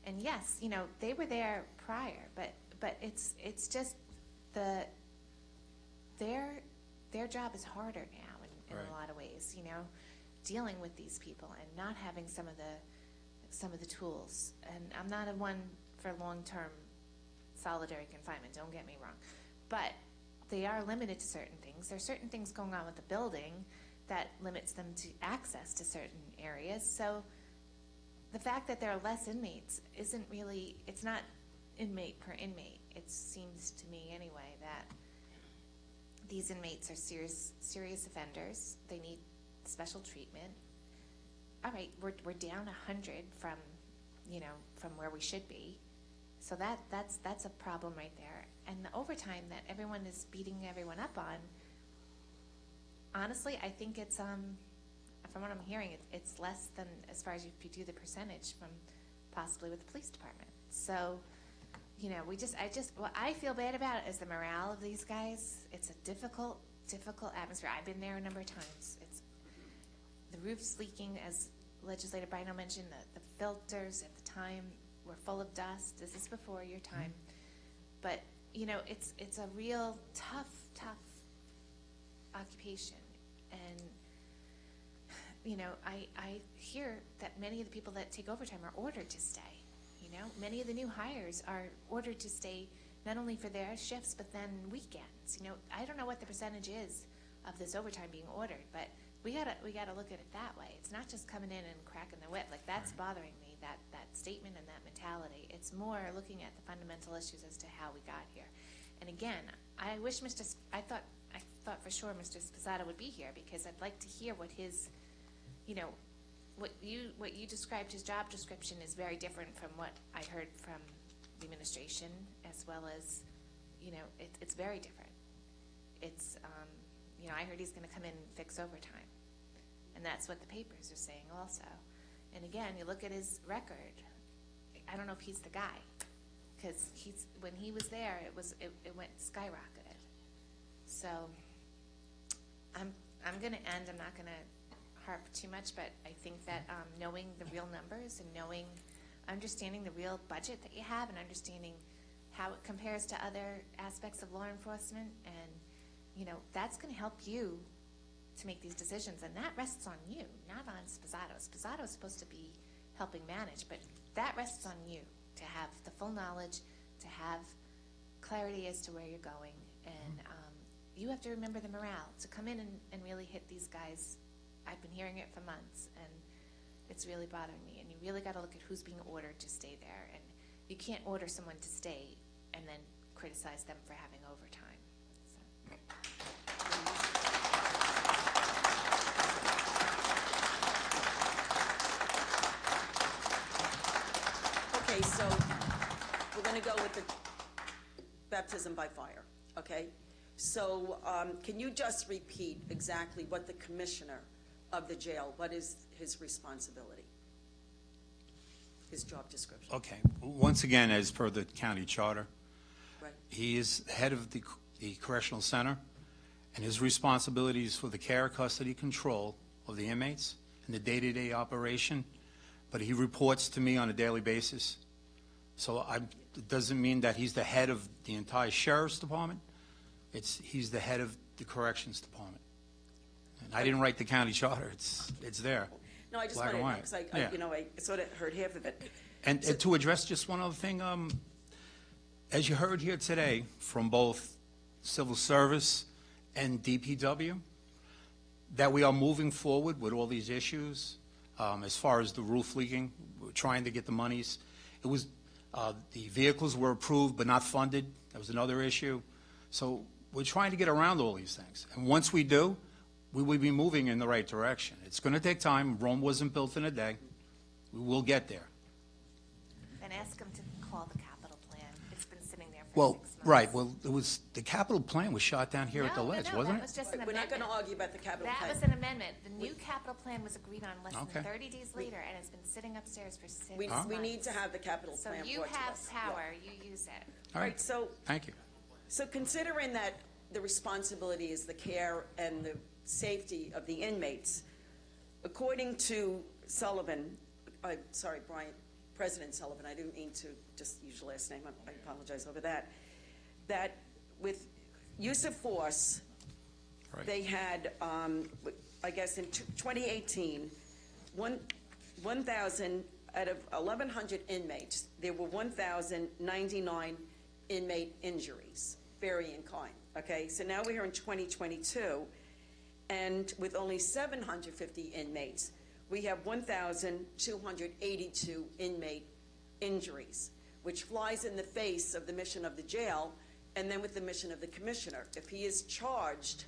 And yes, you know, they were there prior, but it's just their job is harder now in Right. a lot of ways, you know, dealing with these people and not having some of the tools. And I'm not a one for long-term solitary confinement, don't get me wrong. But they are limited to certain things. There are certain things going on with the building that limits them to access to certain areas. So the fact that there are less inmates isn't really, it's not inmate per inmate. It seems to me anyway that these inmates are serious offenders. They need special treatment. All right, we're down 100 from, you know, from where we should be. So that's a problem right there. And the overtime that everyone is beating everyone up on, honestly, I think it's from what I'm hearing, it's less than, as far as if you do the percentage, from possibly with the police department. So, you know, what I feel bad about is the morale of these guys. It's a difficult atmosphere. I've been there a number of times. The roof's leaking, as Legislator Bino mentioned. The filters at the time were full of dust. This is before your time. But, you know, it's a real tough occupation. And, you know, I hear that many of the people that take overtime are ordered to stay. You know, many of the new hires are ordered to stay not only for their shifts, but then weekends. You know, I don't know what the percentage is of this overtime being ordered, but we gotta look at it that way. It's not just coming in and cracking the whip. Like, that's bothering me, that statement and that mentality. It's more looking at the fundamental issues as to how we got here. And again, I wish I thought for sure Mr. Sposato would be here, because I'd like to hear what his, you know, what you described, his job description is very different from what I heard from the administration, as well as, you know, it's very different. It's, you know, I heard he's gonna come in and fix overtime. And that's what the papers are saying also. And again, you look at his record, I don't know if he's the guy, because when he was there, it went skyrocketed. So I'm gonna end, I'm not gonna harp too much, but I think that knowing the real numbers and understanding the real budget that you have and understanding how it compares to other aspects of law enforcement, and, you know, that's gonna help you to make these decisions, and that rests on you, not on Sposato. Sposato is supposed to be helping manage, but that rests on you to have the full knowledge, to have clarity as to where you're going, and you have to remember the morale, to come in and really hit these guys. I've been hearing it for months, and it's really bothering me, and you really got to look at who's being ordered to stay there, and you can't order someone to stay and then criticize them for having overtime. Okay, so we're going to go with the baptism by fire, okay? So can you just repeat exactly what the commissioner of the jail, what is his responsibility? His job description? Okay. Once again, as per the county charter, Right. he is head of the correctional center, and his responsibilities for the care, custody, control of the inmates and the day-to-day operation, but he reports to me on a daily basis. So it doesn't mean that he's the head of the entire sheriff's department. He's the head of the corrections department. And I didn't write the county charter. It's there. No, I just Black wanted and to know, white. because Yeah. you know, I sort of heard half of it. And to address just one other thing, as you heard here today from both Civil Service and DPW, that we are moving forward with all these issues. As far as the roof leaking, we're trying to get the monies. It was, the vehicles were approved but not funded. That was another issue. So we're trying to get around all these things. And once we do, we will be moving in the right direction. It's going to take time. Rome wasn't built in a day. We will get there. Then ask him to call the capital plan. It's been sitting there for Well, 6 months. right, well, the capital plan was shot down here at the No, ledge, no, wasn't that it? was just an We're not going to amendment. argue about the capital plan. That was an amendment. The new capital plan was agreed on less Okay. than 30 days later, and it's been sitting upstairs for 6 We months. need to have the capital So plan you brought to have us. power, you use it. All Right, right, so thank you. considering that the responsibility is the care and the safety of the inmates, according to Sullivan, President Sullivan, I didn't mean to just use your last name, I apologize over that, that with use of force, Right. they had, I guess in 2018, 1,000, out of 1,100 inmates, there were 1,099 inmate injuries, varying kind, okay? So now we're in 2022, and with only 750 inmates, we have 1,282 inmate injuries, which flies in the face of the mission of the jail, and then with the mission of the commissioner. If he is charged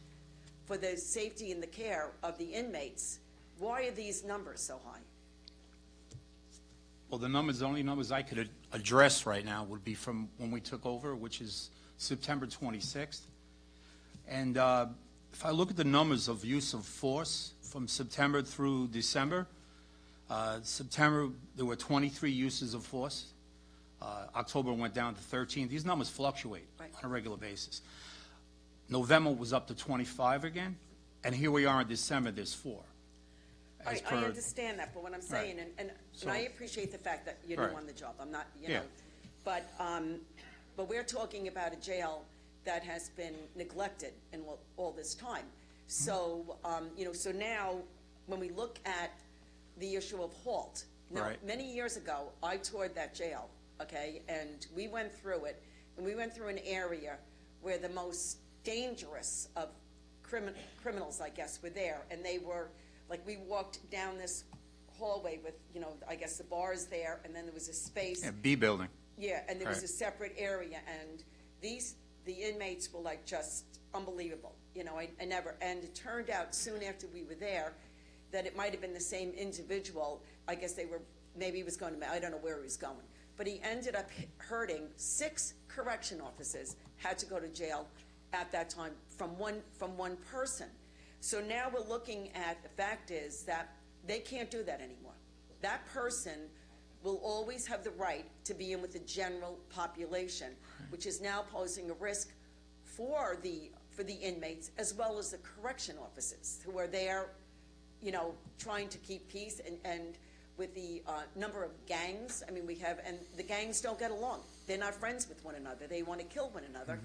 for the safety and the care of the inmates, why are these numbers so high? Well, the only numbers I could address right now would be from when we took over, which is September 26th. And if I look at the numbers of use of force from September through December, September, there were 23 uses of force. October went down to 13. These numbers fluctuate Right. on a regular basis. November was up to 25 again, and here we are in December, there's 4. I As per- understand that, but what I'm saying, and So- I appreciate the fact that you're new Right. on the job, I'm not, you Yeah. know. But we're talking about a jail that has been neglected in all this time. So, you know, so now, when we look at the issue of HALT, now, Right. many years ago, I toured that jail, okay, and we went through it, and we went through an area where the most dangerous of criminals, I guess, were there, and they were, like, we walked down this hallway with, you know, I guess the bars there, and then there was a space. Yeah, B building. Yeah, and there was Right. a separate area, and the inmates were like just unbelievable, you know, I never, and it turned out soon after we were there that it might have been the same individual. I guess maybe he was going to, I don't know where he was going, but he ended up hurting 6 correction officers, had to go to jail at that time from one person. So now we're looking at, the fact is that they can't do that anymore. That person will always have the right to be in with the general population, which is now posing a risk for the inmates as well as the correction officers who are there, you know, trying to keep peace, and with the number of gangs, I mean, we have, and the gangs don't get along. They're not friends with one another. They want to kill one another.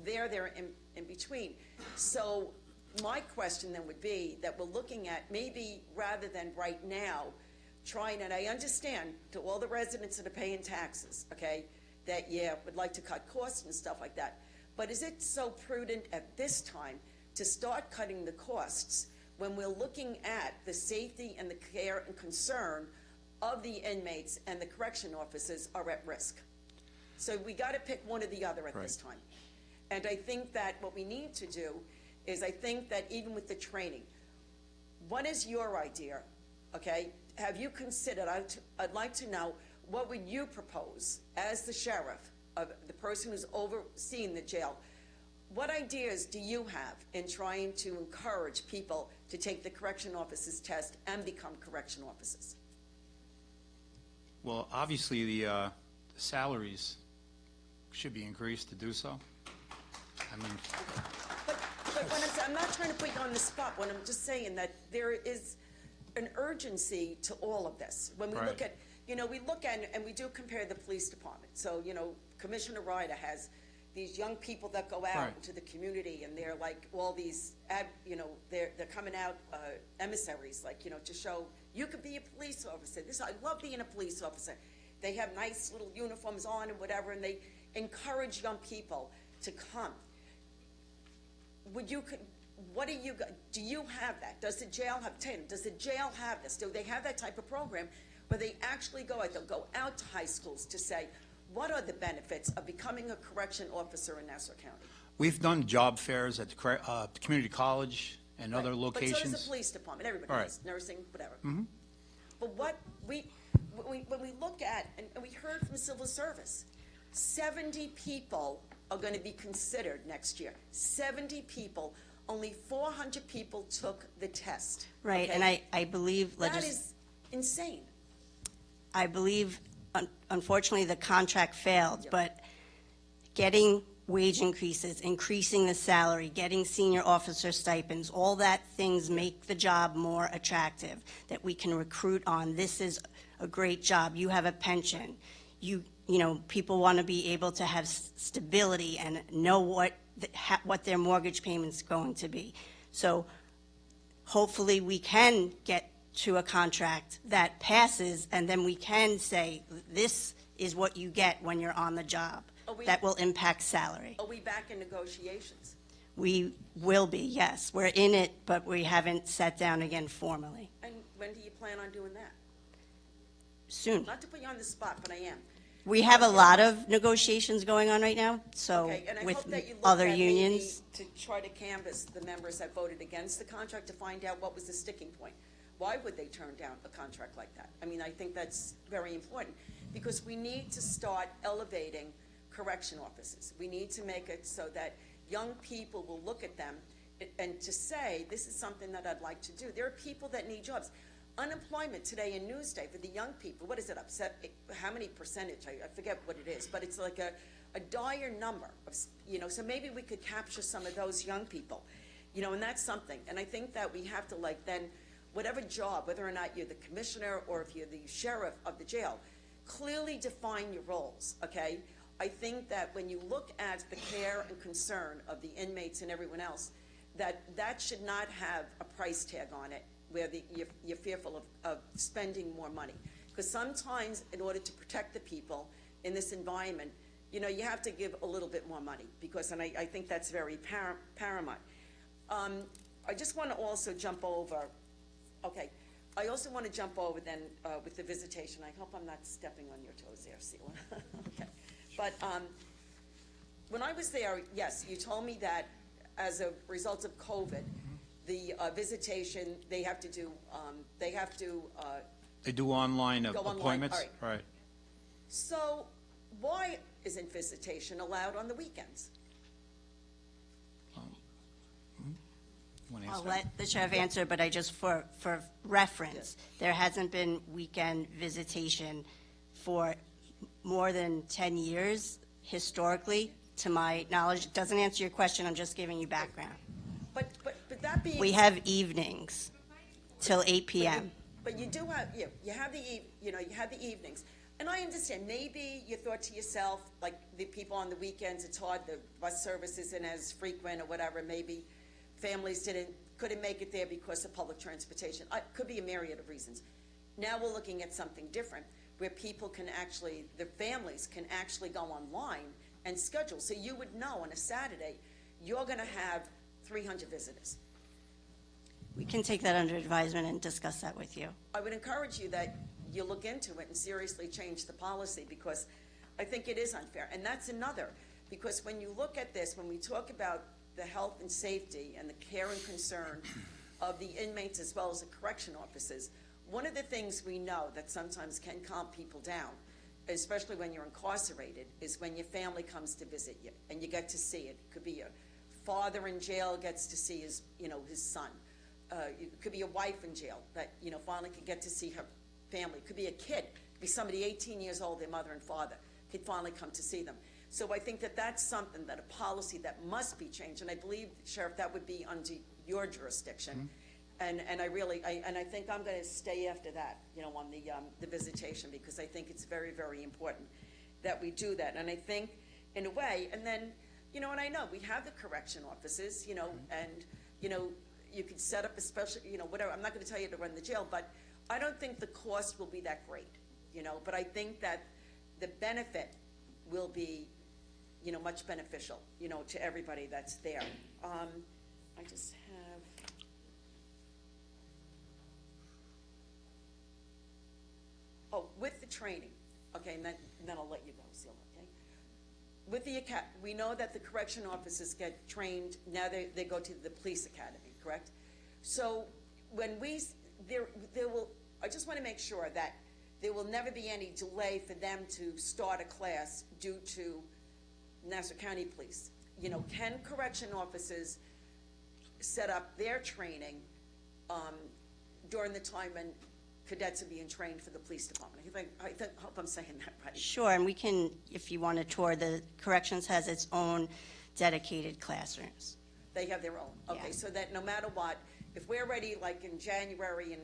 They're in between. So my question then would be that we're looking at maybe rather than right now, trying, and I understand to all the residents that are paying taxes, okay, that, yeah, would like to cut costs and stuff like that. But is it so prudent at this time to start cutting the costs when we're looking at the safety and the care and concern of the inmates and the correction officers are at risk? So we got to pick one or the other at this time. And I think that what we need to do is, I think that even with the training, what is your idea, okay? Have you considered, I'd like to know, what would you propose as the sheriff, of the person who's overseeing the jail? What ideas do you have in trying to encourage people to take the correction officers test and become correction officers? Well, obviously, the salaries should be increased to do so. I mean, But when I'm not trying to put you on the spot, when I'm just saying that there is an urgency to all of this. When we Right. look at, you know, we look at, and we do compare the police department. So, you know, Commissioner Ryder has these young people that go out Right. into the community, and they're like all these, you know, they're coming out emissaries, like, you know, to show you could be a police officer. I love being a police officer. They have nice little uniforms on and whatever, and they encourage young people to come. Do you have that? Does the jail have, does the jail have this? Do they have that type of program where they actually they'll go out to high schools to say, what are the benefits of becoming a correction officer in Nassau County? we've done job fairs at the community college and other Right. locations. But so does the police department, everybody Right. does, nursing, whatever. Mhm. But when we look at, and we heard from civil service, 70 people are going to be considered next year. 70 people, only 400 people took the test. Right, okay? and I believe That is insane. I believe, unfortunately, the contract failed, Yep. but getting wage increases, increasing the salary, getting senior officer stipends, all that things make the job more attractive, that we can recruit on. This is a great job. You have a pension. You know, people want to be able to have stability and know what what their mortgage payment's going to be. So hopefully we can get to a contract that passes, and then we can say, this is what you get when you're on the job. That will impact salary. Are we back in negotiations? We will be, yes. We're in it, but we haven't sat down again formally. And when do you plan on doing that? Soon. Not to put you on the spot, but I am. We have a lot of negotiations going on right now, so Okay, and I with hope that you look other at maybe unions. to try to canvass the members that voted against the contract to find out what was the sticking point. Why would they turn down a contract like that? I mean, I think that's very important, because we need to start elevating correction officers. We need to make it so that young people will look at them and to say, this is something that I'd like to do. There are people that need jobs. Unemployment today in Newsday for the young people, what is it, how many percentage? I forget what it is, but it's like a dire number of, so maybe we could capture some of those young people, and that's something. And I think that we have to then, whatever job, whether or not you're the commissioner or if you're the sheriff of the jail, clearly define your roles, okay? I think that when you look at the care and concern of the inmates and everyone else, that should not have a price tag on it where you're fearful of spending more money. Because sometimes in order to protect the people in this environment, you have to give a little bit more money, and I think that's very paramount. I just want to also jump over, okay, I also want to jump over then with the visitation. I hope I'm not stepping on your toes there, Sela. Okay. But when I was there, yes, you told me that as a result of COVID, the visitation, they have to do, they do online go online. appointments? All right. Right. So why isn't visitation allowed on the weekends? Want to I'll answer? let the sheriff answer, but I just, for reference, there hasn't been weekend visitation for more than 10 years, historically, to my knowledge. It doesn't answer your question, I'm just giving you background. But that being... We have evenings till 8 p.m. But you do have, you have the evenings. And I understand, maybe you thought to yourself, like the people on the weekends, it's hard, the bus service isn't as frequent or whatever, maybe families couldn't make it there because of public transportation. Could be a myriad of reasons. Now we're looking at something different, where people can actually, the families can actually go online and schedule. So you would know on a Saturday, you're gonna have 300 visitors. We can take that under advisement and discuss that with you. I would encourage you that you look into it and seriously change the policy, because I think it is unfair. And that's another, because when you look at this, when we talk about the health and safety and the care and concern of the inmates as well as the correction officers, one of the things we know that sometimes can calm people down, especially when you're incarcerated, is when your family comes to visit you and you get to see it. It could be a father in jail gets to see his son. It could be a wife in jail that, finally could get to see her family. It could be a kid. It could be somebody 18 years old, their mother and father, could finally come to see them. So I think that that's something, that a policy that must be changed. And I believe, Sheriff, that would be under your jurisdiction. And I think I'm going to stay after that, on the visitation, because I think it's very, very important that we do that. And I think, in a way, and then, and I know we have the correction officers, and, you could set up a special, whatever. I'm not going to tell you to run the jail, but I don't think the cost will be that great, But I think that the benefit will be, much beneficial, to everybody that's there. I just have... Oh, with the training, okay, and then I'll let you go, Seal, okay? With the we know that the correction officers get trained, now they go to the police academy, correct? So when there will, I just want to make sure that there will never be any delay for them to start a class due to Nassau County Police. Can correction officers set up their training during the time when cadets are being trained for the police department? I hope I'm saying that right. Sure, and we can, if you want to tour, the corrections has its own dedicated classrooms. They have their own, okay, Yeah. so that no matter what, if we're ready like in January and,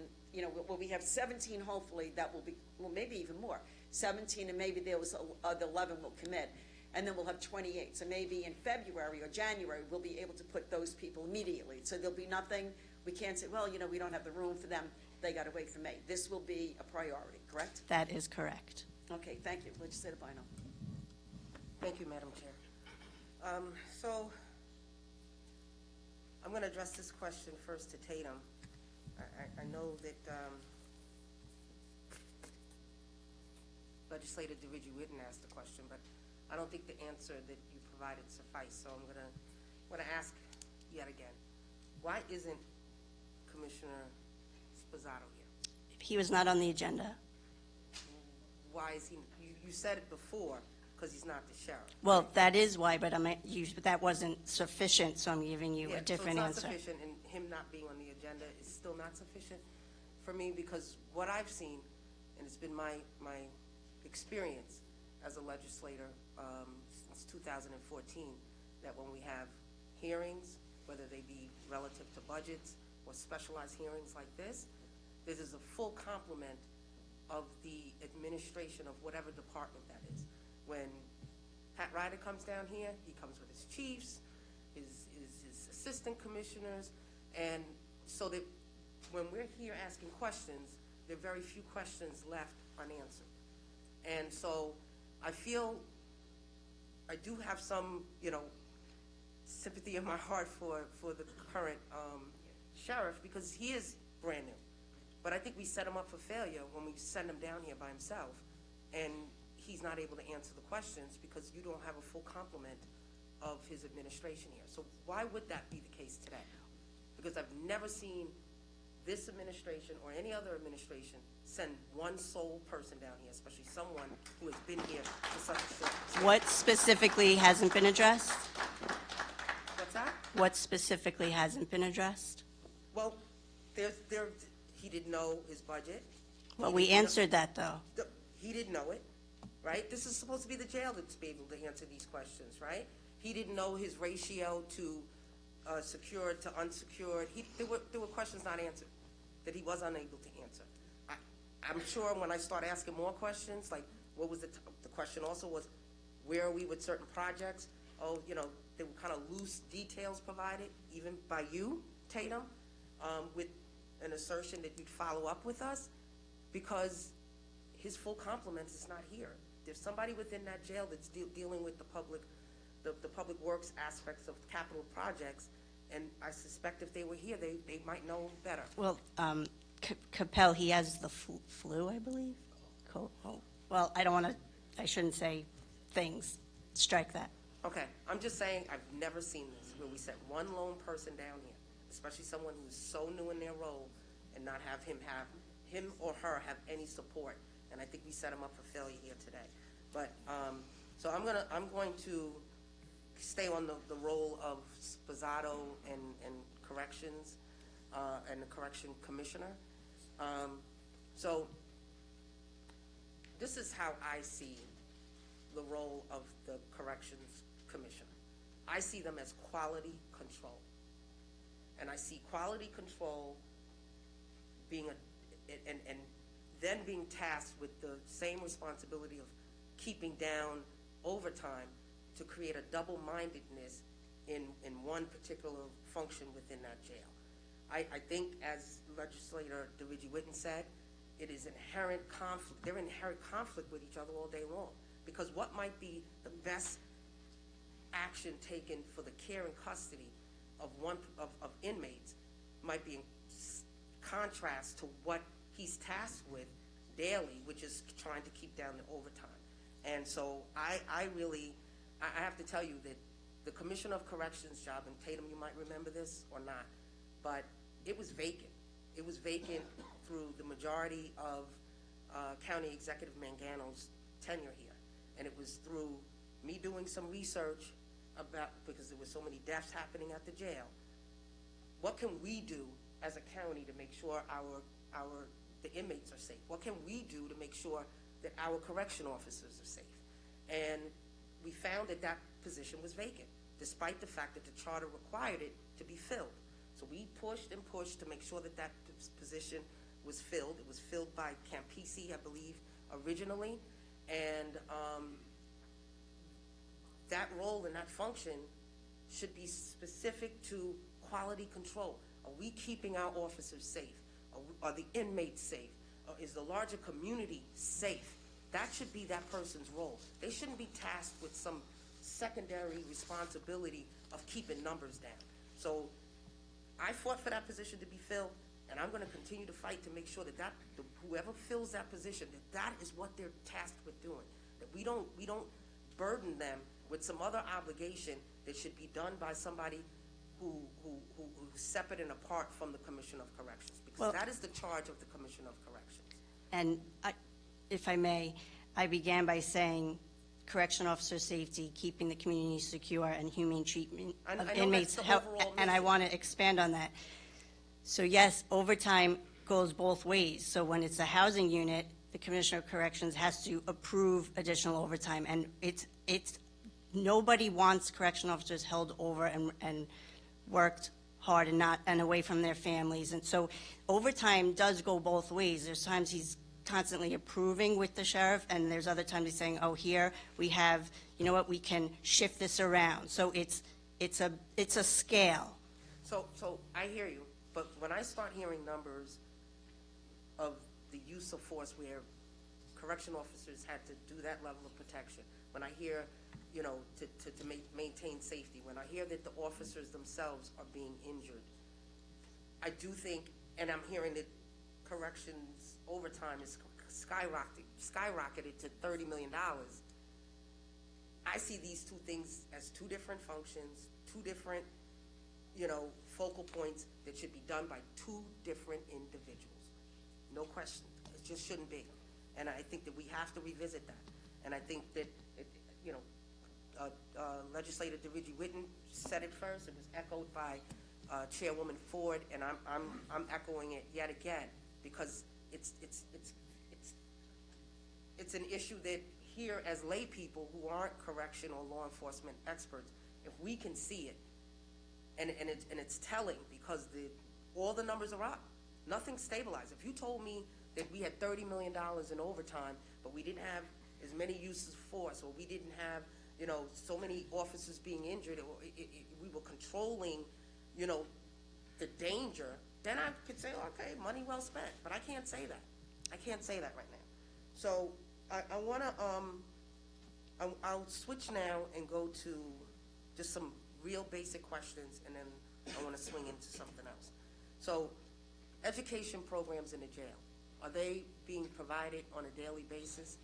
we have 17 hopefully, that will be, well, maybe even more, 17, and maybe there was the 11 will commit. and then we'll have 28. So maybe in February or January, we'll be able to put those people immediately. So there'll be nothing, we can't say, well, we don't have the room for them, they gotta wait for May. This will be a priority, correct? That is correct. Okay, thank you. Legislator Bino. Thank you, Madam Chair. So, I'm going to address this question first to Tatum. I know that Legislator DeRidge-Whitten asked the question, but I don't think the answer that you provided suffice. So I'm going to ask yet again, why isn't Commissioner Sposato here? He was not on the agenda. Why is he? You said it before, because he's not the sheriff. Well, that is why, but that wasn't sufficient, so I'm giving you a different so it's answer. not sufficient, and him not being on the agenda is still not sufficient for me, because what I've seen, and it's been my experience as a legislator since 2014, that when we have hearings, whether they be relative to budgets or specialized hearings like this is a full complement of the administration of whatever department that is. When Pat Ryder comes down here, he comes with his chiefs, his assistant commissioners, and so that when we're here asking questions, there are very few questions left unanswered. And so I feel I do have some, sympathy in my heart for the current sheriff, because he is brand new. But I think we set him up for failure when we send him down here by himself, and he's not able to answer the questions because you don't have a full complement of his administration here. So why would that be the case today? Because I've never seen this administration or any other administration send one sole person down here, especially someone who has been here for such a short time. What specifically hasn't been addressed? What's that? What specifically hasn't been addressed? Well, he didn't know his budget. Well, we answered that, though. He didn't know it, right? This is supposed to be the jail that's be able to answer these questions, right? He didn't know his ratio to secured to unsecured. There were questions not answered that he was unable to answer. I'm sure when I start asking more questions, like what was the question also was, where are we with certain projects? Oh, there were kind of loose details provided, even by you, Tatum, with an assertion that you'd follow up with us, because his full complement is not here. There's somebody within that jail that's dealing with the public works aspects of capital projects, and I suspect if they were here, they might know better. Well, Capel, he has the flu, I believe. Well, I shouldn't say things. Strike that. Okay, I'm just saying I've never seen this, where we sent one lone person down here, especially someone who's so new in their role, and not have him or her have any support. And I think we set him up for failure here today. But so I'm going to stay on the role of Sposato and corrections and the correction commissioner. So this is how I see the role of the corrections commissioner. I see them as quality control. And I see quality control being and then being tasked with the same responsibility of keeping down overtime to create a double-mindedness in one particular function within that jail. I think, as Legislator DeRidge-Whitten said, it is inherent conflict. They're in inherent conflict with each other all day long, because what might be the best action taken for the care and custody of inmates might be in contrast to what he's tasked with daily, which is trying to keep down the overtime. And so I have to tell you that the Commissioner of Corrections job, and Tatum, you might remember this or not, but it was vacant. It was vacant through the majority of County Executive Mangano's tenure here. And it was through me doing some research about, because there were so many deaths happening at the jail, what can we do as a county to make sure the inmates are safe? What can we do to make sure that our correction officers are safe? And we found that that position was vacant, despite the fact that the charter required it to be filled. So we pushed and pushed to make sure that that position was filled. It was filled by Campisi, I believe, originally. And that role and that function should be specific to quality control. Are we keeping our officers safe? Are the inmates safe? Is the larger community safe? That should be that person's role. They shouldn't be tasked with some secondary responsibility of keeping numbers down. So I fought for that position to be filled, and I'm gonna continue to fight to make sure that whoever fills that position, that is what they're tasked with doing. That we don't burden them with some other obligation that should be done by somebody who's separate and apart from the Commission of Corrections, because Well- that is the charge of the Commission of Corrections. And if I may, I began by saying correction officer safety, keeping the community secure, and humane treatment I of know inmates. that's the overall And I mission. want to expand on that. So yes, overtime goes both ways. So when it's a housing unit, the Commissioner of Corrections has to approve additional overtime. And it's nobody wants correction officers held over and worked hard and away from their families. And so overtime does go both ways. There's times he's constantly approving with the sheriff, and there's other times he's saying, oh, here we have, you know what, we can shift this around. So it's a scale. So I hear you, but when I start hearing numbers of the use of force where correction officers had to do that level of protection, when I hear, you know, to maintain safety, when I hear that the officers themselves are being injured, I do think, and I'm hearing that corrections overtime is skyrocketed to $30 million. I see these two things as two different functions, two different, you know, focal points that should be done by two different individuals. No question. It just shouldn't be. And I think that we have to revisit that. And I think that, you know, Legislator DeRidge Whitten said it first. It was echoed by Chairwoman Ford, and I'm echoing it yet again, because it's an issue that here, as lay people who aren't correction or law enforcement experts, if we can see it, and it's telling, because all the numbers are up, nothing's stabilized. If you told me that we had $30 million in overtime, but we didn't have as many uses of force, or we didn't have, you know, so many officers being injured, or we were controlling, you know, the danger, then I could say, okay, money well spent. But I can't say that. I can't say that right now. So I want to, I'll switch now and go to just some real basic questions, and then I want to swing into something else. So education programs in the jail, are they being provided on a daily basis,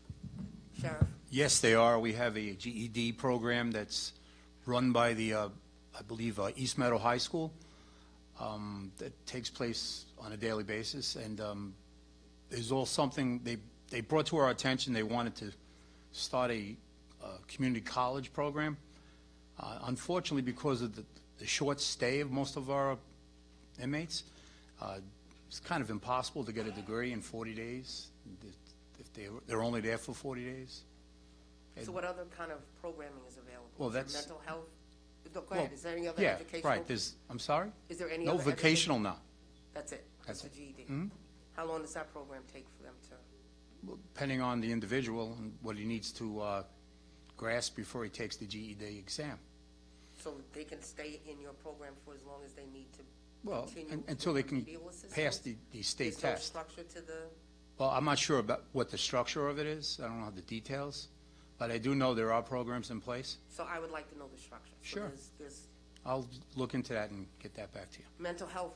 Sheriff? Yes, they are. We have a GED program that's run by the, I believe, East Meadow High School, that takes place on a daily basis. And there's all something they brought to our attention. They wanted to start a community college program. Unfortunately, because of the short stay of most of our inmates, it's kind of impossible to get a degree in 40 days if they're only there for 40 days. So what other kind of programming is available? Well, Is there that's- mental health? No, go ahead. Is there any other Yeah, educational? right. I'm sorry? Is there any No other vocational, no. That's it? That's the it. GED? Mhm. How long does that program take for them to? Well, depending on the individual and what he needs to grasp before he takes the GED exam. So they can stay in your program for as long as they need to Well, continue until with they can remedial assistance? pass the state Is there a test. structure to the, Well, I'm not sure about what the structure of it is. I don't know the details. But I do know there are programs in place. so I would like to know the structure. So Sure. There's I'll look into that and get that back to you. mental health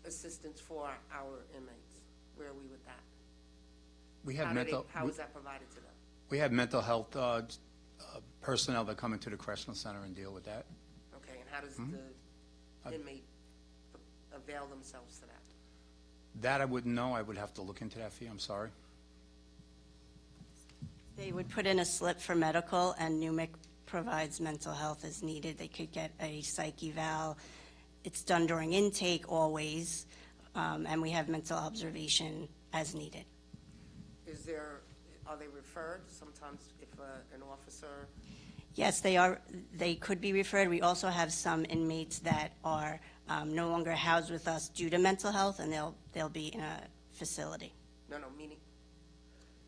assistance for our inmates. Where are we with that? We have mental. How is that provided to them? We have mental health personnel that come into the correctional center and deal with that. Okay, and how does Mhm. the inmate avail themselves to that? That I wouldn't know. I would have to look into that for you. I'm sorry. They would put in a slip for medical, and NUMIC provides mental health as needed. They could get a psych eval. It's done during intake always, and we have mental observation as needed. Are they referred sometimes if an officer? Yes, they are. They could be referred. We also have some inmates that are no longer housed with us due to mental health, and they'll be in a facility. No, meaning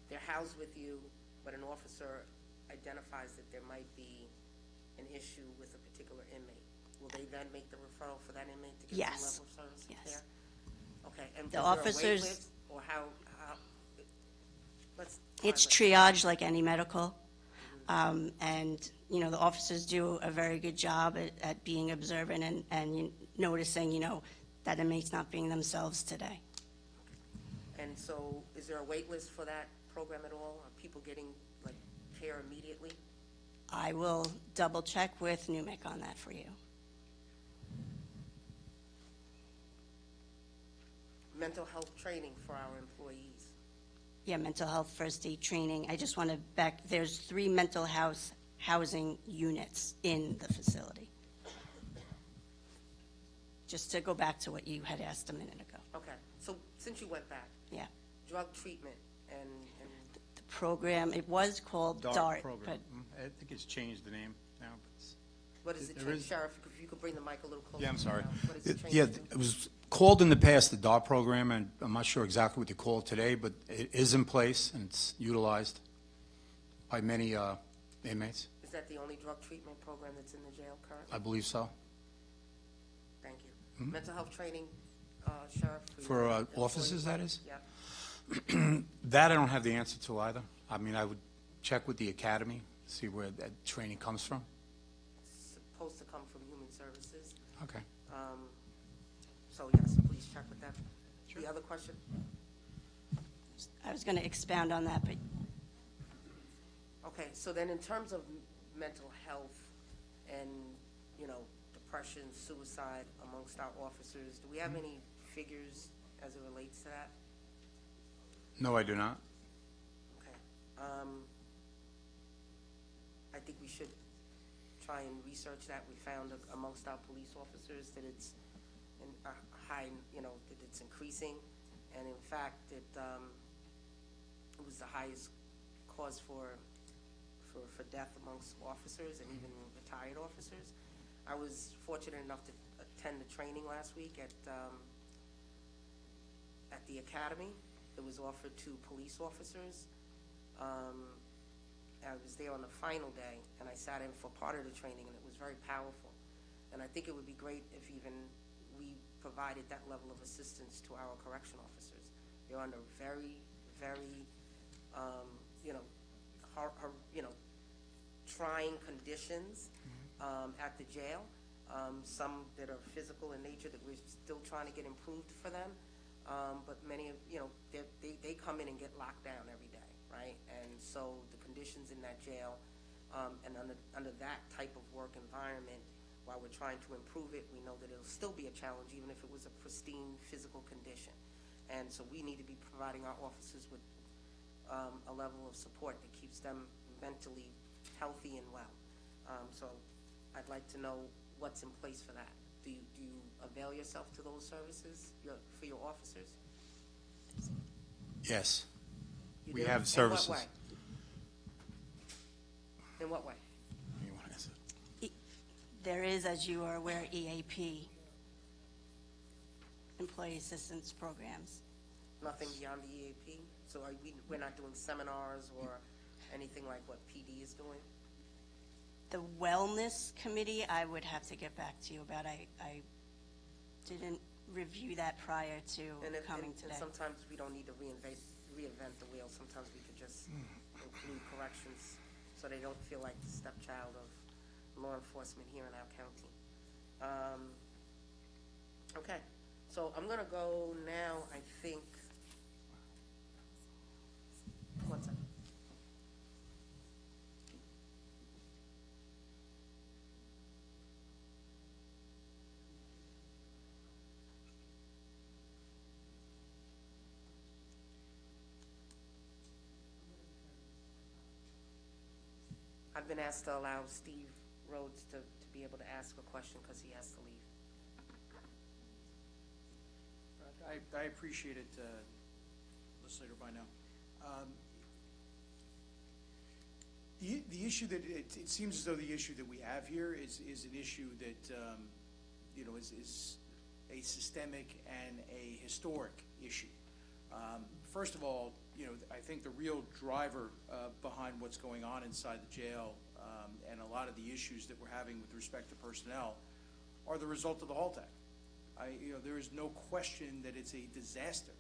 they're housed with you, but an officer identifies that there might be an issue with a particular inmate, will they then make the referral for that inmate to get Yes. some level of service Yes. there? Okay, and The is there a wait officers- list, or how, let's. It's let's- triage like any medical. And, you know, the officers do a very good job at being observant and noticing, you know, that inmate's not being themselves today. And so, is there a wait list for that program at all? Are people getting, like, care immediately? I will double check with NUMIC on that for you. Mental health training for our employees. Yeah, mental health first aid training. I just want to there's 3 mental housing units in the facility. Just to go back to what you had asked a minute ago. Okay, so since you went back, Yeah. drug treatment and The program, it was called DART, program. but I think it's changed the name now. But what is it There change? is- Sheriff, if you could bring the mic a little closer. Yeah, I'm sorry. now. What is it changed Yeah, to? it was called in the past the DART program, and I'm not sure exactly what they call it today, but it is in place and it's utilized by many inmates. Is that the only drug treatment program that's in the jail currently? I believe so. Thank you. Mental health training, Sheriff? For your officers, that employees? is? Yeah. That I don't have the answer to either. I mean, I would check with the academy, see where that training comes from. Supposed to come from Human Services. Okay. So yes, please check with them. The other question? I was going to expound on that, but Okay, so then in terms of mental health and, you know, depression, suicide amongst our officers, do we have any figures as it relates to that? No, I do not. Okay. I think we should try and research that. We found amongst our police officers that it's in a high, you know, that it's increasing. And in fact, it was the highest cause for death amongst officers and even retired officers. I was fortunate enough to attend the training last week at the academy. It was offered to police officers. I was there on the final day, and I sat in for part of the training, and it was very powerful. And I think it would be great if even we provided that level of assistance to our correction officers. They're under very, very, trying conditions at the jail. Some that are physical in nature that we're still trying to get improved for them. But many of, they come in and get locked down every day, right? And so the conditions in that jail, and under that type of work environment, while we're trying to improve it, we know that it'll still be a challenge, even if it was a pristine physical condition. And so we need to be providing our officers with a level of support that keeps them mentally healthy and well. So I'd like to know what's in place for that. Do you avail yourself to those services for your officers? Yes. You We do? have services. In what way? You want to answer? there is, as you are aware, EAP, Employee Assistance Programs. Nothing beyond the EAP? So we're not doing seminars or anything like what PD is doing? The Wellness Committee, I would have to get back to you about. I didn't review that prior to coming today. And sometimes we don't need to reinvent the wheel. Sometimes we could just include corrections so they don't feel like the stepchild of law enforcement here in our county. Okay, so I'm gonna go now, I think, one second. I've been asked to allow Steve Rhodes to be able to ask a question because he has to leave. I appreciate it, Legislator Bino. The issue that, it seems as though the issue that we have here is an issue that, is a systemic and a historic issue. First of all, you know, I think the real driver behind what's going on inside the jail and a lot of the issues that we're having with respect to personnel are the result of the HALT Act. You know, there is no question that it's a disaster.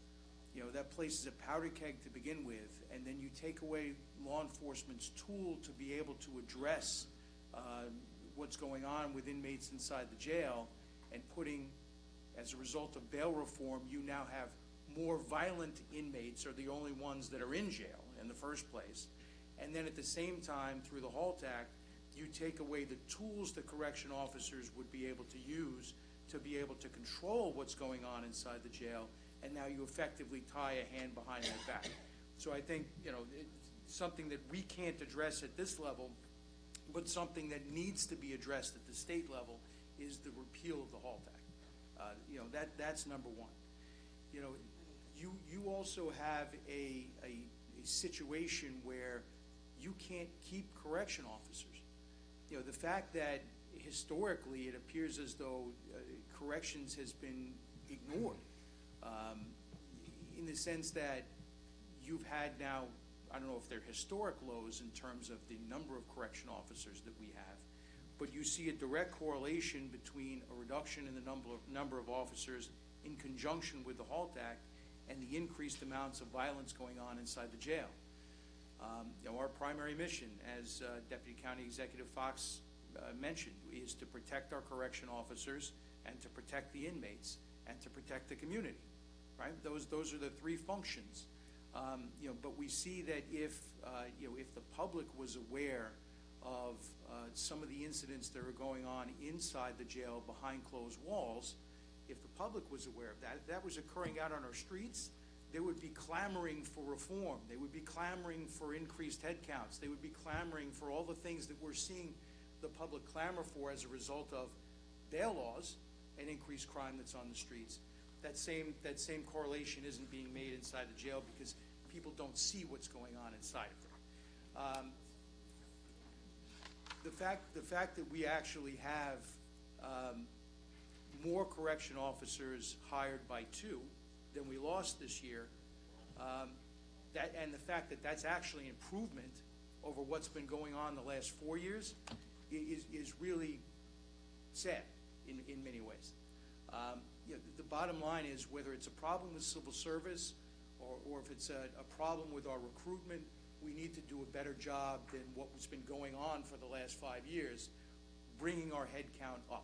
You know, that place is a powder keg to begin with, and then you take away law enforcement's tool to be able to address what's going on with inmates inside the jail, and putting, as a result of bail reform, you now have more violent inmates are the only ones that are in jail in the first place. And then at the same time, through the HALT Act, you take away the tools that correction officers would be able to use to be able to control what's going on inside the jail, and now you effectively tie a hand behind their back. So I think, you know, it's something that we can't address at this level, but something that needs to be addressed at the state level is the repeal of the HALT Act. You know, that's number one. You know, you also have a situation where you can't keep correction officers. You know, the fact that historically it appears as though corrections has been ignored, in the sense that you've had now, I don't know if they're historic lows in terms of the number of correction officers that we have, but you see a direct correlation between a reduction in the number of officers in conjunction with the HALT Act and the increased amounts of violence going on inside the jail. You know, our primary mission, as Deputy County Executive Fox mentioned, is to protect our correction officers and to protect the inmates and to protect the community, right? Those are the three functions. You know, but we see that if you know, if the public was aware of some of the incidents that are going on inside the jail behind closed walls, if the public was aware of that, if that was occurring out on our streets, they would be clamoring for reform. They would be clamoring for increased headcounts. They would be clamoring for all the things that we're seeing the public clamor for as a result of bail laws and increased crime that's on the streets. That same correlation isn't being made inside the jail because people don't see what's going on inside of them. The fact that we actually have more correction officers hired by 2 than we lost this year, and the fact that that's actually an improvement over what's been going on the last 4 years is really sad in many ways. You know, the bottom line is, whether it's a problem with civil service or if it's a problem with our recruitment, we need to do a better job than what's been going on for the last 5 years, bringing our head count up.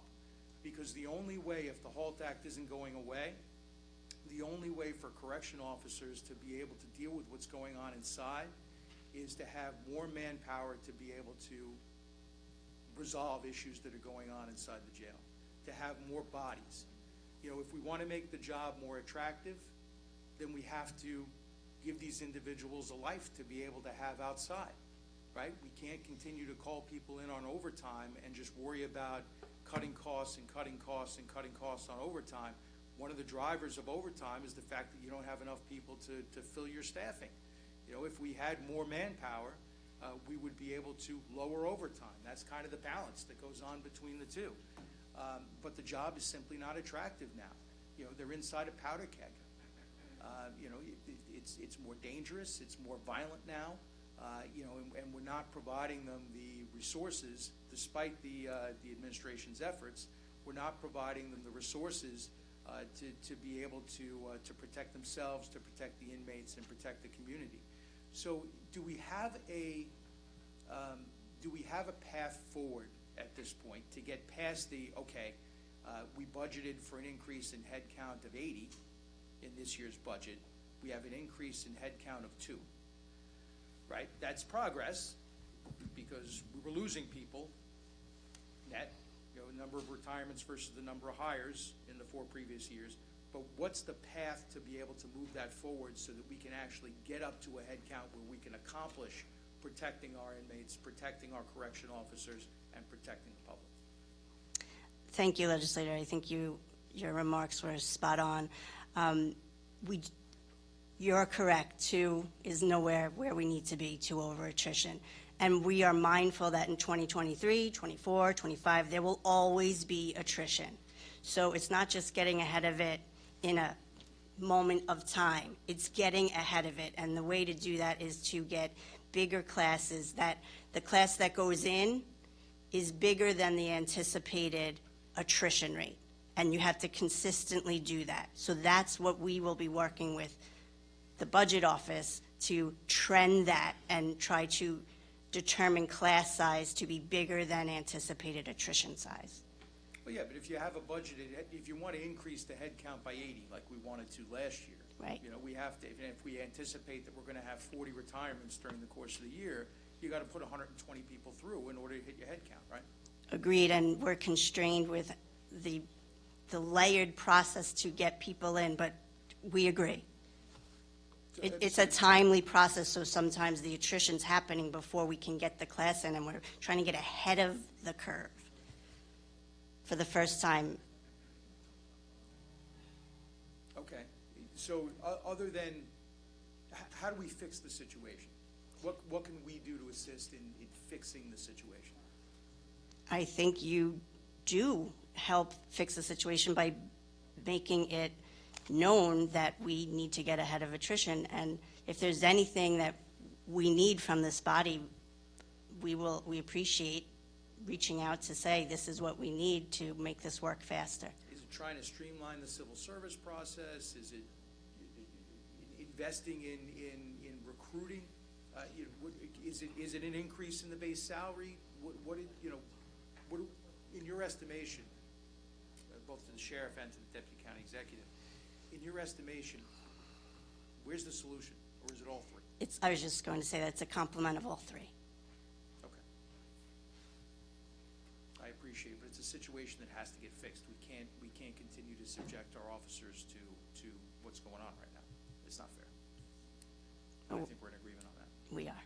Because the only way, if the HALT Act isn't going away, the only way for correction officers to be able to deal with what's going on inside is to have more manpower to be able to resolve issues that are going on inside the jail, to have more bodies. You know, if we want to make the job more attractive, then we have to give these individuals a life to be able to have outside, right? We can't continue to call people in on overtime and just worry about cutting costs and cutting costs and cutting costs on overtime. One of the drivers of overtime is the fact that you don't have enough people to fill your staffing. You know, if we had more manpower, we would be able to lower overtime. That's kind of the balance that goes on between the two. But the job is simply not attractive now. You know, they're inside a powder keg. You know, it's more dangerous, it's more violent now, you know, and we're not providing them the resources, despite the administration's efforts. We're not providing them the resources to be able to protect themselves, to protect the inmates, and protect the community. So, do we have a path forward at this point to get past the, okay, we budgeted for an increase in head count of 80 in this year's budget. We have an increase in head count of 2, right? That's progress, because we were losing people net, you know, number of retirements versus the number of hires in the 4 previous years. But what's the path to be able to move that forward so that we can actually get up to a head count where we can accomplish protecting our inmates, protecting our correction officers, and protecting the public? Thank you, Legislator. I think your remarks were spot on. You're correct. 2 is nowhere where we need to be, 2 over attrition. And we are mindful that in 2023, 24, 25, there will always be attrition. So it's not just getting ahead of it in a moment of time. It's getting ahead of it, and the way to do that is to get bigger classes, that the class that goes in is bigger than the anticipated attrition rate, and you have to consistently do that. So that's what we will be working with the budget office to trend that and try to determine class size to be bigger than anticipated attrition size. Well, yeah, but if you have a budgeted, if you want to increase the head count by 80, like we wanted to last year. Right. You know, we have to, if we anticipate that we're going to have 40 retirements during the course of the year, you got to put 120 people through in order to hit your head count, right? Agreed, and we're constrained with the layered process to get people in, but we agree. It's a timely process, so sometimes the attrition's happening before we can get the class in, and we're trying to get ahead of the curve for the first time. Okay, so other than, how do we fix the situation? What can we do to assist in fixing the situation? I think you do help fix the situation by making it known that we need to get ahead of attrition, and if there's anything that we need from this body, we appreciate reaching out to say this is what we need to make this work faster. Is it trying to streamline the civil service process? Is it investing in recruiting? Is it an increase in the base salary? What in your estimation, both to the sheriff and to the deputy county executive, in your estimation, where's the solution, or is it all three? I was just going to say that's a complement of all three. Okay. I appreciate it, but it's a situation that has to get fixed. We can't continue to subject our officers to what's going on right now. It's not fair. I think we're in agreement on that. We are.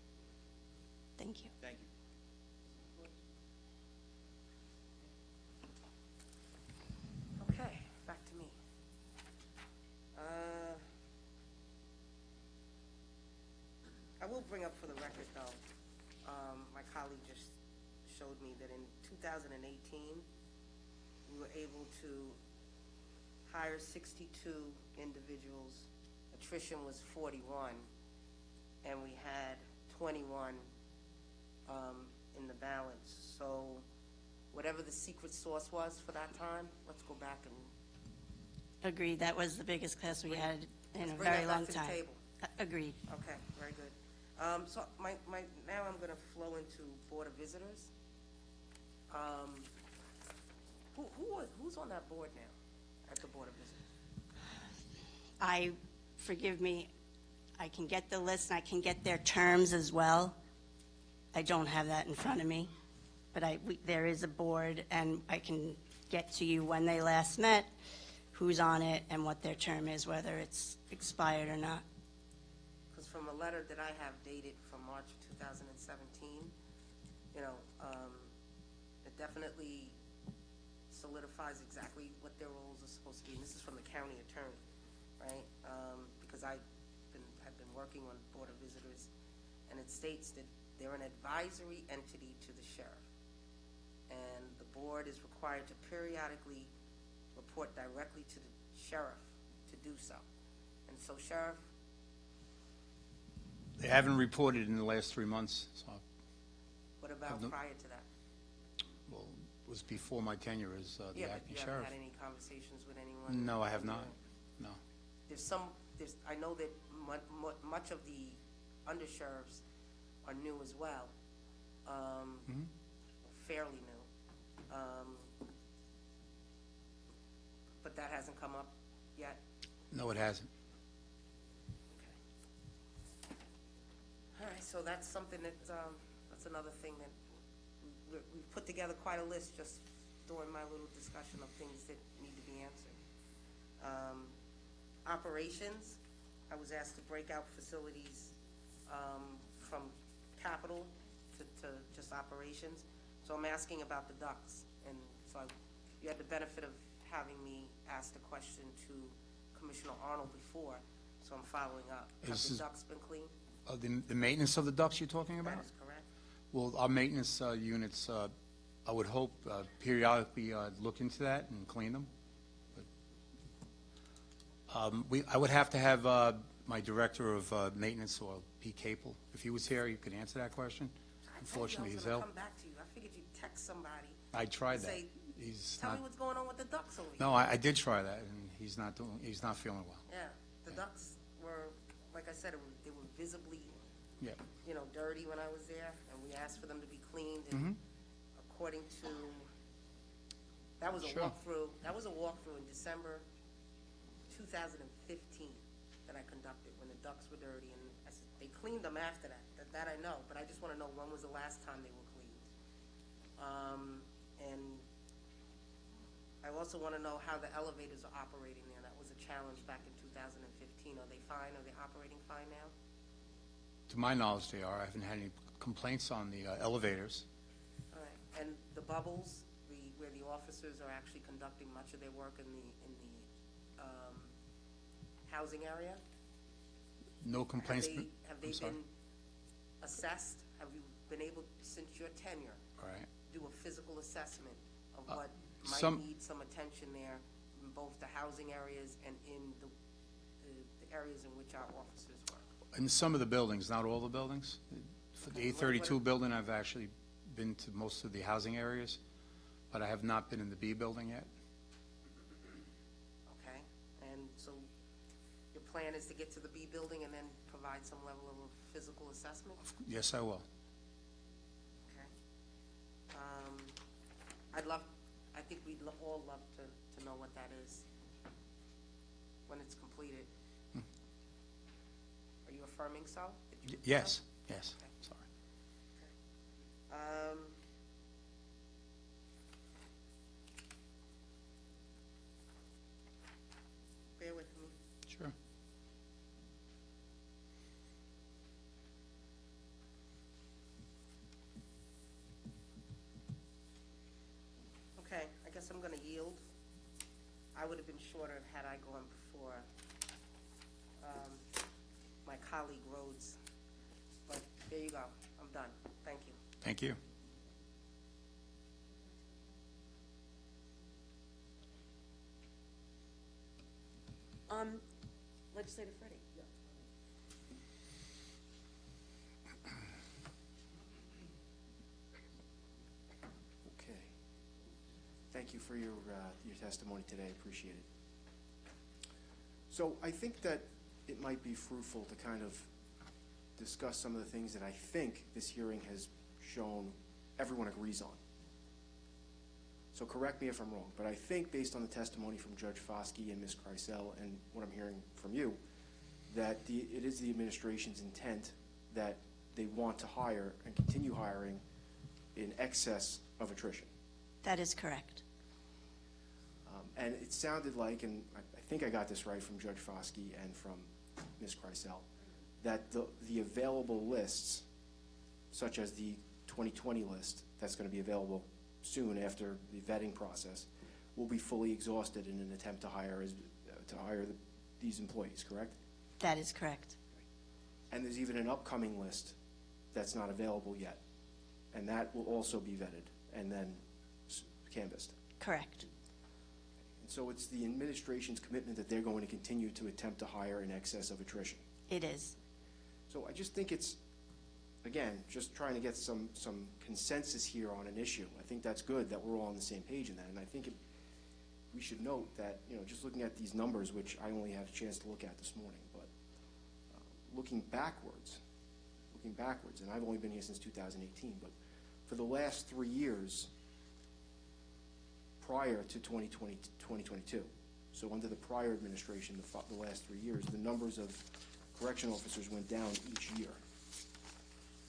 Thank you. Thank you. Okay, back to me. I will bring up for the record, though, my colleague just showed me that in 2018, we were able to hire 62 individuals. Attrition was 41, and we had 21 in the balance. So whatever the secret sauce was for that time, let's go back and Agreed, that was the biggest class we had in let's a bring very that back long to the time. table. Agreed. Okay, very good. So now I'm gonna flow into Board of Visitors. Who's on that board now, at the Board of Visitors? Forgive me, I can get the list and I can get their terms as well. I don't have that in front of me, but there is a board, and I can get to you when they last met, who's on it, and what their term is, whether it's expired or not. Because from a letter that I have dated from March of 2017, it definitely solidifies exactly what their roles are supposed to be. And this is from the county attorney, right? Because I've been working on Board of Visitors, and it states that they're an advisory entity to the sheriff. And the board is required to periodically report directly to the sheriff to do so. And so, Sheriff, They haven't reported in the last 3 months, so, what about prior to that? well, it was before my tenure as the Yeah, but acting you sheriff. haven't had any conversations with anyone? No, I have not, no. I know that much of the undersheriffs are new as well, fairly new. But that hasn't come up yet? No, it hasn't. All right, so that's something that's another thing that we've put together quite a list just during my little discussion of things that need to be answered. Operations, I was asked to break out facilities from capital to just operations. So I'm asking about the ducts, and so you had the benefit of having me ask the question to Commissioner Arnold before, so I'm following up. Have the ducts been cleaned? The maintenance of the ducts you're talking about? That is correct. Well, our maintenance units, I would hope periodically look into that and clean them. I would have to have my director of maintenance, or Pete Capel. If he was here, you could answer that question. Unfortunately, he's I ill. was gonna come back to you. I figured you'd text somebody. I tried and that. say, He's tell not, me what's going on with the ducks over here. no, I did try that, and he's not feeling well. Yeah, the ducks were, like I said, they were visibly, Yeah. dirty when I was there, and we asked for them to be cleaned, Mm-hmm. and according to, that was a Sure. walkthrough in December 2015 that I conducted, when the ducks were dirty, and I said, they cleaned them after that. That I know, but I just wanna know when was the last time they were cleaned. And I also wanna know how the elevators are operating there. That was a challenge back in 2015. Are they fine? Are they operating fine now? To my knowledge, they are. I haven't had any complaints on the elevators. All right, and the bubbles, where the officers are actually conducting much of their work in the housing area? No complaints. Have they I'm sorry. been assessed? Have you been able, since your tenure, All right. do a physical assessment of what might some- need some attention there in both the housing areas and in the areas in which our officers work? In some of the buildings, not all the buildings. For the 832 building, I've actually been to most of the housing areas, but I have not been in the B building yet. Okay, and so your plan is to get to the B building and then provide some level of a physical assessment? Yes, I will. Okay. I think we'd all love to know what that is when it's completed. Are you affirming so? that you- Yes, yes, Okay. sorry. Bear with me. Sure. Okay, I guess I'm gonna yield. I would have been shorter had I gone before my colleague Rhodes. But there you go, I'm done. Thank you. Thank you. Legislator Freddie? Okay. Thank you for your testimony today. Appreciate it. So I think that it might be fruitful to kind of discuss some of the things that I think this hearing has shown everyone agrees on. So correct me if I'm wrong, but I think based on the testimony from Judge Foskey and Ms. Kreisel and what I'm hearing from you, that it is the administration's intent that they want to hire and continue hiring in excess of attrition. That is correct. And it sounded like, and I think I got this right from Judge Foskey and from Ms. Kreisel, that the available lists, such as the 2020 list that's going to be available soon after the vetting process, will be fully exhausted in an attempt to hire these employees, correct? That is correct. And there's even an upcoming list that's not available yet, and that will also be vetted and then canvassed. Correct. And so it's the administration's commitment that they're going to continue to attempt to hire in excess of attrition. It is. So I just think it's, again, just trying to get some consensus here on an issue. I think that's good that we're all on the same page in that. And I think we should note that, just looking at these numbers, which I only had a chance to look at this morning, but looking backwards, and I've only been here since 2018, but for the last 3 years prior to 2022, so under the prior administration, the last 3 years, the numbers of correction officers went down each year.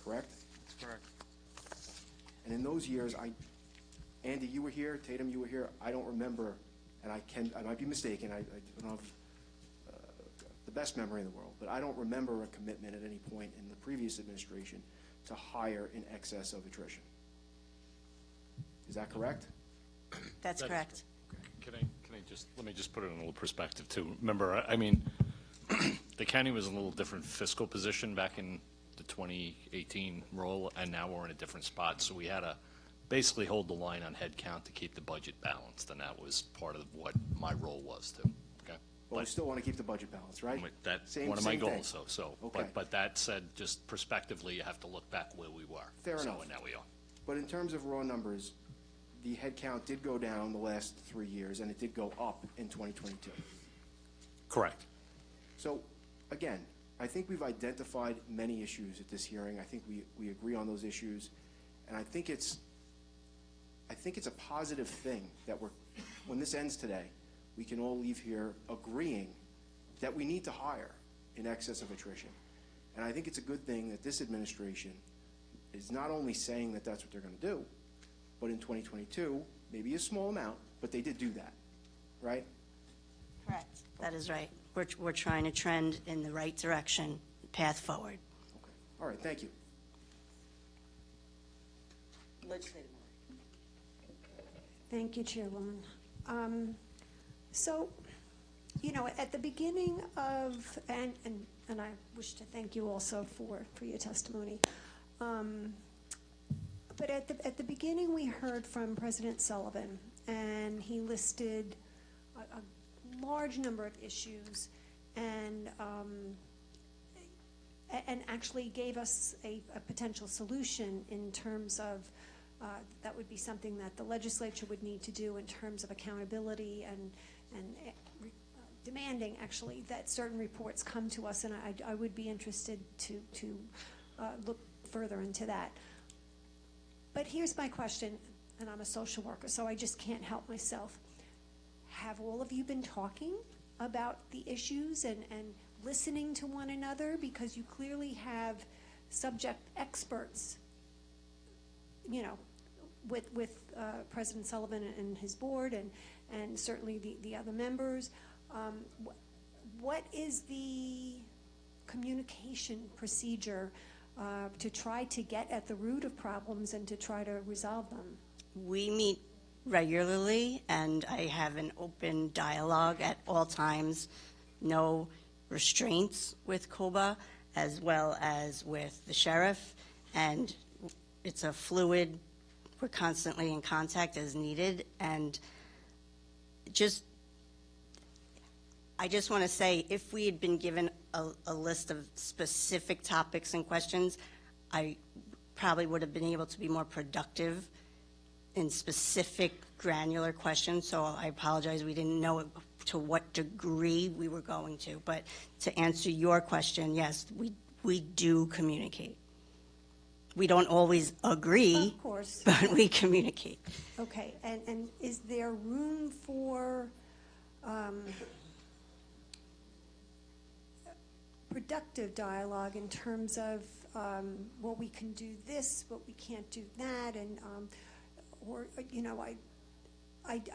Correct? That's correct. And in those years, Andy, you were here, Tatum, you were here, I don't remember, and I might be mistaken, I don't have the best memory in the world, but I don't remember a commitment at any point in the previous administration to hire in excess of attrition. Is that correct? That's correct. Can I just, let me just put it in a little perspective too. Remember, I mean, the county was in a little different fiscal position back in the 2018 role, and now we're in a different spot. So we had to basically hold the line on head count to keep the budget balanced, and that was part of what my role was too, okay? But we But- still want to keep the budget balance, right? That's Same- one of my same thing. goals, so, Okay. but that said, just prospectively, you have to look back where we were. Fair So, enough. and now we are. But in terms of raw numbers, the head count did go down the last 3 years, and it did go up in 2022. Correct. So, again, I think we've identified many issues at this hearing. I think we agree on those issues, and I think it's a positive thing that when this ends today, we can all leave here agreeing that we need to hire in excess of attrition. And I think it's a good thing that this administration is not only saying that that's what they're going to do, but in 2022, maybe a small amount, but they did do that, right? Correct. That is right. We're trying to trend in the right direction, path forward. Okay. All right, thank you. Legislator Moore. Thank you, Chairwoman. So, you know, at the beginning of, and I wish to thank you also for your testimony. But at the beginning, we heard from President Sullivan, and he listed a large number of issues, and actually gave us a potential solution in terms of that would be something that the legislature would need to do in terms of accountability and demanding, actually, that certain reports come to us, and I would be interested to look further into that. But here's my question, and I'm a social worker, so I just can't help myself. Have all of you been talking about the issues and listening to one another? Because you clearly have subject experts, you know, with President Sullivan and his board, and certainly the other members. What is the communication procedure to try to get at the root of problems and to try to resolve them? We meet regularly, and I have an open dialogue at all times, no restraints with COBA, as well as with the sheriff, and it's a fluid, we're constantly in contact as needed, and I just want to say, if we had been given a list of specific topics and questions, I probably would have been able to be more productive in specific granular questions, so I apologize, we didn't know to what degree we were going to. But to answer your question, yes, we do communicate. We don't always agree, Of course. but we communicate. Okay, and is there room for productive dialogue in terms of, well, we can do this, but we can't do that, and, or, you know, I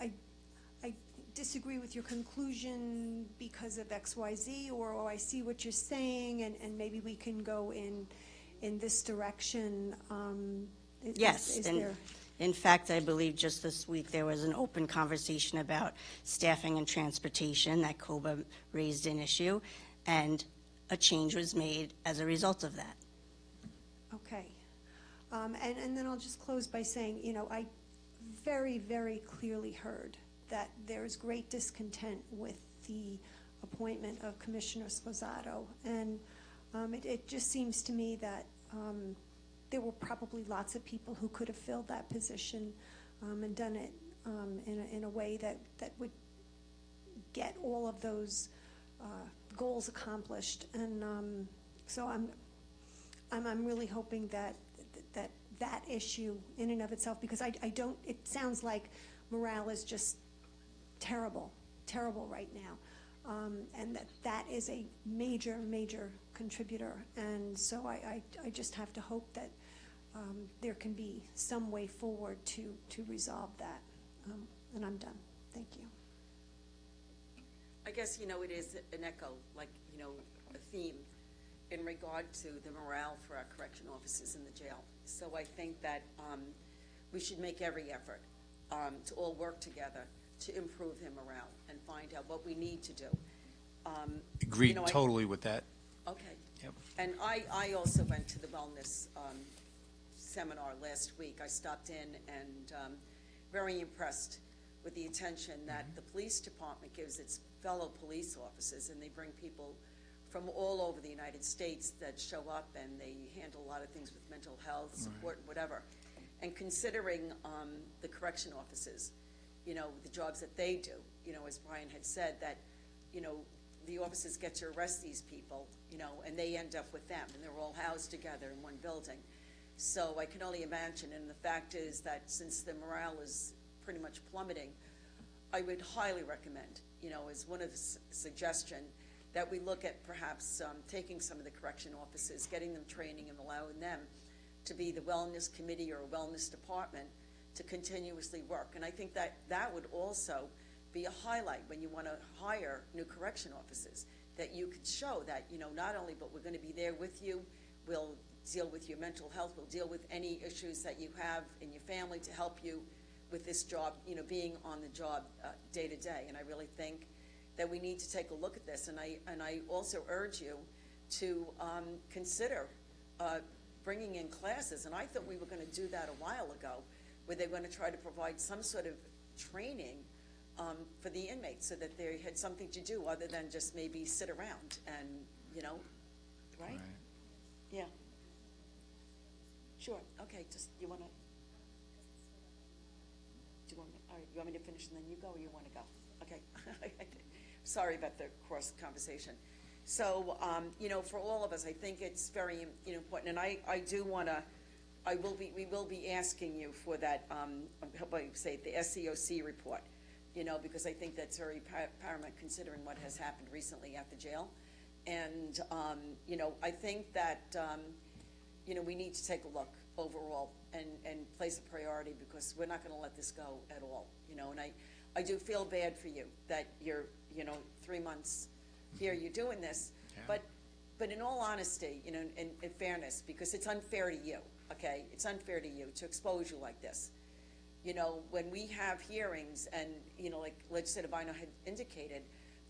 disagree with your conclusion because of X, Y, Z, or I see what you're saying, and maybe we can go in this direction. Yes, is and there? in fact, I believe just this week there was an open conversation about staffing and transportation that COBA raised an issue, and a change was made as a result of that. Okay. And then I'll just close by saying, you know, I very, very clearly heard that there is great discontent with the appointment of Commissioner Sposato. And it just seems to me that there were probably lots of people who could have filled that position and done it in a way that would get all of those goals accomplished. And so I'm really hoping that issue in and of itself, because I don't, it sounds like morale is just terrible right now. And that is a major contributor. And so I just have to hope that there can be some way forward to resolve that. And I'm done. Thank you. I guess, you know, it is an echo, like, you know, a theme in regard to the morale for our correction officers in the jail. So I think that we should make every effort to all work together to improve their morale and find out what we need to do. Agreed you know, totally with that. Okay. Yep. And I also went to the wellness seminar last week. I stopped in and very impressed with the attention that the police department gives its fellow police officers, and they bring people from all over the United States that show up, and they handle a lot of things with mental health, support, whatever. And considering the correction officers, you know, the jobs that they do, you know, as Brian had said, that, you know, the officers get to arrest these people, you know, and they end up with them, and they're all housed together in one building. So I can only imagine, and the fact is that since the morale is pretty much plummeting, I would highly recommend, you know, as one of the suggestion, that we look at perhaps taking some of the correction officers, getting them training and allowing them to be the wellness committee or wellness department to continuously work. And I think that that would also be a highlight when you want to hire new correction officers, that you could show that, you know, not only, but we're going to be there with you, we'll deal with your mental health, we'll deal with any issues that you have in your family to help you with this job, you know, being on the job day to day. And I really think that we need to take a look at this. And I also urge you to consider bringing in classes. And I thought we were going to do that a while ago, where they're going to try to provide some sort of training for the inmates so that they had something to do other than just maybe sit around and, you know, right? Yeah. Sure. Okay. Just, you want to? Do you want me? All right. You want me to finish and then you go, or you want to go? Okay. Sorry about the cross conversation. So, you know, for all of us, I think it's very, you know, important. And I do want to. We will be asking you for that. How about you say it, the SCOC report? You know, because I think that's very paramount considering what has happened recently at the jail. And, you know, I think that, you know, we need to take a look overall and place a priority, because we're not going to let this go at all, you know. And I do feel bad for you that you're, you know, 3 months here, you're doing this. Yeah. But in all honesty, you know, in fairness, because it's unfair to you, okay? It's unfair to you to expose you like this. You know, when we have hearings and, you know, like Legislator Bino had indicated,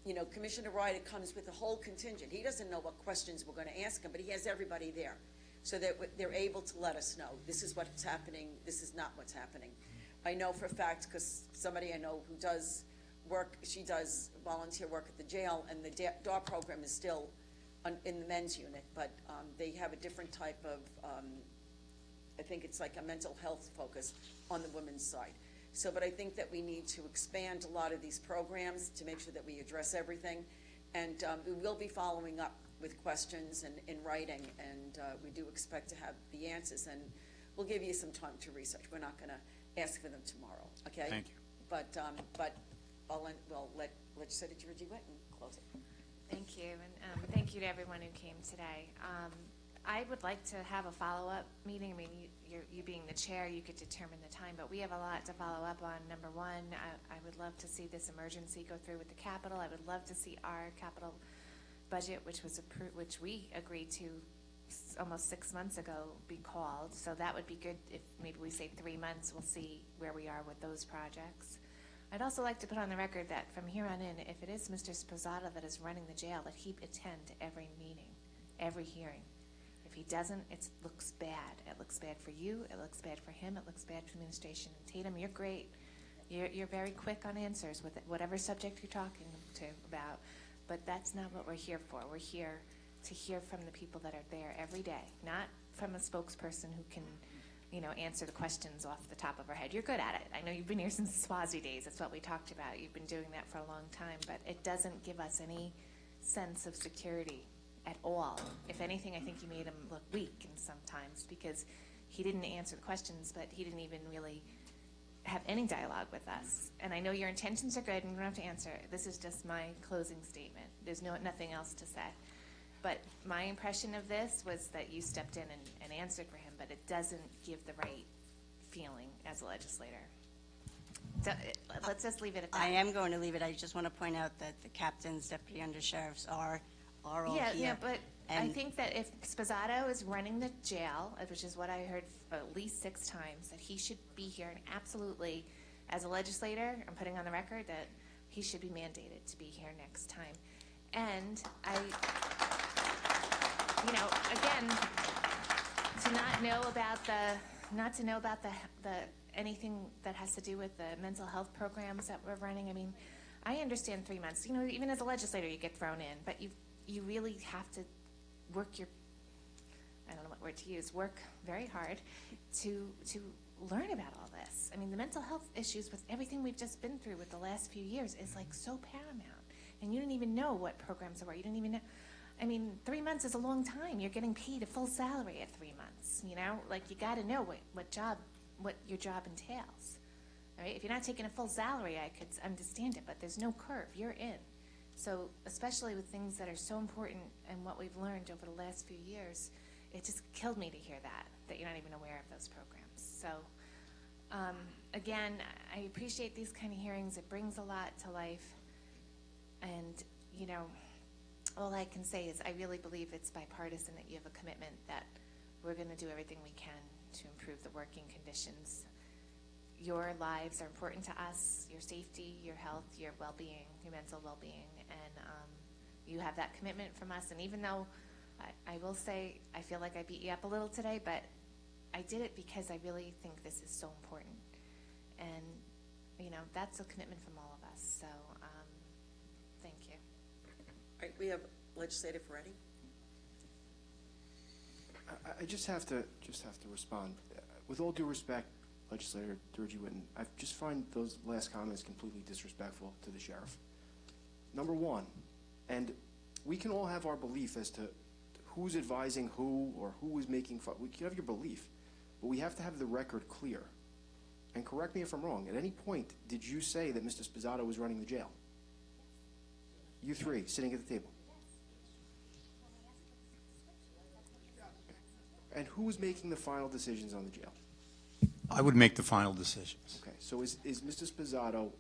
you know, Commissioner Ryder comes with a whole contingent. He doesn't know what questions we're going to ask him, but he has everybody there so that they're able to let us know, this is what's happening, this is not what's happening. I know for a fact, because somebody I know who does work, she does volunteer work at the jail, and the DAW program is still in the men's unit, but they have a different type of, I think it's like a mental health focus on the women's side. So, but I think that we need to expand a lot of these programs to make sure that we address everything. And we will be following up with questions and in writing, and we do expect to have the answers. And we'll give you some time to research. We're not going to ask for them tomorrow, okay? Thank you. But we'll let Legislator Georgie Whitten close it. Thank you, and thank you to everyone who came today. I would like to have a follow-up meeting. I mean, you being the chair, you could determine the time, but we have a lot to follow up on. Number one, I would love to see this emergency go through with the capital. I would love to see our capital budget, which was approved, which we agreed to almost 6 months ago, be called. So that would be good if maybe we say 3 months, we'll see where we are with those projects. I'd also like to put on the record that from here on in, if it is Mr. Sposato that is running the jail, that he attend every meeting, every hearing. If he doesn't, it looks bad. It looks bad for you, it looks bad for him, it looks bad for the administration. And Tatum, you're great. You're very quick on answers with whatever subject you're talking about, but that's not what we're here for. We're here to hear from the people that are there every day, not from a spokesperson who can, you know, answer the questions off the top of her head. You're good at it. I know you've been here since the Swazi days. That's what we talked about. You've been doing that for a long time, but it doesn't give us any sense of security at all. If anything, I think you made him look weak in sometimes, because he didn't answer the questions, but he didn't even really have any dialogue with us. And I know your intentions are good and you don't have to answer. This is just my closing statement. There's nothing else to say. But my impression of this was that you stepped in and answered for him, but it doesn't give the right feeling as a legislator. So let's just leave it at that. I am going to leave it. I just want to point out that the captains, deputy undersheriffs are all here. Yeah, but I think that if Sposato is running the jail, which is what I heard at least 6 times, that he should be here, and absolutely, as a legislator, I'm putting on the record that he should be mandated to be here next time. And you know, again, to not know about the anything that has to do with the mental health programs that we're running. I mean, I understand 3 months, you know, even as a legislator, you get thrown in, but you really have to work your, I don't know what word to use, work very hard to learn about all this. I mean, the mental health issues with everything we've just been through with the last few years is like so paramount. And you didn't even know what programs there were. You didn't even know. I mean, 3 months is a long time. You're getting paid a full salary at 3 months, you know? Like, you got to know what your job entails. All right? If you're not taking a full salary, I could understand it, but there's no curve. You're in. So, especially with things that are so important and what we've learned over the last few years, it just killed me to hear that you're not even aware of those programs. So, again, I appreciate these kind of hearings. It brings a lot to life. And, you know, all I can say is I really believe it's bipartisan, that you have a commitment that we're going to do everything we can to improve the working conditions. Your lives are important to us, your safety, your health, your well-being, your mental well-being, and you have that commitment from us. And even though I will say I feel like I beat you up a little today, but I did it because I really think this is so important. And, you know, that's a commitment from all of us. So, thank you. All right, we have Legislator Ferretti. I just have to respond. With all due respect, Legislator Durgee-Whitten, I just find those last comments completely disrespectful to the sheriff. Number one, and we can all have our belief as to who's advising who or who is making fun. We can have your belief, but we have to have the record clear. And correct me if I'm wrong, at any point did you say that Mr. Sposato was running the jail? You three, sitting at the table. And who was making the final decisions on the jail? I would make the final decisions. Okay, so is Mr. Sposato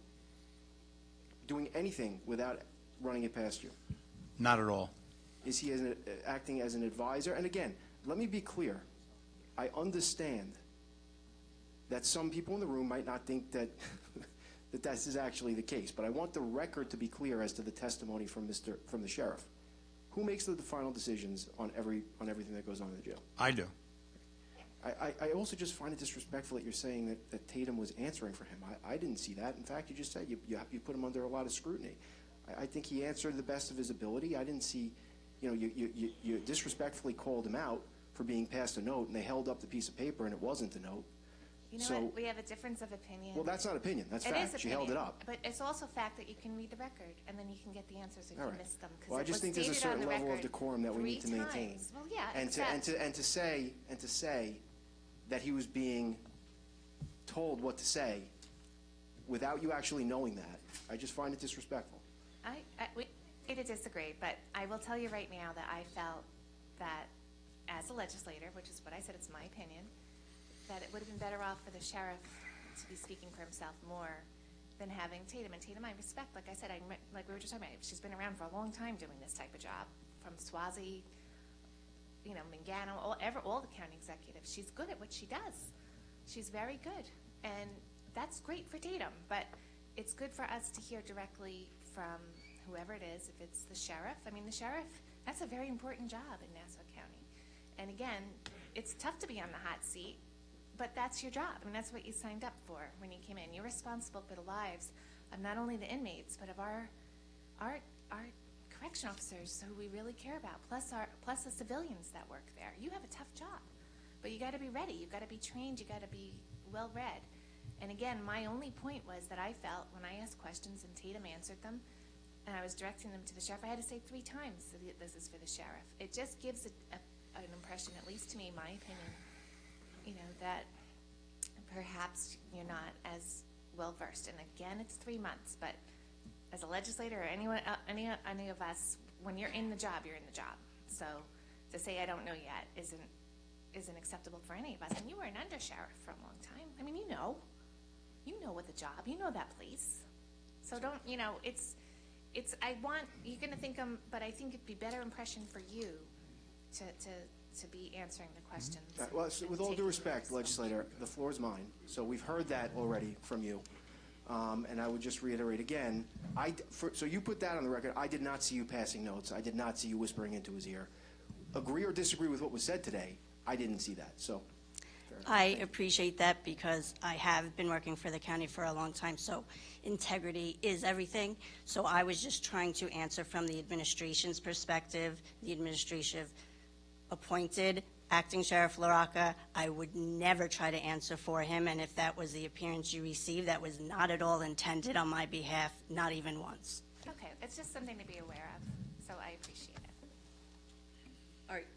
doing anything without running it past you? Not at all. Is he acting as an advisor? And again, let me be clear. I understand that some people in the room might not think that that this is actually the case, but I want the record to be clear as to the testimony from the sheriff. Who makes the final decisions on everything that goes on in the jail? I do. I also just find it disrespectful that you're saying that Tatum was answering for him. I didn't see that. In fact, you just said you put him under a lot of scrutiny. I think he answered the best of his ability. I didn't see, you know, you disrespectfully called him out for being passed a note, and they held up the piece of paper, and it wasn't a note. You know what? We have a difference of opinion. Well, that's not opinion. That's it fact. Is She held it up. But it's also fact that you can read the record, and then you can get the answers if All you right. miss them. Well, I just think there's a certain level of decorum that we need to maintain. Well, yeah, and to say that he was being told what to say without you actually knowing that, I just find it disrespectful. We agree to disagree, but I will tell you right now that I felt that as a legislator, which is what I said, it's my opinion, that it would have been better off for the sheriff to be speaking for himself more than having Tatum. And Tatum, I respect, like I said, like we were just talking about, she's been around for a long time doing this type of job, from Swazi, you know, Mangano, all the county executives. She's good at what she does. She's very good. And that's great for Tatum, but it's good for us to hear directly from whoever it is, if it's the sheriff. I mean, the sheriff, that's a very important job in Nassau County. And again, it's tough to be on the hot seat, but that's your job. I mean, that's what you signed up for when you came in. You're responsible for the lives of not only the inmates, but of our correction officers who we really care about, plus the civilians that work there. You have a tough job, but you got to be ready. You got to be trained. You got to be well read. And again, my only point was that I felt when I asked questions and Tatum answered them, and I was directing them to the sheriff, I had to say 3 times that this is for the sheriff. It just gives an impression, at least to me, my opinion, you know, that perhaps you're not as well versed. And again, it's 3 months, but as a legislator or anyone, any of us, when you're in the job, you're in the job. So to say I don't know yet isn't acceptable for any of us. And you were an under sheriff for a long time. I mean, you know what the job, you know that place. So don't, you know, you're going to think but I think it'd be better impression for you to be answering the questions. Well, so with all due respect, legislator, the floor is mine. So we've heard that already from you. And I would just reiterate again, so you put that on the record. I did not see you passing notes. I did not see you whispering into his ear. Agree or disagree with what was said today, I didn't see that. So I appreciate that because I have been working for the county for a long time, so integrity is everything. So I was just trying to answer from the administration's perspective. The administration appointed Acting Sheriff LaRocca. I would never try to answer for him, and if that was the appearance you received, that was not at all intended on my behalf, not even once. Okay, it's just something to be aware of, so I appreciate it. All right,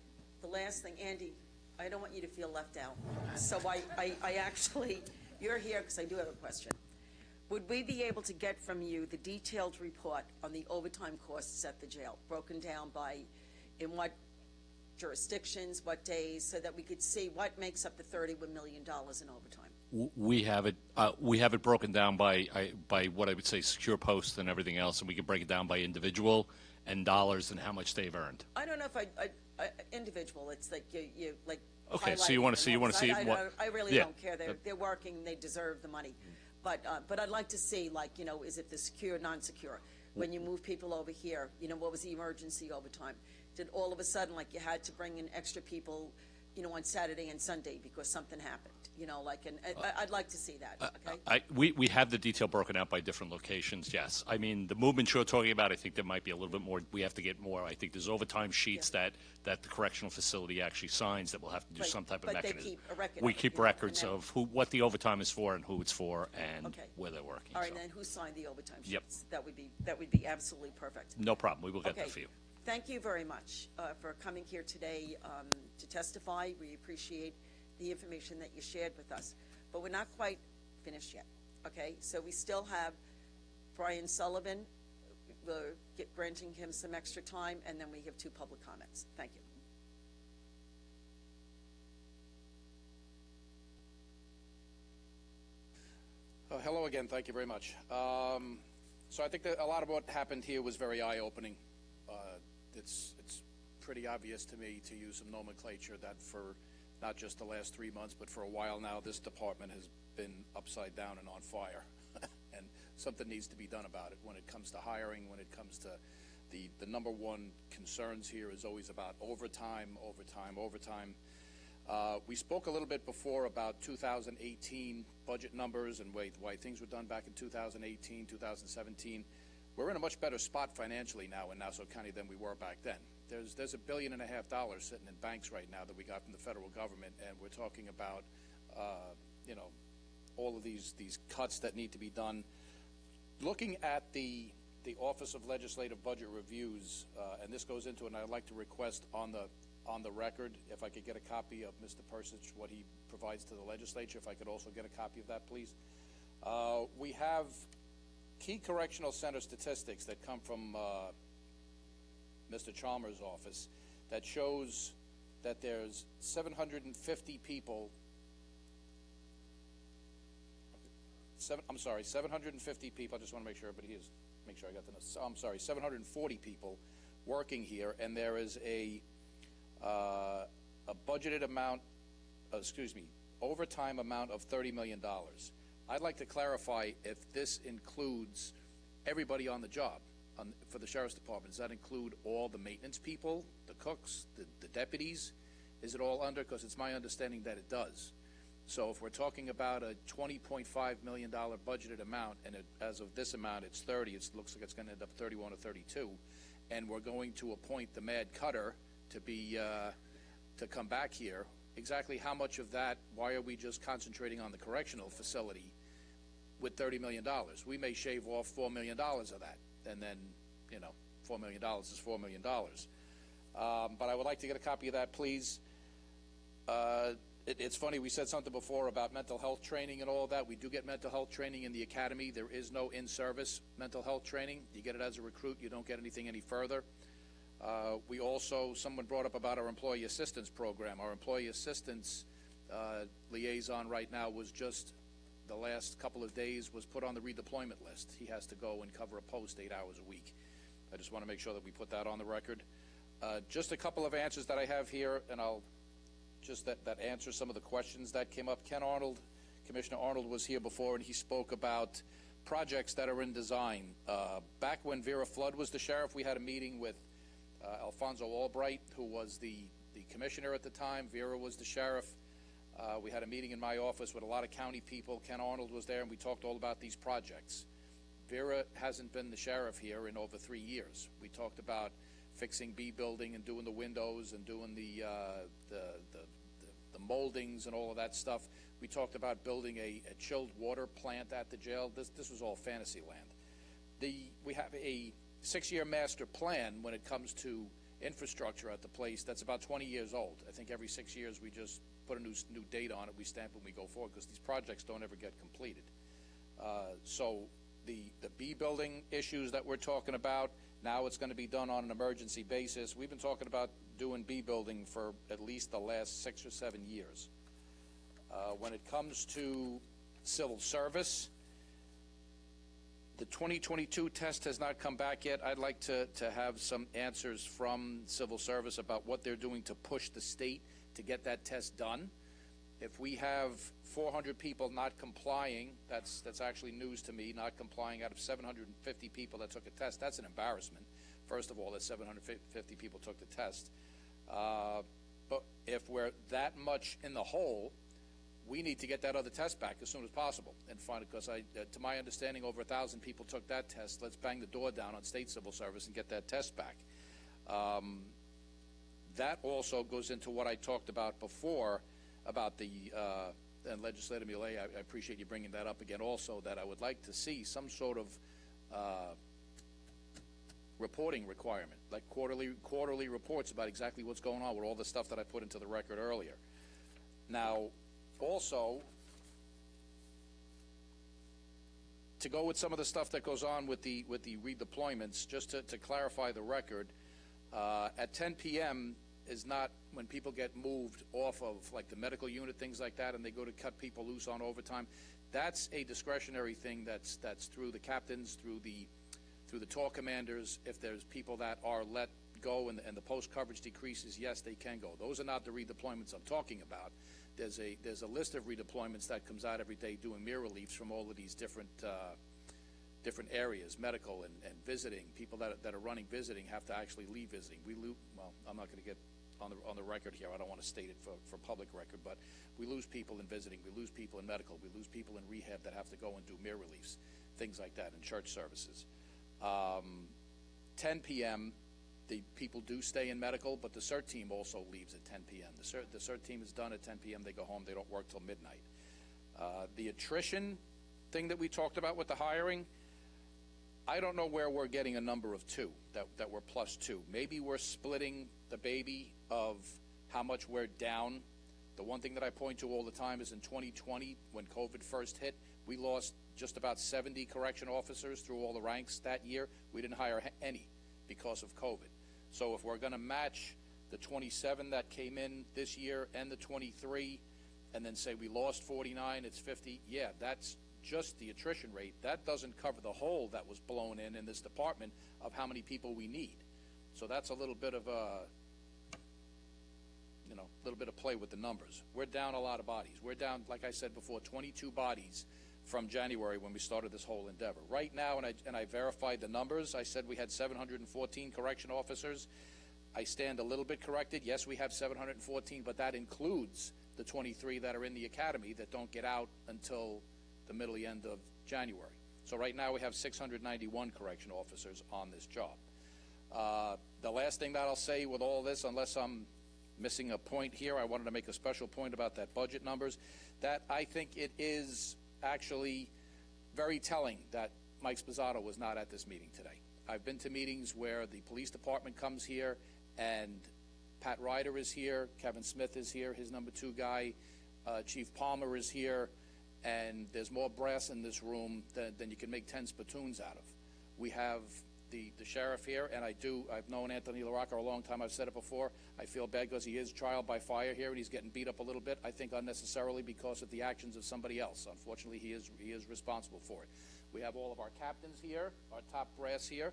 the last thing, Andy, I don't want you to feel left out. So I actually, you're here because I do have a question. Would we be able to get from you the detailed report on the overtime costs at the jail, broken down by in what jurisdictions, what days, so that we could see what makes up the $31 million in overtime? We have it broken down by what I would say secure posts and everything else, and we can break it down by individual and dollars and how much they've earned. I don't know if I individual, it's like you like. Okay, so you want to see I really yeah. don't care. They're working, they deserve the money. But I'd like to see, like, you know, is it the secure, non-secure? When you move people over here, you know, what was the emergency overtime? Did all of a sudden, like, you had to bring in extra people, you know, on Saturday and Sunday because something happened? You know, like, and I'd like to see that, okay? We have the detail broken out by different locations, yes. I mean, the movement you're talking about, I think there might be a little bit more, we have to get more. I think there's overtime sheets that the correctional facility actually signs that we'll have to do some type of mechanism. But they keep a record. We keep records of what the overtime is for and who it's for and where they're working. All right, so. and then who signed the overtime sheets? Yep. That would be absolutely perfect. No problem. We will get Okay. that for you. Thank you very much for coming here today to testify. We appreciate the information that you shared with us. But we're not quite finished yet, okay? So we still have Brian Sullivan. We're granting him some extra time, and then we have 2 public comments. Thank you. Hello again. Thank you very much. So I think that a lot of what happened here was very eye-opening. It's pretty obvious to me, to use some nomenclature, that for not just the last 3 months, but for a while now, this department has been upside down and on fire. And something needs to be done about it when it comes to hiring, when it comes to the number one concerns here is always about overtime. We spoke a little bit before about 2018 budget numbers and why things were done back in 2018, 2017. We're in a much better spot financially now in Nassau County than we were back then. There's $1.5 billion sitting in banks right now that we got from the federal government, and we're talking about, you know, all of these cuts that need to be done. Looking at the Office of Legislative Budget Reviews, and this goes into, and I'd like to request on the record, if I could get a copy of Mr. Persich, what he provides to the legislature, if I could also get a copy of that, please. We have key correctional center statistics that come from Mr. Chalmers' office that shows that there's 750 people, 750 people, I just want to make sure everybody is, make sure I got the notes. I'm sorry, 740 people working here, and there is a budgeted amount, overtime amount of $30 million. I'd like to clarify if this includes everybody on the job for the Sheriff's Department. Does that include all the maintenance people, the cooks, the deputies? Is it all under? Because it's my understanding that it does. So if we're talking about a $20.5 million budgeted amount, and as of this amount it's 30, it looks like it's going to end up 31 or 32, and we're going to appoint the Mad Cutter to be to come back here. Exactly how much of that? Why are we just concentrating on the correctional facility with $30 million? We may shave off $4 million of that, and then, you know, $4 million is $4 million. But I would like to get a copy of that, please. It's funny, we said something before about mental health training and all of that. We do get mental health training in the academy. There is no in-service mental health training. You get it as a recruit. You don't get anything any further. We also, someone brought up about our employee assistance program. Our employee assistance liaison right now was just, the last couple of days, was put on the redeployment list. He has to go and cover a post 8 hours a week. I just want to make sure that we put that on the record. Just a couple of answers that I have here, and I'll just that answer some of the questions that came up. Ken Arnold, Commissioner Arnold, was here before, and he spoke about projects that are in design. Back when Vera Flood was the sheriff, we had a meeting with Alfonso Albright, who was the commissioner at the time. Vera was the sheriff. We had a meeting in my office with a lot of county people. Ken Arnold was there, and we talked all about these projects. Vera hasn't been the sheriff here in over 3 years. We talked about fixing B building and doing the windows and doing the moldings and all of that stuff. We talked about building a chilled water plant at the jail. This was all fantasy land. We have a 6-year master plan when it comes to infrastructure at the place that's about 20 years old. I think every 6 years we just put a new date on it, we stamp it, and we go forward, because these projects don't ever get completed. So the B building issues that we're talking about, now it's going to be done on an emergency basis. We've been talking about doing B building for at least the last 6 or 7 years. When it comes to civil service, the 2022 test has not come back yet. I'd like to have some answers from civil service about what they're doing to push the state to get that test done. If we have 400 people not complying, that's actually news to me, not complying out of 750 people that took a test. That's an embarrassment, first of all, that 750 people took the test. But if we're that much in the hole, we need to get that other test back as soon as possible and find it, because to my understanding, over 1,000 people took that test. Let's bang the door down on state civil service and get that test back. That also goes into what I talked about before about and Legislator Millet, I appreciate you bringing that up again also, that I would like to see some sort of reporting requirement, like quarterly reports about exactly what's going on with all the stuff that I put into the record earlier. Now, also, to go with some of the stuff that goes on with the redeployments, just to clarify the record, at 10 p.m. is not when people get moved off of like the medical unit, things like that, and they go to cut people loose on overtime. That's a discretionary thing that's through the captains, through the TOR commanders. If there's people that are let go and the post coverage decreases, yes, they can go. Those are not the redeployments I'm talking about. There's a list of redeployments that comes out every day doing mirror reliefs from all of these different areas, medical and visiting. People that are running visiting have to actually leave visiting. Well, I'm not going to get on the record here. I don't want to state it for public record, but we lose people in visiting. We lose people in medical. We lose people in rehab that have to go and do mirror reliefs, things like that, in church services. 10 p.m., the people do stay in medical, but the CERT team also leaves at 10 p.m. The CERT team is done at 10 p.m. They go home. They don't work till midnight. The attrition thing that we talked about with the hiring, I don't know where we're getting a number of 2, that we're +2. Maybe we're splitting the baby of how much we're down. The one thing that I point to all the time is in 2020, when COVID first hit, we lost just about 70 correction officers through all the ranks that year. We didn't hire any because of COVID. So if we're going to match the 27 that came in this year and the 23, and then say we lost 49, it's 50, yeah, that's just the attrition rate. That doesn't cover the hole that was blown in this department of how many people we need. So that's a little bit of play with the numbers. We're down a lot of bodies. We're down, like I said before, 22 bodies from January when we started this whole endeavor. Right now, and I verified the numbers, I said we had 714 correction officers. I stand a little bit corrected. Yes, we have 714, but that includes the 23 that are in the academy that don't get out until the end of January. So right now we have 691 correction officers on this job. The last thing that I'll say with all this, unless I'm missing a point here, I wanted to make a special point about that budget numbers, that I think it is actually very telling that Mike Sposato was not at this meeting today. I've been to meetings where the police department comes here and Pat Ryder is here, Kevin Smith is here, his number 2 guy, Chief Palmer is here, and there's more brass in this room than you can make 10 spittoons out of. We have the sheriff here, and I've known Anthony LaRocca a long time. I've said it before. I feel bad because he is trial by fire here, and he's getting beat up a little bit, I think unnecessarily because of the actions of somebody else. Unfortunately, he is responsible for it. We have all of our captains here, our top brass here,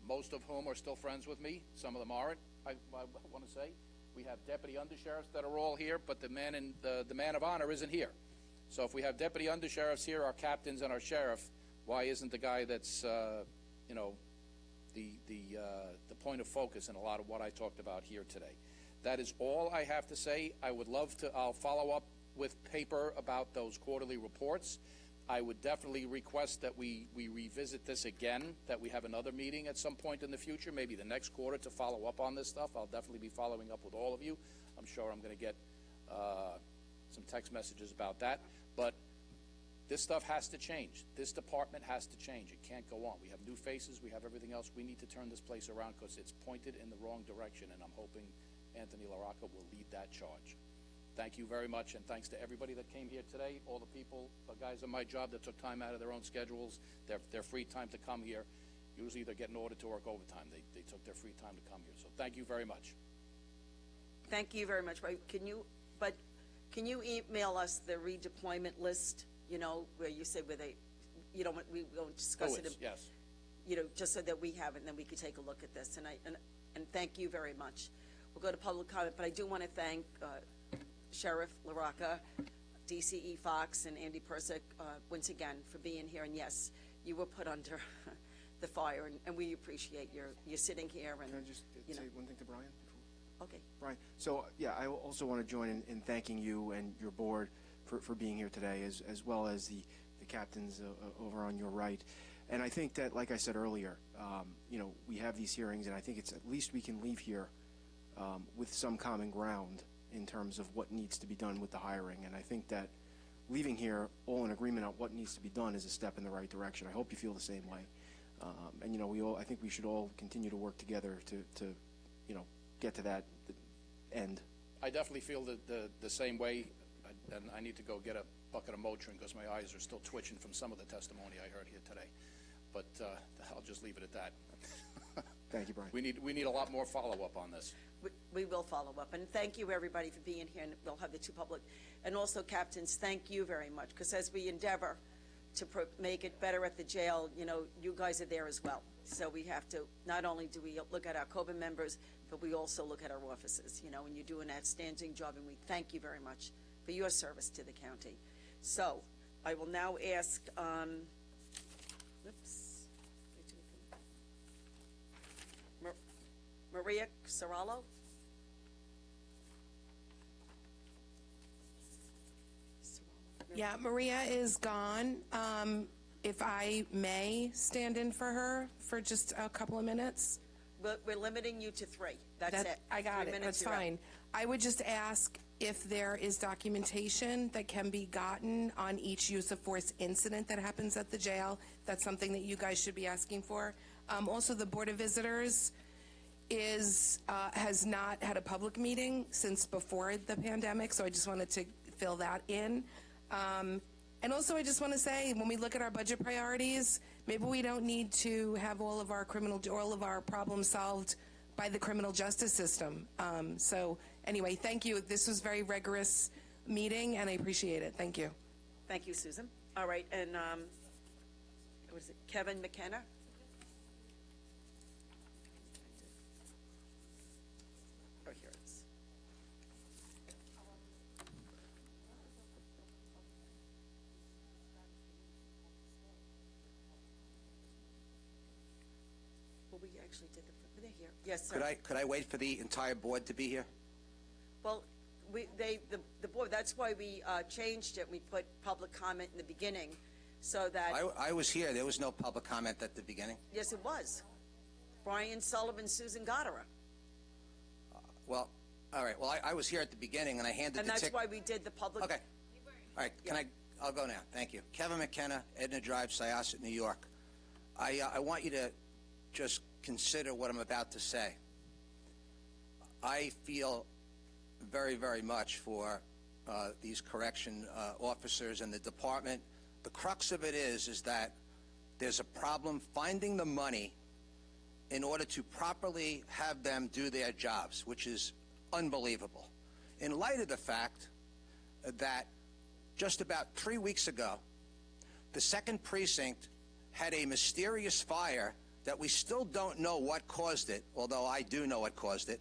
most of whom are still friends with me. Some of them aren't, I want to say. We have deputy undersheriffs that are all here, but the man of honor isn't here. So if we have deputy undersheriffs here, our captains and our sheriff, why isn't the guy that's, the point of focus in a lot of what I talked about here today? That is all I have to say. I'll follow up with paper about those quarterly reports. I would definitely request that we revisit this again, that we have another meeting at some point in the future, maybe the next quarter, to follow up on this stuff. I'll definitely be following up with all of you. I'm sure I'm going to get some text messages about that. But this stuff has to change. This department has to change. It can't go on. We have new faces. We have everything else. We need to turn this place around because it's pointed in the wrong direction, and I'm hoping Anthony LaRocca will lead that charge. Thank you very much, and thanks to everybody that came here today, all the people, guys on my job that took time out of their own schedules, their free time to come here. Usually they're getting ordered to work overtime. They took their free time to come here. So thank you very much. Thank you very much. Can you email us the redeployment list, you know, where you say where they, you know, we won't discuss it. Yes. You know, just so that we have it, and then we can take a look at this. And thank you very much. We'll go to public comment, but I do want to thank Sheriff LaRocca, DCE Fox, and Andy Persick once again for being here. And yes, you were put under the fire, and we appreciate your sitting here. And Can I just say one thing to Brian? Okay. Brian, so yeah, I also want to join in thanking you and your board for being here today, as well as the captains over on your right. And I think that, like I said earlier, you know, we have these hearings, and I think it's at least we can leave here with some common ground in terms of what needs to be done with the hiring. And I think that leaving here all in agreement on what needs to be done is a step in the right direction. I hope you feel the same way. And you know, I think we should all continue to work together to you know, get to that end. I definitely feel the same way, and I need to go get a bucket of Motrin because my eyes are still twitching from some of the testimony I heard here today. But I'll just leave it at that. Thank you, Brian. We need a lot more follow-up on this. We will follow up, and thank you everybody for being here, and we'll have the two public, and also captains, thank you very much, because as we endeavor to make it better at the jail, you know, you guys are there as well. So we have to, not only do we look at our COBA members, but we also look at our offices, you know, and you do an outstanding job, and we thank you very much for your service to the county. So I will now ask, Maria Serralo? Yeah, Maria is gone. If I may stand in for her for just a couple of minutes. We're limiting you to 3. That's it. I got 3 it. minutes, That's you're up. fine. I would just ask if there is documentation that can be gotten on each use of force incident that happens at the jail. That's something that you guys should be asking for. Also, the Board of Visitors has not had a public meeting since before the pandemic, so I just wanted to fill that in. And also, I just want to say, when we look at our budget priorities, maybe we don't need to have all of our problems solved by the criminal justice system. So anyway, thank you. This was a very rigorous meeting, and I appreciate it. Thank you. Thank you, Susan. All right, and what is it, Kevin McKenna? Oh, here it is. Well, we actually did they're here. Yes, sir. Could I wait for the entire board to be here? Well, the board, that's why we changed it. We put public comment in the beginning, so that, I was here. There was no public comment at the beginning. yes, it was. Brian Sullivan, Susan Goddard. Well, all right. Well, I was here at the beginning, and I handed And the that's ticket. why we did the public. Okay. All right. I'll go now. Thank you. Kevin McKenna, Edna Drive, Syosset, New York. I want you to just consider what I'm about to say. I feel very, very much for these correction officers and the department. The crux of it is that there's a problem finding the money in order to properly have them do their jobs, which is unbelievable. In light of the fact that just about 3 weeks ago, the 2nd Precinct had a mysterious fire that we still don't know what caused it, although I do know what caused it.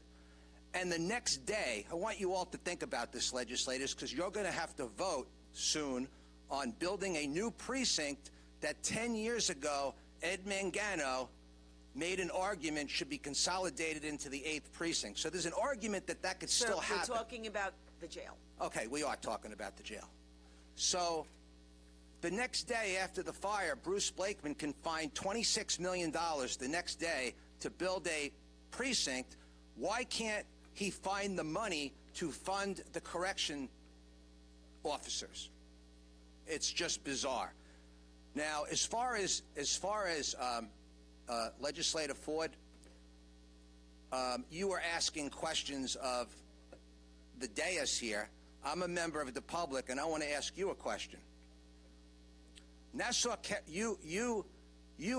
And the next day, I want you all to think about this, legislators, because you're going to have to vote soon on building a new precinct that 10 years ago, Ed Mangano made an argument should be consolidated into the 8th precinct. So there's an argument that could still happen. We're talking about the jail. Okay, we are talking about the jail. So the next day after the fire, Bruce Blakeman can find $26 million the next day to build a precinct. Why can't he find the money to fund the correction officers? It's just bizarre. Now, as far as Legislator Ford, you were asking questions of the dais here. I'm a member of the public, and I want to ask you a question. Nassau, you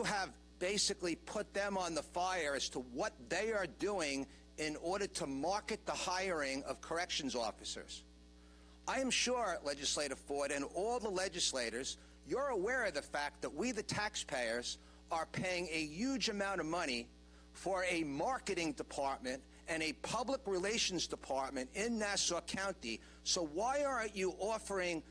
have basically put them on the fire as to what they are doing in order to market the hiring of corrections officers. I am sure, Legislator Ford, and all the legislators, you're aware of the fact that we, the taxpayers, are paying a huge amount of money for a marketing department and a public relations department in Nassau County. So why aren't you offering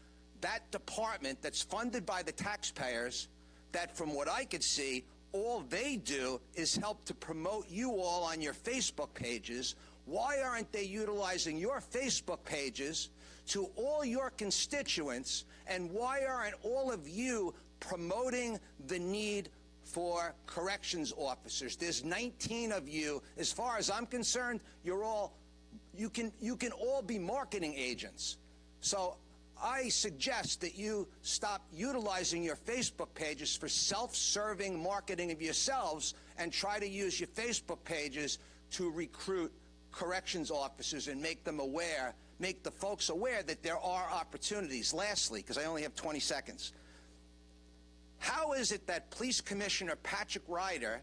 that department that's funded by the taxpayers, that from what I could see, all they do is help to promote you all on your Facebook pages? Why aren't they utilizing your Facebook pages to all your constituents, and why aren't all of you promoting the need for corrections officers? There's 19 of you. As far as I'm concerned, you can all be marketing agents. So I suggest that you stop utilizing your Facebook pages for self-serving marketing of yourselves and try to use your Facebook pages to recruit corrections officers and make the folks aware that there are opportunities. Lastly, because I only have 20 seconds, how is it that Police Commissioner Patrick Ryder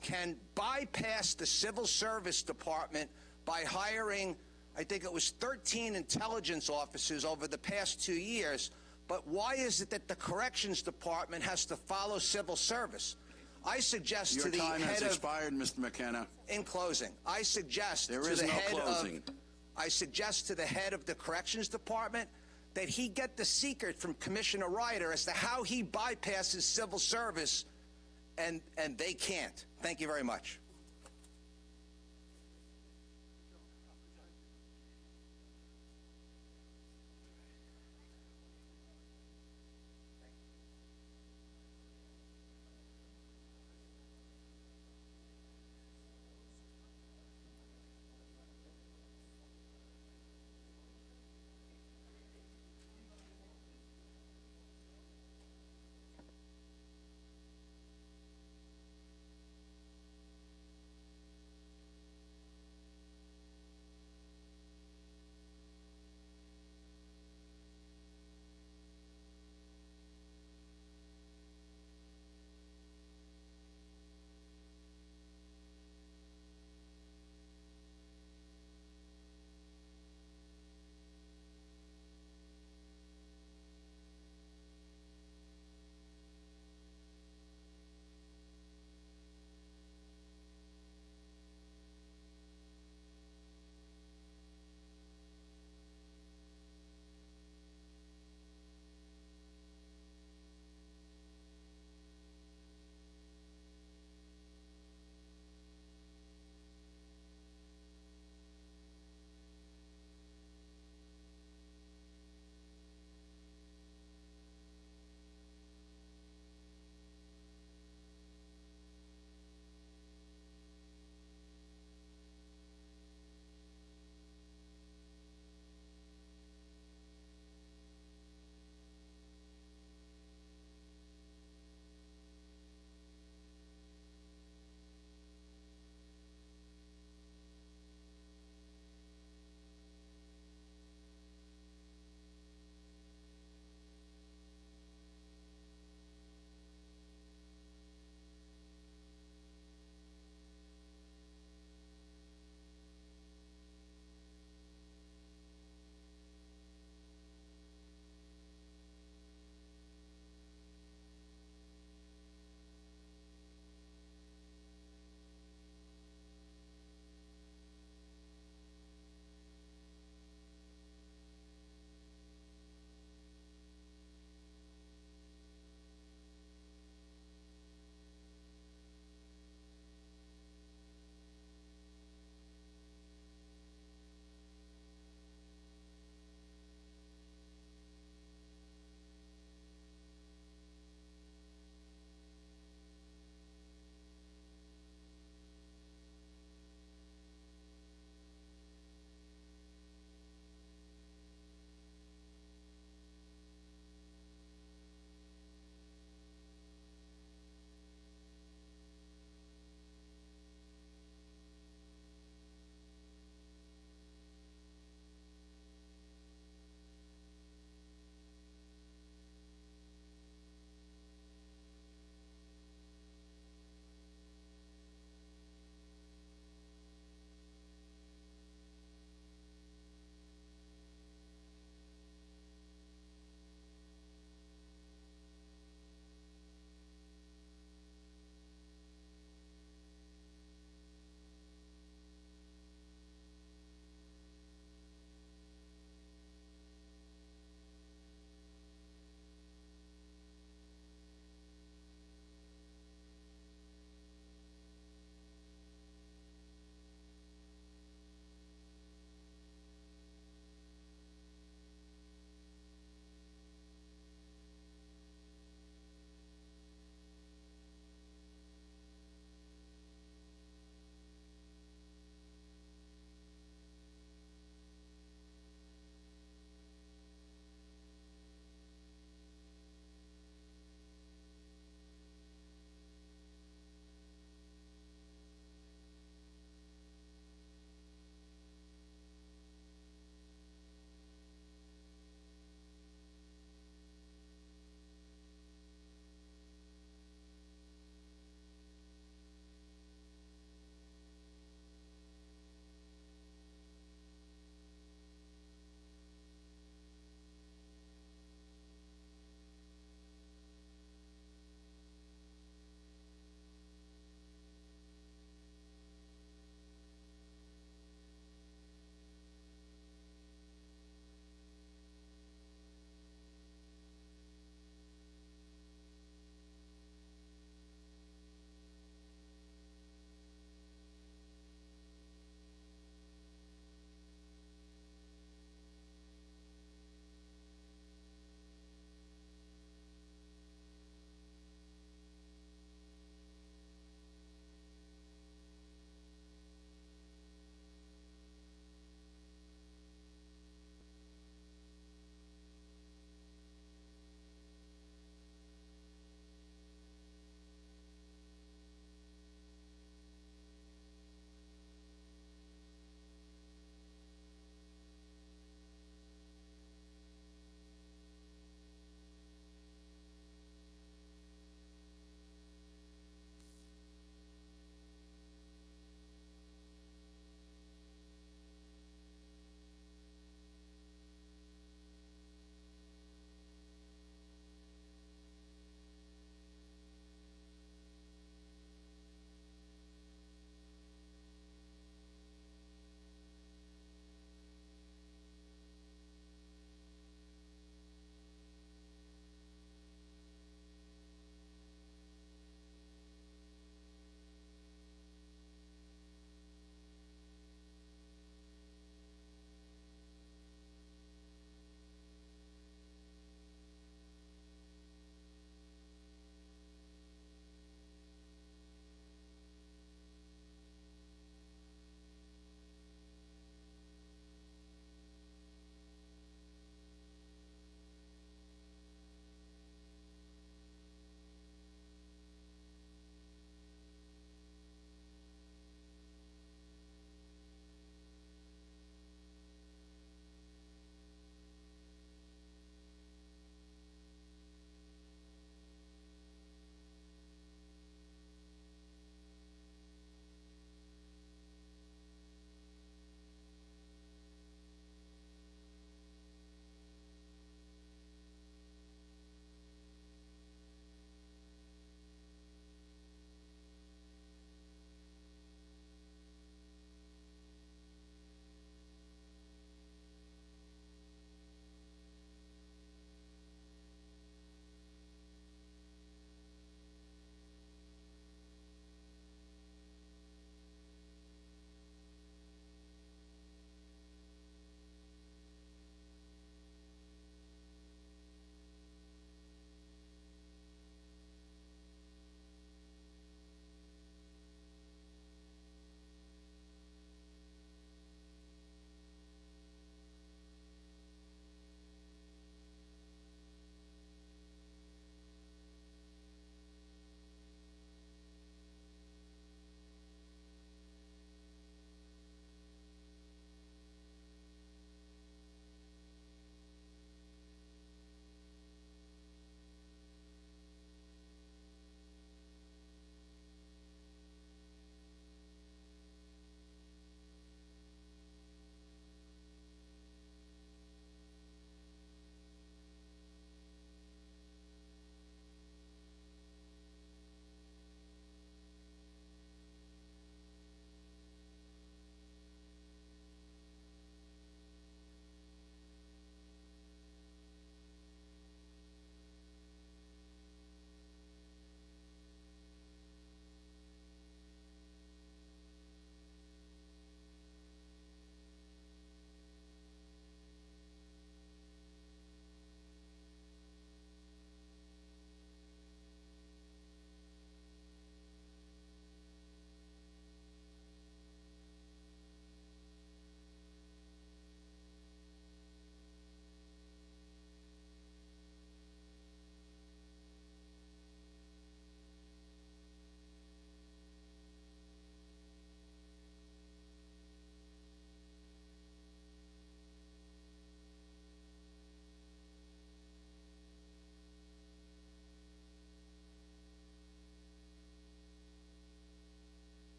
can bypass the Civil Service Department by hiring, I think it was 13 intelligence officers over the past 2 years, but why is it that the Corrections Department has to follow Civil Service? I suggest to the head of... Your time has expired, Mr. McKenna. In closing, I suggest there is no closing. I suggest to the head of the Corrections Department that he get the secret from Commissioner Ryder as to how he bypasses Civil Service, and they can't. Thank you very much.